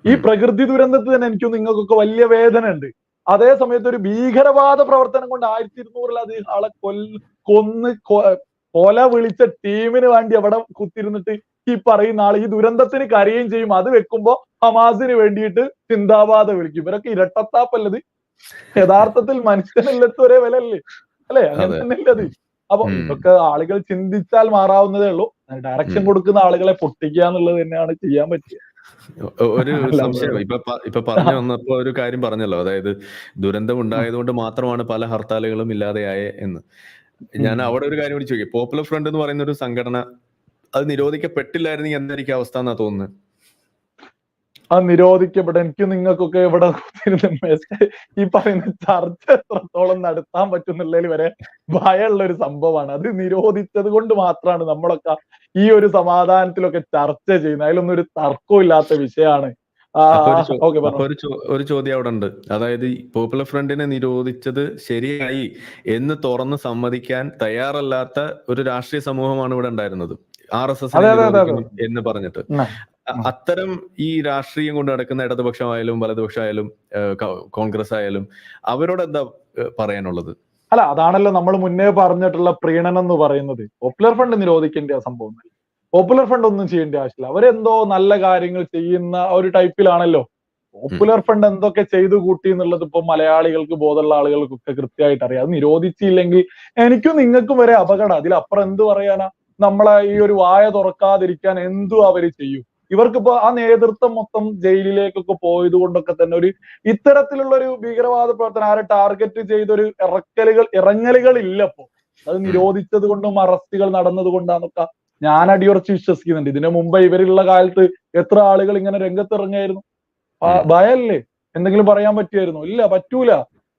ഈ പ്രകൃതി ദുരന്തത്തിൽ തന്നെ എനിക്കും നിങ്ങൾക്കൊക്കെ വലിയ വേദന ഉണ്ട്. അതേ സമയത്ത് ഒരു ഭീകരവാദ പ്രവർത്തനം കൊണ്ട് 1200-ലധികം ആളെ കൊന്ന് കൊല വിളിച്ച ടീമിന് വേണ്ടി അവിടെ കുത്തിരുന്നിട്ട് ഈ പറയുന്ന ആൾ ഈ ദുരന്തത്തിന് കരയുകയും ചെയ്യും. അത് വെക്കുമ്പോ ഹമാസിന് വേണ്ടിയിട്ട് ചിന്താബാധ വിളിക്കും. ഇവരൊക്കെ ഇരട്ടത്താപ്പല്ലത്. യഥാർത്ഥത്തിൽ മനുഷ്യനെല്ലാത്ത ഒരേ വില അല്ലേ? അല്ലെ? അങ്ങനെ തന്നെയല്ലേ അത്? അപ്പൊ ഇതൊക്കെ ആളുകൾ ചിന്തിച്ചാൽ മാറാവുന്നതേ ഉള്ളൂ. ഡയറക്ഷൻ കൊടുക്കുന്ന ആളുകളെ പൊട്ടിക്കുക എന്നുള്ളത് തന്നെയാണ് ചെയ്യാൻ പറ്റുക. ഒരു സംശയം ഇപ്പൊ പറഞ്ഞു വന്നപ്പോ ഒരു കാര്യം പറഞ്ഞല്ലോ, അതായത് ദുരന്തം ഉണ്ടായതുകൊണ്ട് മാത്രമാണ് പല ഹർത്താലുകളും ഇല്ലാതെയായ എന്ന്. ഞാൻ അവിടെ ഒരു കാര്യം കൂടി ചോദിക്കാം. പോപ്പുലർ ഫ്രണ്ട് എന്ന് പറയുന്ന ഒരു സംഘടന അത് നിരോധിക്കപ്പെട്ടില്ലായിരുന്നെങ്കിൽ എന്തായിരിക്കും അവസ്ഥ എന്നാ തോന്നുന്നത്? അത് നിരോധിക്കപ്പെട്ട എനിക്ക് നിങ്ങൾക്കൊക്കെ ഇവിടെ ഈ പറയുന്ന ചർച്ച എത്രത്തോളം നടത്താൻ പറ്റുന്നുള്ളതിൽ വരെ ഭയമുള്ള ഒരു സംഭവമാണ്. അത് നിരോധിച്ചത് കൊണ്ട് മാത്രമാണ് നമ്മളൊക്കെ ഈ ഒരു സമാധാനത്തിലൊക്കെ ചർച്ച ചെയ്യുന്നത്. അതിലൊന്നും ഒരു തർക്കവും ഇല്ലാത്ത വിഷയമാണ്. ഒരു ചോദ്യം അവിടെ ഉണ്ട്. അതായത് ഈ പോപ്പുലർ ഫ്രണ്ടിനെ നിരോധിച്ചത് ശരിയായി എന്ന് തുറന്ന് സമ്മതിക്കാൻ തയ്യാറല്ലാത്ത ഒരു രാഷ്ട്രീയ സമൂഹമാണ് ഇവിടെ ഉണ്ടായിരുന്നത്, RSS എന്ന് പറഞ്ഞിട്ട്. അത്തരം ഈ രാഷ്ട്രീയം കൊണ്ട് നടക്കുന്ന ഇടതുപക്ഷമായാലും വലതുപക്ഷമായാലും കോൺഗ്രസ് ആയാലും അവരോട് എന്താ പറയാനുള്ളത്? അല്ല, അതാണല്ലോ നമ്മൾ മുന്നേ പറഞ്ഞിട്ടുള്ള പ്രീണനം എന്ന് പറയുന്നത്. പോപ്പുലർ ഫ്രണ്ട് നിരോധിക്കേണ്ട സംഭവം. പോപ്പുലർ ഫ്രണ്ട് ഒന്നും ചെയ്യേണ്ട ആവശ്യമില്ല. അവരെന്തോ നല്ല കാര്യങ്ങൾ ചെയ്യുന്ന ഒരു ടൈപ്പിലാണല്ലോ. പോപ്പുലർ ഫ്രണ്ട് എന്തൊക്കെ ചെയ്തു കൂട്ടി എന്നുള്ളത് ഇപ്പൊ മലയാളികൾക്ക്, ബോധമുള്ള ആളുകൾക്കൊക്കെ കൃത്യമായിട്ട് അറിയാം. അത് നിരോധിച്ചില്ലെങ്കിൽ എനിക്കും നിങ്ങൾക്കും വരെ അപകടം. അതിലപ്പുറം എന്ത് പറയാനാ? നമ്മളെ ഈ ഒരു വായ തുറക്കാതിരിക്കാൻ എന്തും അവര് ചെയ്യും. ഇവർക്കിപ്പോ ആ നേതൃത്വം മൊത്തം ജയിലിലേക്കൊക്കെ പോയത് കൊണ്ടൊക്കെ തന്നെ ഒരു ഇത്തരത്തിലുള്ള ഒരു ഭീകരവാദ പ്രവർത്തനം ആരെ ടാർഗറ്റ് ചെയ്തൊരു ഇറങ്ങലുകൾ ഇല്ല. ഇപ്പോ അത് നിരോധിച്ചത് കൊണ്ടും അറസ്റ്റുകൾ നടന്നത് കൊണ്ടാന്നൊക്കെ ഞാൻ അടിയുറച്ച് വിശ്വസിക്കുന്നുണ്ട്. ഇതിനു മുമ്പ് ഇവരുള്ള കാലത്ത് എത്ര ആളുകൾ ഇങ്ങനെ രംഗത്തിറങ്ങിയായിരുന്നു? ഭയല്ലേ? എന്തെങ്കിലും പറയാൻ പറ്റുമായിരുന്നു? ഇല്ല, പറ്റൂല.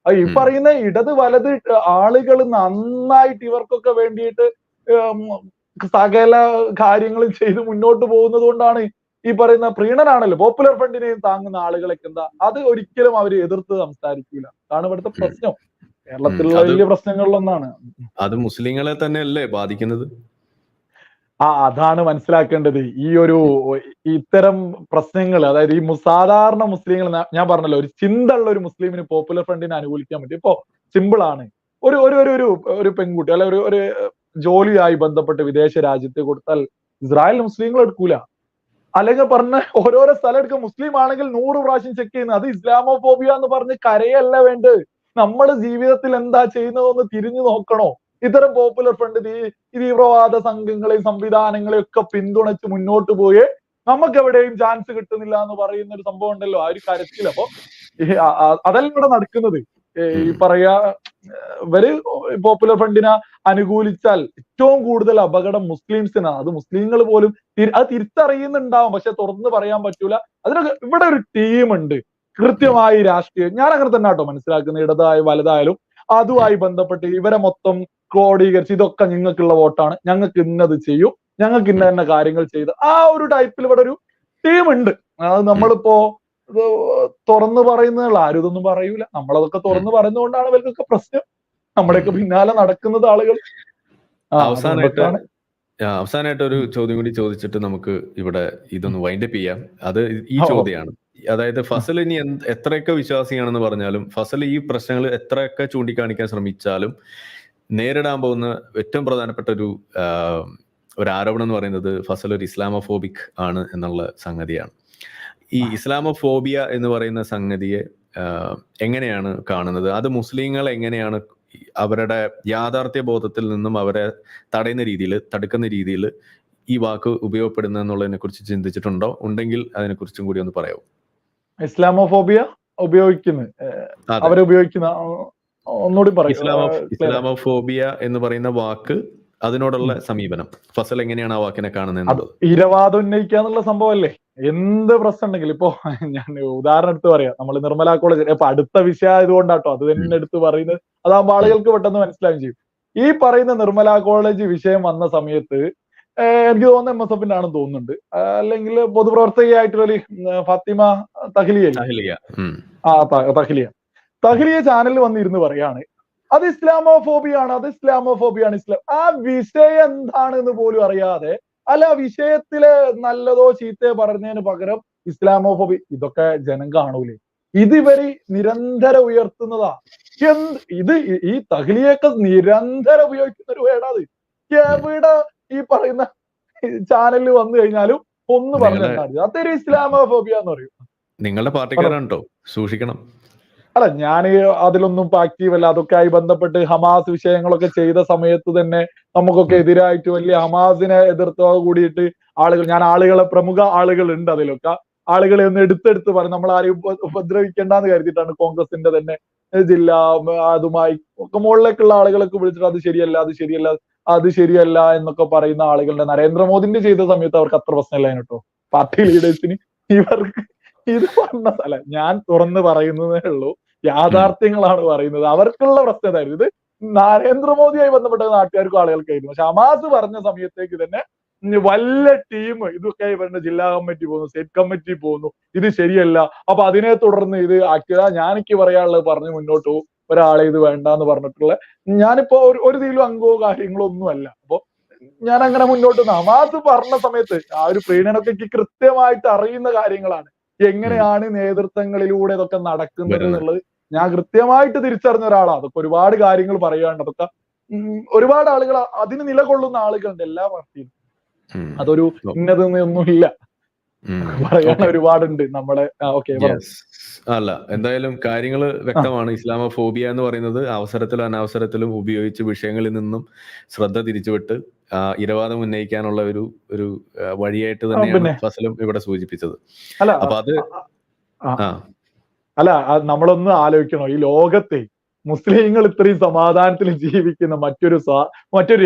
ഈ പറയുന്ന ഇടത് വലത് ആളുകൾ നന്നായിട്ട് ഇവർക്കൊക്കെ വേണ്ടിയിട്ട് സകല കാര്യങ്ങളും ചെയ്ത് മുന്നോട്ട് പോകുന്നത് കൊണ്ടാണ് ഈ പറയുന്ന പ്രീണനാണല്ലോ പോപ്പുലർ ഫ്രണ്ടിനെയും താങ്ങുന്ന ആളുകളൊക്കെ എന്താ അത് ഒരിക്കലും അവര് എതിർത്ത് സംസാരിക്കില്ല. അതാണ് ഇവിടുത്തെ പ്രശ്നം. കേരളത്തിലുള്ള വലിയ പ്രശ്നങ്ങളിലൊന്നാണ് അത്. മുസ്ലിങ്ങളെ തന്നെയല്ലേ ബാധിക്കുന്നത്? അതാണ് മനസ്സിലാക്കേണ്ടത്. ഈ ഒരു ഇത്തരം പ്രശ്നങ്ങൾ, അതായത് ഈ സാധാരണ മുസ്ലിങ്ങൾ, ഞാൻ പറഞ്ഞല്ലോ, ഒരു ചിന്തയുള്ള ഒരു മുസ്ലിമിന് പോപ്പുലർ ഫ്രണ്ടിനെ അനുകൂലിക്കാൻ പറ്റും. ഇപ്പോ സിമ്പിൾ ആണ്. ഒരു പെൺകുട്ടി അല്ലെ ഒരു ജോലിയായി ബന്ധപ്പെട്ട് വിദേശ രാജ്യത്ത് കൊടുത്താൽ ഇസ്രായേൽ മുസ്ലിങ്ങൾ എടുക്കൂല. അല്ലെങ്കിൽ പറഞ്ഞ ഓരോരോ സ്ഥലം എടുക്കുക. മുസ്ലിം ആണെങ്കിൽ 100 പ്രാവശ്യം ചെക്ക് ചെയ്യുന്നത്. അത് ഇസ്ലാമോഫോബിയ എന്ന് പറഞ്ഞ് കരയല്ല വേണ്ടത്. നമ്മൾ ജീവിതത്തിൽ എന്താ ചെയ്യുന്നതെന്ന് തിരിഞ്ഞു നോക്കണോ? ഇത്തരം പോപ്പുലർ ഫ്രണ്ട് തീവ്രവാദ സംഘങ്ങളെയും സംവിധാനങ്ങളെയും ഒക്കെ പിന്തുണച്ച് മുന്നോട്ട് പോയി നമുക്ക് എവിടെയും ചാൻസ് കിട്ടുന്നില്ല എന്ന് പറയുന്ന ഒരു സംഭവം ഉണ്ടല്ലോ, ആ ഒരു കരച്ചിൽ. അപ്പൊ അതല്ല ഇവിടെ നടക്കുന്നത്. ഈ പറയാ ഇവര് പോപ്പുലർ ഫ്രണ്ടിനെ അനുകൂലിച്ചാൽ ഏറ്റവും കൂടുതൽ അപകടം മുസ്ലിംസിനാണ്. അത് മുസ്ലിങ്ങൾ പോലും അത് തിരിച്ചറിയുന്നുണ്ടാവും, പക്ഷെ തുറന്ന് പറയാൻ പറ്റൂല. അതിനൊക്കെ ഇവിടെ ഒരു ടീമുണ്ട്, കൃത്യമായി രാഷ്ട്രീയം. ഞാൻ അങ്ങനെ തന്നെ കേട്ടോ മനസ്സിലാക്കുന്നത്. ഇടതായാലും വലതായാലും അതുമായി ബന്ധപ്പെട്ട് ഇവരെ മൊത്തം ക്രോഡീകരിച്ച് ഇതൊക്കെ നിങ്ങൾക്കുള്ള വോട്ടാണ്, ഞങ്ങൾക്ക് ഇന്നത് ചെയ്യും, ഞങ്ങൾക്ക് ഇന്ന തന്നെ കാര്യങ്ങൾ ചെയ്ത് ആ ഒരു ടൈപ്പിൽ ഇവിടെ ഒരു ടീമുണ്ട്. അത് നമ്മളിപ്പോ തുറന്നു പറയുന്നതല്ല, ആരും ഇതൊന്നും പറയൂല. നമ്മളതൊക്കെ തുറന്നു പറയുന്നതുകൊണ്ടാണ് ഇവർക്കൊക്കെ പ്രശ്നം. നമ്മുടെയൊക്കെ പിന്നാലെ നടക്കുന്നത് ആളുകൾ. അവസാനമായിട്ട് ഒരു ചോദ്യം കൂടി ചോദിച്ചിട്ട് നമുക്ക് ഇവിടെ ഇതൊന്ന് വൈൻഡപ്പ് ചെയ്യാം. അത് ഈ ചോദ്യമാണ്. അതായത് ഫസൽ ഇനി എത്രയൊക്കെ വിശ്വാസിയാണെന്ന് പറഞ്ഞാലും, ഫസൽ ഈ പ്രശ്നങ്ങൾ എത്രയൊക്കെ ചൂണ്ടിക്കാണിക്കാൻ ശ്രമിച്ചാലും നേരിടാൻ പോകുന്ന ഏറ്റവും പ്രധാനപ്പെട്ട ഒരു ആരോപണം എന്ന് പറയുന്നത് ഫസൽ ഒരു ഇസ്ലാമോഫോബിക് ആണ് എന്നുള്ള സംഗതിയാണ്. ഈ ഇസ്ലാമോഫോബിയ എന്ന് പറയുന്ന സംഗതിയെ എങ്ങനെയാണ് കാണുന്നത്? അത് മുസ്ലിങ്ങൾ എങ്ങനെയാണ് അവരുടെ യാഥാർത്ഥ്യ ബോധത്തിൽ നിന്നും അവരെ തടുക്കുന്ന രീതിയിൽ ഈ വാക്ക് ഉപയോഗപ്പെടുന്നത് എന്നുള്ളതിനെ കുറിച്ച് ചിന്തിച്ചിട്ടുണ്ടോ? ഉണ്ടെങ്കിൽ അതിനെക്കുറിച്ചും കൂടി ഒന്ന് പറയാമോ? ഇസ്ലാമോഫോബിയ അവരുപയോഗിക്കുന്ന ഒന്നുകൂടി പറയും. ഇസ്ലാമോഫോബിയ എന്ന് പറയുന്ന വാക്ക്, അതിനോടുള്ള സമീപനം, ഫസൽ എങ്ങനെയാണ് ആ വാക്കിനെ കാണുന്നത്? ഇരവാദം ഉന്നയിക്കുക എന്നുള്ള സംഭവമല്ലേ. എന്ത് പ്രശ്നം ഉണ്ടെങ്കിലും ഇപ്പൊ ഞാൻ ഉദാഹരണം എടുത്ത് പറയാം. നമ്മൾ നിർമ്മല കോളേജ് ഇപ്പൊ അടുത്ത വിഷയം ആയതുകൊണ്ടാട്ടോ അത് തന്നെ എടുത്ത് പറയുന്നത്. അതാകുമ്പോൾ ആളുകൾക്ക് പെട്ടെന്ന് മനസ്സിലാവുകയും ചെയ്യും. ഈ പറയുന്ന നിർമ്മല കോളേജ് വിഷയം വന്ന സമയത്ത് എനിക്ക് തോന്നുന്നു MSF ആണെന്ന് തോന്നുന്നുണ്ട്, അല്ലെങ്കിൽ പൊതുപ്രവർത്തകയായിട്ടുള്ള ഫാത്തിമ തഹ്ലിയ ചാനലിൽ വന്നിരുന്ന് പറയാണ് അത് ഇസ്ലാമോഫോബിയാണ്, അത് ഇസ്ലാമോഫോബിയാണ്. ആ വിഷയം എന്താണെന്ന് പോലും അറിയാതെ, അല്ല വിഷയത്തിലെ നല്ലതോ ചീത്തയോ പറഞ്ഞതിന് പകരം ഇസ്ലാമോഫോബി, ഇതൊക്കെ ജനം കാണൂലേ? ഇത് ഇവര് നിരന്തരം ഉയർത്തുന്നതാ. ഇത് ഈ തഹ്ലിയൊക്കെ നിരന്തരം ഉപയോഗിക്കുന്ന ഒരു വേടാത്. എവിടെ ഈ പറയുന്ന ചാനലിൽ വന്നു കഴിഞ്ഞാലും ഒന്ന് പറഞ്ഞാൽ അതൊരു ഇസ്ലാമോഫോബിയ എന്ന് പറയും. നിങ്ങളുടെ പാർട്ടിക്കാരാണ് കേട്ടോ, സൂക്ഷിക്കണം. അല്ല, ഞാൻ അതിലൊന്നും ആക്റ്റീവ് അല്ല. അതൊക്കെ ആയി ബന്ധപ്പെട്ട് ഹമാസ് വിഷയങ്ങളൊക്കെ ചെയ്ത സമയത്ത് തന്നെ നമുക്കൊക്കെ എതിരായിട്ട് വലിയ ഹമാസിനെ എതിർത്തോട് കൂടിയിട്ട് ആളുകളെ പ്രമുഖ ആളുകൾ ഉണ്ട് അതിലൊക്കെ. ആളുകളെ ഒന്ന് എടുത്തെടുത്ത് പറയും. നമ്മൾ ആരെയും ഉപദ്രവിക്കേണ്ടെന്ന് കരുതിയിട്ടാണ് കോൺഗ്രസിന്റെ തന്നെ ജില്ലാ അതുമായി ഒക്കെ മുകളിലേക്കുള്ള ആളുകളൊക്കെ വിളിച്ചിട്ട് അത് ശരിയല്ല എന്നൊക്കെ പറയുന്ന ആളുകളുടെ നരേന്ദ്രമോദിന്റെ ചെയ്ത സമയത്ത് അവർക്ക് അത്ര പ്രശ്നമില്ല കേട്ടോ. പാർട്ടി ലീഡേഴ്സിന് ഇവർക്ക് ഇത് പറഞ്ഞ ഞാൻ തുറന്ന് പറയുന്നതേ ഉള്ളൂ, യാഥാർത്ഥ്യങ്ങളാണ് പറയുന്നത്. അവർക്കുള്ള പ്രശ്നമായിരുന്നു ഇത്. നരേന്ദ്രമോദിയായി ബന്ധപ്പെട്ട നാട്ടുകാർക്കും ആളുകൾക്കായിരുന്നു. പക്ഷെ ഹമാസ് പറഞ്ഞ സമയത്തേക്ക് തന്നെ വല്ല ടീം ഇതൊക്കെ ഇവരുടെ ജില്ലാ കമ്മിറ്റി പോകുന്നു, സ്റ്റേറ്റ് കമ്മിറ്റി പോകുന്നു, ഇത് ശരിയല്ല. അപ്പൊ അതിനെ തുടർന്ന് ഇത് ഞാനെനിക്ക് പറയാനുള്ളത് പറഞ്ഞ് മുന്നോട്ട് പോകും. ഒരാളെ ഇത് വേണ്ടാന്ന് പറഞ്ഞിട്ടുള്ള ഞാനിപ്പോ ഒരു തീലും അംഗവും കാര്യങ്ങളോ ഒന്നുമല്ല. അപ്പൊ ഞാൻ അങ്ങനെ മുന്നോട്ട് ഹമാസ് പറഞ്ഞ സമയത്ത് ആ ഒരു പ്രീണനൊക്കെ എനിക്ക് കൃത്യമായിട്ട് അറിയുന്ന കാര്യങ്ങളാണ്. എങ്ങനെയാണ് നേതൃത്വങ്ങളിലൂടെ ഇതൊക്കെ നടക്കുന്നത് എന്നുള്ളത് ഞാൻ കൃത്യമായിട്ട് തിരിച്ചറിഞ്ഞ ഒരാളാണ്. അതൊക്കെ ഒരുപാട് കാര്യങ്ങൾ പറയാണ്ട്, അതൊക്കെ ഒരുപാട് ആളുകൾ അതിന് നിലകൊള്ളുന്ന ആളുകളുണ്ട് എല്ലാ പാർട്ടിയിലും. അതൊരു ഇന്നതൊന്നുമില്ല, പറയാൻ ഒരുപാടുണ്ട് നമ്മുടെ. അല്ല, എന്തായാലും കാര്യങ്ങൾ വ്യക്തമാണ്. ഇസ്ലാമോഫോബിയ എന്ന് പറയുന്നത് അവസരത്തിലും അനവസരത്തിലും ഉപയോഗിച്ച് വിഷയങ്ങളിൽ നിന്നും ശ്രദ്ധ തിരിച്ചുവിട്ട് ഇരവാദം ഉന്നയിക്കാനുള്ള ഒരു വഴിയായിട്ട് തന്നെയാണ് ഫസലും ഇവിടെ സൂചിപ്പിച്ചത്. അപ്പൊ അത് അല്ല, നമ്മളൊന്ന് ആലോചിക്കണോ, ഈ ലോകത്തെ മുസ്ലിങ്ങൾ ഇത്രയും സമാധാനത്തിൽ ജീവിക്കുന്ന മറ്റൊരു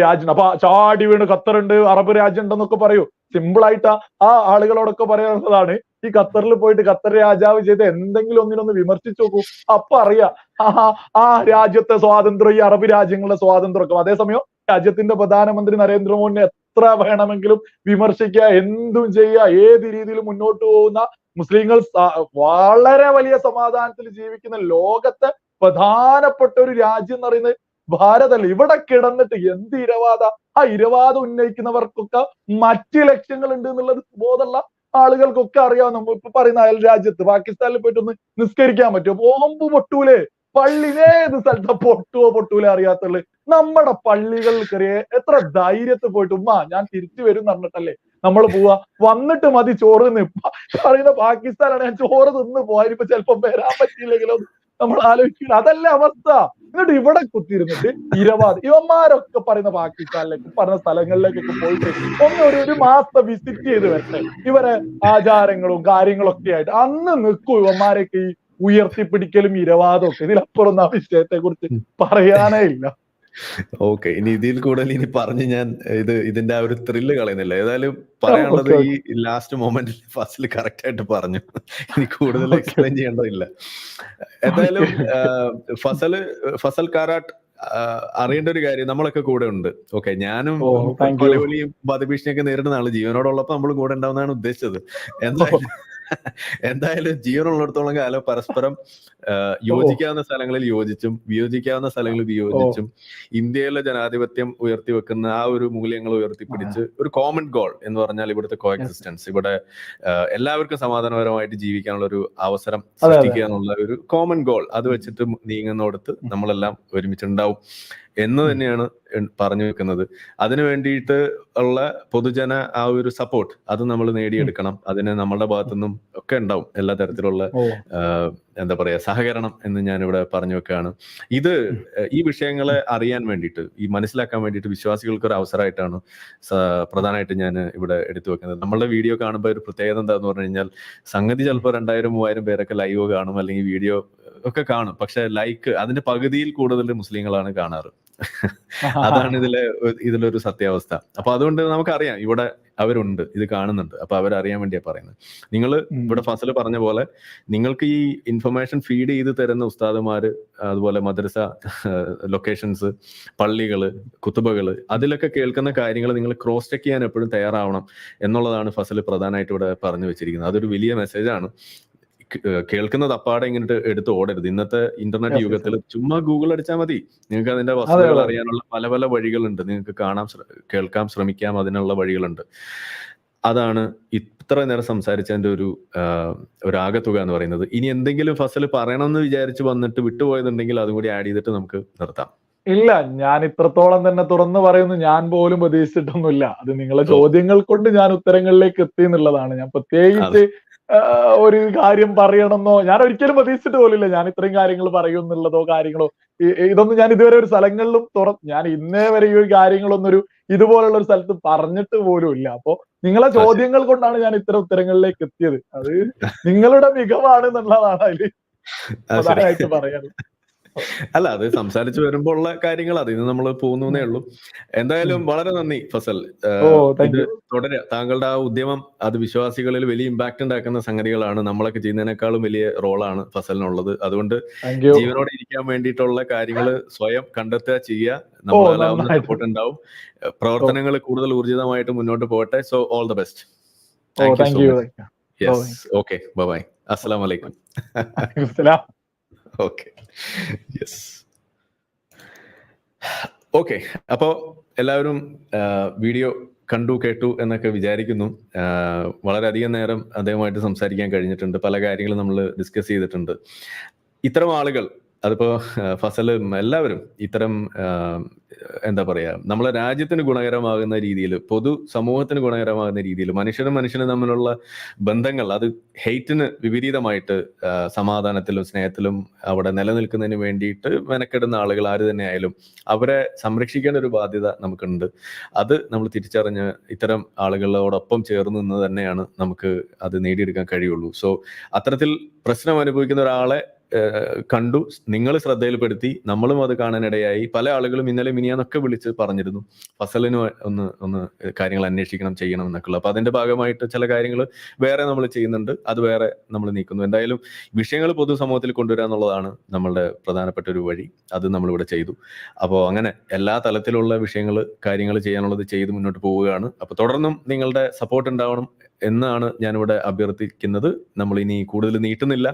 രാജ്യം. അപ്പൊ ചാടി വീണ് ഖത്തറുണ്ട്, അറബ് രാജ്യം ഉണ്ടെന്നൊക്കെ പറയൂ. സിമ്പിൾ ആയിട്ട് ആ ആളുകളോടൊക്കെ പറയാനുള്ളതാണ്, ഈ ഖത്തറിൽ പോയിട്ട് ഖത്തർ രാജാവ് ചെയ്ത് എന്തെങ്കിലും ഒന്നിനൊന്ന് വിമർശിച്ചു നോക്കൂ. അപ്പൊ അറിയാം ആ രാജ്യത്തെ സ്വാതന്ത്ര്യം, ഈ അറബ് രാജ്യങ്ങളുടെ സ്വാതന്ത്ര്യമൊക്കെ. അതേസമയം രാജ്യത്തിന്റെ പ്രധാനമന്ത്രി നരേന്ദ്രമോദിനെ എത്ര വേണമെങ്കിലും വിമർശിക്കുക, എന്തും ചെയ്യുക, ഏത് രീതിയിൽ മുന്നോട്ട് പോകുന്ന മുസ്ലിങ്ങൾ വളരെ വലിയ സമാധാനത്തിൽ ജീവിക്കുന്ന ലോകത്തെ പ്രധാനപ്പെട്ട ഒരു രാജ്യം എന്ന് പറയുന്നത് ഭാരതല്ലേ. ഇവിടെ കിടന്നിട്ട് എന്ത് ഇരവാദ, ആ ഇരവാദം ഉന്നയിക്കുന്നവർക്കൊക്കെ മറ്റ് ലക്ഷ്യങ്ങൾ ഉണ്ട് എന്നുള്ളത് ബോധമുള്ള ആളുകൾക്കൊക്കെ അറിയാം. നമ്മൾ ഇപ്പൊ പറയുന്ന അയൽ രാജ്യത്ത് പാകിസ്ഥാനിൽ പോയിട്ടൊന്ന് നിസ്കരിക്കാൻ പറ്റുമോ? ബോംബ് പൊട്ടൂലേ? പള്ളിയിലേത് സ്ഥലത്ത് പൊട്ടൂല അറിയാത്തുള്ളു. നമ്മുടെ പള്ളികളിൽ കയറിയ എത്ര ധൈര്യത്തിൽ പോയിട്ട് ഞാൻ തിരിച്ചു വരും എന്ന് പറഞ്ഞിട്ടല്ലേ നമ്മൾ പോവാ, വന്നിട്ട് മതി ചോറ് പറയുന്ന പാകിസ്ഥാനാണ്. ഞാൻ ചോറ് തിന്ന് പോയാലിപ്പോ ചിലപ്പോ വരാൻ പറ്റിയില്ലെങ്കിലോ നമ്മൾ ആലോചിക്കില്ല. അതല്ല അവസ്ഥ. എന്നിട്ട് ഇവിടെ കുത്തിയിരുന്നിട്ട് ഇവന്മാരൊക്കെ പറയുന്ന പാകിസ്ഥാനിലേക്ക് പറഞ്ഞ സ്ഥലങ്ങളിലേക്കൊക്കെ പോയിട്ട് ഒരു മാസം വിസിറ്റ് ചെയ്ത് വരട്ടെ, ഇവരെ ആചാരങ്ങളും കാര്യങ്ങളൊക്കെ ആയിട്ട് അന്ന് നിൽക്കും ഇവന്മാരൊക്കെ ഈ ഉയർത്തിപ്പിടിക്കലും ഇരവാദവും ഒക്കെ. ഇതിലപ്പുറം ആ വിഷയത്തെ കുറിച്ച് പറയാനേ ഇല്ല. ഓക്കെ, ഇനി ഇതിൽ കൂടുതൽ ഇനി പറഞ്ഞ് ഞാൻ ഇതിന്റെ ആ ഒരു ത്രില്ല് കളയുന്നില്ല. ഏതായാലും പറയാനുള്ളത് ഈ ലാസ്റ്റ് മൊമെന്റിൽ ഫസ്റ്റിൽ കറക്റ്റ് ആയിട്ട് പറഞ്ഞു. ഇനി കൂടുതൽ എക്സ്പ്ലെയിൻ ചെയ്യേണ്ടതില്ല. എന്തായാലും ഫസൽ കാരാട്ട് അറിയേണ്ട ഒരു കാര്യം, നമ്മളൊക്കെ കൂടെ ഉണ്ട്. ഓക്കെ, ഞാനും കൊലവിളിയും വധഭീഷണിയൊക്കെ നേരിടുന്ന ആള് ജീവനോടുള്ളപ്പോ നമ്മൾ കൂടെ ഉണ്ടാവുന്നതാണ് ഉദ്ദേശിച്ചത്. എന്തായാലും ജീവനുള്ളിടത്തോളം കാലം പരസ്പരം യോജിക്കാവുന്ന സ്ഥലങ്ങളിൽ യോജിച്ചും വിയോജിക്കാവുന്ന സ്ഥലങ്ങളിൽ വിയോജിച്ചും ഇന്ത്യയിലെ ജനാധിപത്യം ഉയർത്തിവെക്കുന്ന ആ ഒരു മൂല്യങ്ങൾ ഉയർത്തിപ്പിടിച്ച് ഒരു കോമൺ ഗോൾ എന്ന് പറഞ്ഞാൽ ഇവിടുത്തെ കോ എക്സിസ്റ്റൻസ്, ഇവിടെ എല്ലാവർക്കും സമാധാനപരമായിട്ട് ജീവിക്കാനുള്ള ഒരു അവസരം സൃഷ്ടിക്കുക എന്നുള്ള ഒരു കോമൺ ഗോൾ, അത് വെച്ചിട്ട് നീങ്ങുന്നിടത്ത് നമ്മളെല്ലാം ഒരുമിച്ചുണ്ടാവും എന്ന് തന്നെയാണ് പറഞ്ഞു വെക്കുന്നത്. അതിനു വേണ്ടിയിട്ട് ഉള്ള പൊതുജന ആ ഒരു സപ്പോർട്ട് അത് നമ്മൾ നേടിയെടുക്കണം. അതിന് നമ്മളുടെ ഭാഗത്തുനിന്നും ഒക്കെ ഉണ്ടാവും എല്ലാ തരത്തിലുള്ള എന്താ പറയാ സഹകരണം എന്ന് ഞാനിവിടെ പറഞ്ഞു വെക്കുകയാണ്. ഈ വിഷയങ്ങളെ അറിയാൻ വേണ്ടിയിട്ട്, ഈ മനസ്സിലാക്കാൻ വേണ്ടിയിട്ട് വിശ്വാസികൾക്ക് ഒരു അവസരമായിട്ടാണ് പ്രധാനമായിട്ട് ഞാൻ ഇവിടെ എടുത്തു വെക്കുന്നത്. നമ്മളുടെ വീഡിയോ കാണുമ്പോൾ ഒരു പ്രത്യേകത എന്താന്ന് പറഞ്ഞു കഴിഞ്ഞാൽ, സംഗതി ചിലപ്പോൾ 2000-3000 പേരൊക്കെ ലൈവ് കാണും, അല്ലെങ്കിൽ വീഡിയോ ഒക്കെ കാണും. പക്ഷെ അതിന്റെ പകുതിയിൽ കൂടുതൽ മുസ്ലിങ്ങളാണ് കാണാറ്. അതാണ് ഇതിലൊരു സത്യാവസ്ഥ. അപ്പൊ അതുകൊണ്ട് നമുക്കറിയാം ഇവിടെ അവരുണ്ട്, ഇത് കാണുന്നുണ്ട്. അപ്പൊ അവരറിയാൻ വേണ്ടിയാ പറയുന്നത്. നിങ്ങൾ ഇവിടെ ഫസൽ പറഞ്ഞ പോലെ നിങ്ങൾക്ക് ഈ ഇൻഫർമേഷൻ ഫീഡ് ചെയ്ത് തരുന്ന ഉസ്താദുമാര്, അതുപോലെ മദ്രസ ലൊക്കേഷൻസ്, പള്ളികള്, കുത്തുബകള്, അതിലൊക്കെ കേൾക്കുന്ന കാര്യങ്ങൾ നിങ്ങൾ ക്രോസ് ചെക്ക് ചെയ്യാൻ എപ്പോഴും തയ്യാറാവണം എന്നുള്ളതാണ് ഫസൽ പ്രധാനമായിട്ട് ഇവിടെ പറഞ്ഞു വെച്ചിരിക്കുന്നത്. അതൊരു വലിയ മെസ്സേജാണ്. കേൾക്കുന്നത് അപ്പാടെ ഇങ്ങോട്ട് എടുത്ത് ഓടരുത്. ഇന്നത്തെ ഇന്റർനെറ്റ് യുഗത്തിൽ ചുമ്മാ ഗൂഗിൾ അടിച്ചാൽ മതി, നിങ്ങൾക്ക് അതിന്റെ വസ്തുതകൾ അറിയാനുള്ള പല പല വഴികളുണ്ട്. നിങ്ങൾക്ക് കേൾക്കാം, ശ്രമിക്കാം, അതിനുള്ള വഴികളുണ്ട്. അതാണ് ഇത്ര നേരം സംസാരിച്ചതിന്റെ ഒരു ആകത്തുക എന്ന് പറയുന്നത്. ഇനി എന്തെങ്കിലും ഫസൽ പറയണമെന്ന് വിചാരിച്ച് വന്നിട്ട് വിട്ടുപോയതുണ്ടെങ്കിൽ അതും കൂടി ആഡ് ചെയ്തിട്ട് നമുക്ക് നിർത്താം. ഇല്ല, ഞാൻ ഇത്രത്തോളം തന്നെ തുറന്നു പറയുന്നു ഞാൻ പോലും പ്രതീക്ഷിച്ചിട്ടൊന്നുമില്ല. അത് നിങ്ങളെ ചോദ്യങ്ങൾ കൊണ്ട് ഞാൻ ഉത്തരങ്ങളിലേക്ക് എത്തി എന്നുള്ളതാണ്. ഞാൻ പ്രത്യേകിച്ച് ഒരു കാര്യം പറയണമെന്നോ ഞാൻ ഒരിക്കലും പ്രതീക്ഷിച്ചിട്ട് പോലില്ല ഞാൻ ഇത്രയും കാര്യങ്ങൾ പറയും എന്നുള്ളതോ കാര്യങ്ങളോ. ഇതൊന്നും ഞാൻ ഇതുവരെ ഒരു സ്ഥലങ്ങളിലും ഞാൻ ഇന്നേ വരെ ഈ ഒരു കാര്യങ്ങളൊന്നും ഇതുപോലുള്ള ഒരു സ്ഥലത്ത് പറഞ്ഞിട്ട് പോലും ഇല്ല. അപ്പോ നിങ്ങളെ ചോദ്യങ്ങൾ കൊണ്ടാണ് ഞാൻ ഇത്തരം ഉത്തരങ്ങളിലേക്ക് എത്തിയത്. അത് നിങ്ങളുടെ മികവാണ് എന്നുള്ളതാണ് അതിൽ പ്രധാനമായിട്ട് പറയാൻ. അല്ല, അത് സംസാരിച്ചു വരുമ്പോൾ ഉള്ള കാര്യങ്ങൾ അതിന് നമ്മൾ പോകുന്നേ ഉള്ളൂ. എന്തായാലും വളരെ നന്ദി ഫസൽ. ഇത് തുടരുക. താങ്കളുടെ ആ ഉദ്യമം അത് വിശ്വാസികളിൽ വലിയ ഇമ്പാക്ട് ഉണ്ടാക്കുന്ന സംഗതികളാണ്. നമ്മളൊക്കെ ചെയ്യുന്നതിനേക്കാളും വലിയ റോളാണ് ഫസലിനുള്ളത്. അതുകൊണ്ട് ജീവനോടെ ഇരിക്കാൻ വേണ്ടിയിട്ടുള്ള കാര്യങ്ങൾ സ്വയം കണ്ടെത്തുക, ചെയ്യുക. നമ്മളെല്ലാം സപ്പോർട്ട് ഉണ്ടാവും. പ്രവർത്തനങ്ങൾ കൂടുതൽ ഊർജിതമായിട്ട് മുന്നോട്ട് പോകട്ടെ. So all the best. Thank you. Yes, okay, bye. അസ്സലാമു അലൈക്കും. Okay, yes, okay. അപ്പോ എല്ലാവരും വീഡിയോ കണ്ടു, കേട്ടു എന്നൊക്കെ വിചാരിക്കുന്നു. വളരെയധികം നേരം അദ്ദേഹമായിട്ട് സംസാരിക്കാൻ കഴിഞ്ഞിട്ടുണ്ട്. പല കാര്യങ്ങളും നമ്മൾ ഡിസ്കസ് ചെയ്തിട്ടുണ്ട്. ഇത്തരം ആളുകൾ, അതിപ്പോ ഫസലും എല്ലാവരും ഇത്തരം എന്താ പറയാ നമ്മളെ രാജ്യത്തിന് ഗുണകരമാകുന്ന രീതിയിൽ, പൊതു സമൂഹത്തിന് ഗുണകരമാകുന്ന രീതിയിൽ, മനുഷ്യനും തമ്മിലുള്ള ബന്ധങ്ങൾ അത് ഹെയ്റ്റിന് വിപരീതമായിട്ട് സമാധാനത്തിലും സ്നേഹത്തിലും അവിടെ നിലനിൽക്കുന്നതിന് വേണ്ടിയിട്ട് മെനക്കെടുന്ന ആളുകൾ ആര് തന്നെ ആയാലും അവരെ സംരക്ഷിക്കേണ്ട ഒരു ബാധ്യത നമുക്കുണ്ട്. അത് നമ്മൾ തിരിച്ചറിഞ്ഞ് ഇത്തരം ആളുകളോടൊപ്പം ചേർന്ന് നിന്ന് തന്നെയാണ് നമുക്ക് അത് നേടിയെടുക്കാൻ കഴിയുള്ളൂ. സോ അത്തരത്തിൽ പ്രശ്നം അനുഭവിക്കുന്ന ഒരാളെ കണ്ടു, നിങ്ങൾ ശ്രദ്ധയിൽപ്പെടുത്തി, നമ്മളും അത് കാണാനിടയായി. പല ആളുകളും ഇന്നലെ മിനിയാന്നൊക്കെ വിളിച്ച് പറഞ്ഞിരുന്നു ഫസലിന് ഒന്ന് കാര്യങ്ങൾ അന്വേഷിക്കണം, ചെയ്യണം എന്നൊക്കെയുള്ള. അപ്പൊ അതിന്റെ ഭാഗമായിട്ട് ചില കാര്യങ്ങൾ വേറെ നമ്മൾ ചെയ്യുന്നുണ്ട്, അത് വേറെ നമ്മൾ നീക്കുന്നു. എന്തായാലും വിഷയങ്ങൾ പൊതുസമൂഹത്തിൽ കൊണ്ടുവരിക എന്നുള്ളതാണ് നമ്മളുടെ പ്രധാനപ്പെട്ട ഒരു വഴി. അത് നമ്മളിവിടെ ചെയ്തു. അപ്പോൾ അങ്ങനെ എല്ലാ തലത്തിലുള്ള കാര്യങ്ങൾ ചെയ്യാനുള്ളത് ചെയ്ത് മുന്നോട്ട് പോവുകയാണ്. അപ്പൊ തുടർന്നും നിങ്ങളുടെ സപ്പോർട്ട് ഉണ്ടാവണം എന്നാണ് ഞാനിവിടെ അഭ്യർത്ഥിക്കുന്നത്. നമ്മൾ ഇനി കൂടുതൽ നീട്ടുന്നില്ല.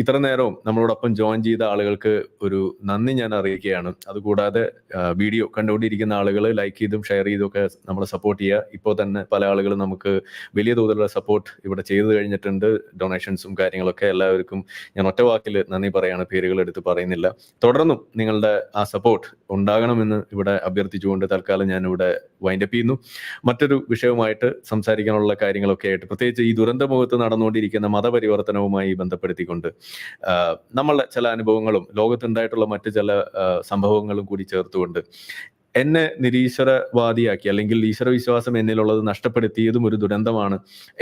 ഇത്ര നേരവും നമ്മളോടൊപ്പം ജോയിൻ ചെയ്ത ആളുകൾക്ക് ഒരു നന്ദി ഞാൻ അറിയിക്കുകയാണ്. അതുകൂടാതെ വീഡിയോ കണ്ടുകൊണ്ടിരിക്കുന്ന ആളുകൾ ലൈക്ക് ചെയ്തും ഷെയർ ചെയ്തും ഒക്കെ നമ്മളെ സപ്പോർട്ട് ചെയ്യുക. ഇപ്പോൾ തന്നെ പല ആളുകളും നമുക്ക് വലിയ തോതിലുള്ള സപ്പോർട്ട് ഇവിടെ ചെയ്തു കഴിഞ്ഞിട്ടുണ്ട്. ഡൊണേഷൻസും കാര്യങ്ങളൊക്കെ എല്ലാവർക്കും ഞാൻ ഒറ്റ വാക്കിൽ നന്ദി പറയാണ്, പേരുകൾ എടുത്ത് പറയുന്നില്ല. തുടർന്നും നിങ്ങളുടെ ആ സപ്പോർട്ട് ഉണ്ടാകണമെന്ന് ഇവിടെ അഭ്യർത്ഥിച്ചുകൊണ്ട് തൽക്കാലം ഞാൻ ഇവിടെ വൈൻഡപ്പ് ചെയ്യുന്നു. മറ്റൊരു വിഷയവുമായിട്ട് സംസാരിക്കാനുള്ള കാര്യങ്ങളൊക്കെ ആയിട്ട്, പ്രത്യേകിച്ച് ഈ ദുരന്തമുഖത്ത് നടന്നുകൊണ്ടിരിക്കുന്ന മതപരിവർത്തനവുമായി ബന്ധപ്പെടുത്തിക്കൊണ്ട് നമ്മളുടെ ചില അനുഭവങ്ങളും ലോകത്തുണ്ടായിട്ടുള്ള മറ്റു ചില സംഭവങ്ങളും കൂടി ചേർത്തുകൊണ്ട് എന്നെ നിരീശ്വരവാദിയാക്കി അല്ലെങ്കിൽ ഈശ്വരവിശ്വാസം എന്നിലുള്ളത് നഷ്ടപ്പെടുത്തിയതും ഒരു ദുരന്തമാണ്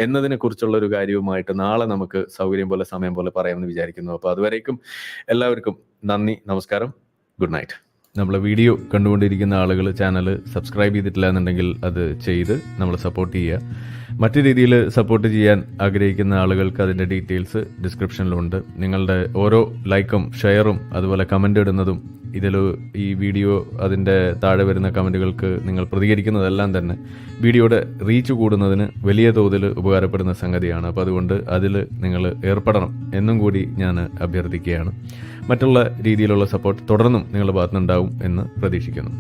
എന്നതിനെ കുറിച്ചുള്ള ഒരു കാര്യവുമായിട്ട് നാളെ നമുക്ക് സൗകര്യം പോലെ സമയം പോലെ പറയാമെന്ന് വിചാരിക്കുന്നു. അപ്പോൾ അതുവരേക്കും എല്ലാവർക്കും നന്ദി, നമസ്കാരം, ഗുഡ് നൈറ്റ്. നമ്മളെ വീഡിയോ കണ്ടുകൊണ്ടിരിക്കുന്ന ആളുകൾ ചാനൽ സബ്സ്ക്രൈബ് ചെയ്തിട്ടില്ല എന്നുണ്ടെങ്കിൽ അത് ചെയ്ത് നമ്മളെ സപ്പോർട്ട് ചെയ്യുക. മറ്റു രീതിയിൽ സപ്പോർട്ട് ചെയ്യാൻ ആഗ്രഹിക്കുന്ന ആളുകൾക്ക് അതിൻ്റെ ഡീറ്റെയിൽസ് ഡിസ്ക്രിപ്ഷനിലുണ്ട്. നിങ്ങളുടെ ഓരോ ലൈക്കും ഷെയറും അതുപോലെ കമൻ്റ് ഇടുന്നതും ഈ വീഡിയോ അതിൻ്റെ താഴെ വരുന്ന കമൻറ്റുകൾക്ക് നിങ്ങൾ പ്രതികരിക്കുന്നതെല്ലാം തന്നെ വീഡിയോയുടെ റീച്ച് കൂടുന്നതിന് വലിയ തോതിൽ ഉപകാരപ്പെടുന്ന സംഗതിയാണ്. അപ്പോൾ അതുകൊണ്ട് അതിൽ നിങ്ങൾ ഏർപ്പെടണം എന്നും കൂടി ഞാൻ അഭ്യർത്ഥിക്കുകയാണ്. മറ്റുള്ള രീതിയിലുള്ള സപ്പോർട്ട് തുടർന്നും നിങ്ങളുടെ ഭാഗത്തുനിന്നുണ്ടാവും എന്ന് പ്രതീക്ഷിക്കുന്നു.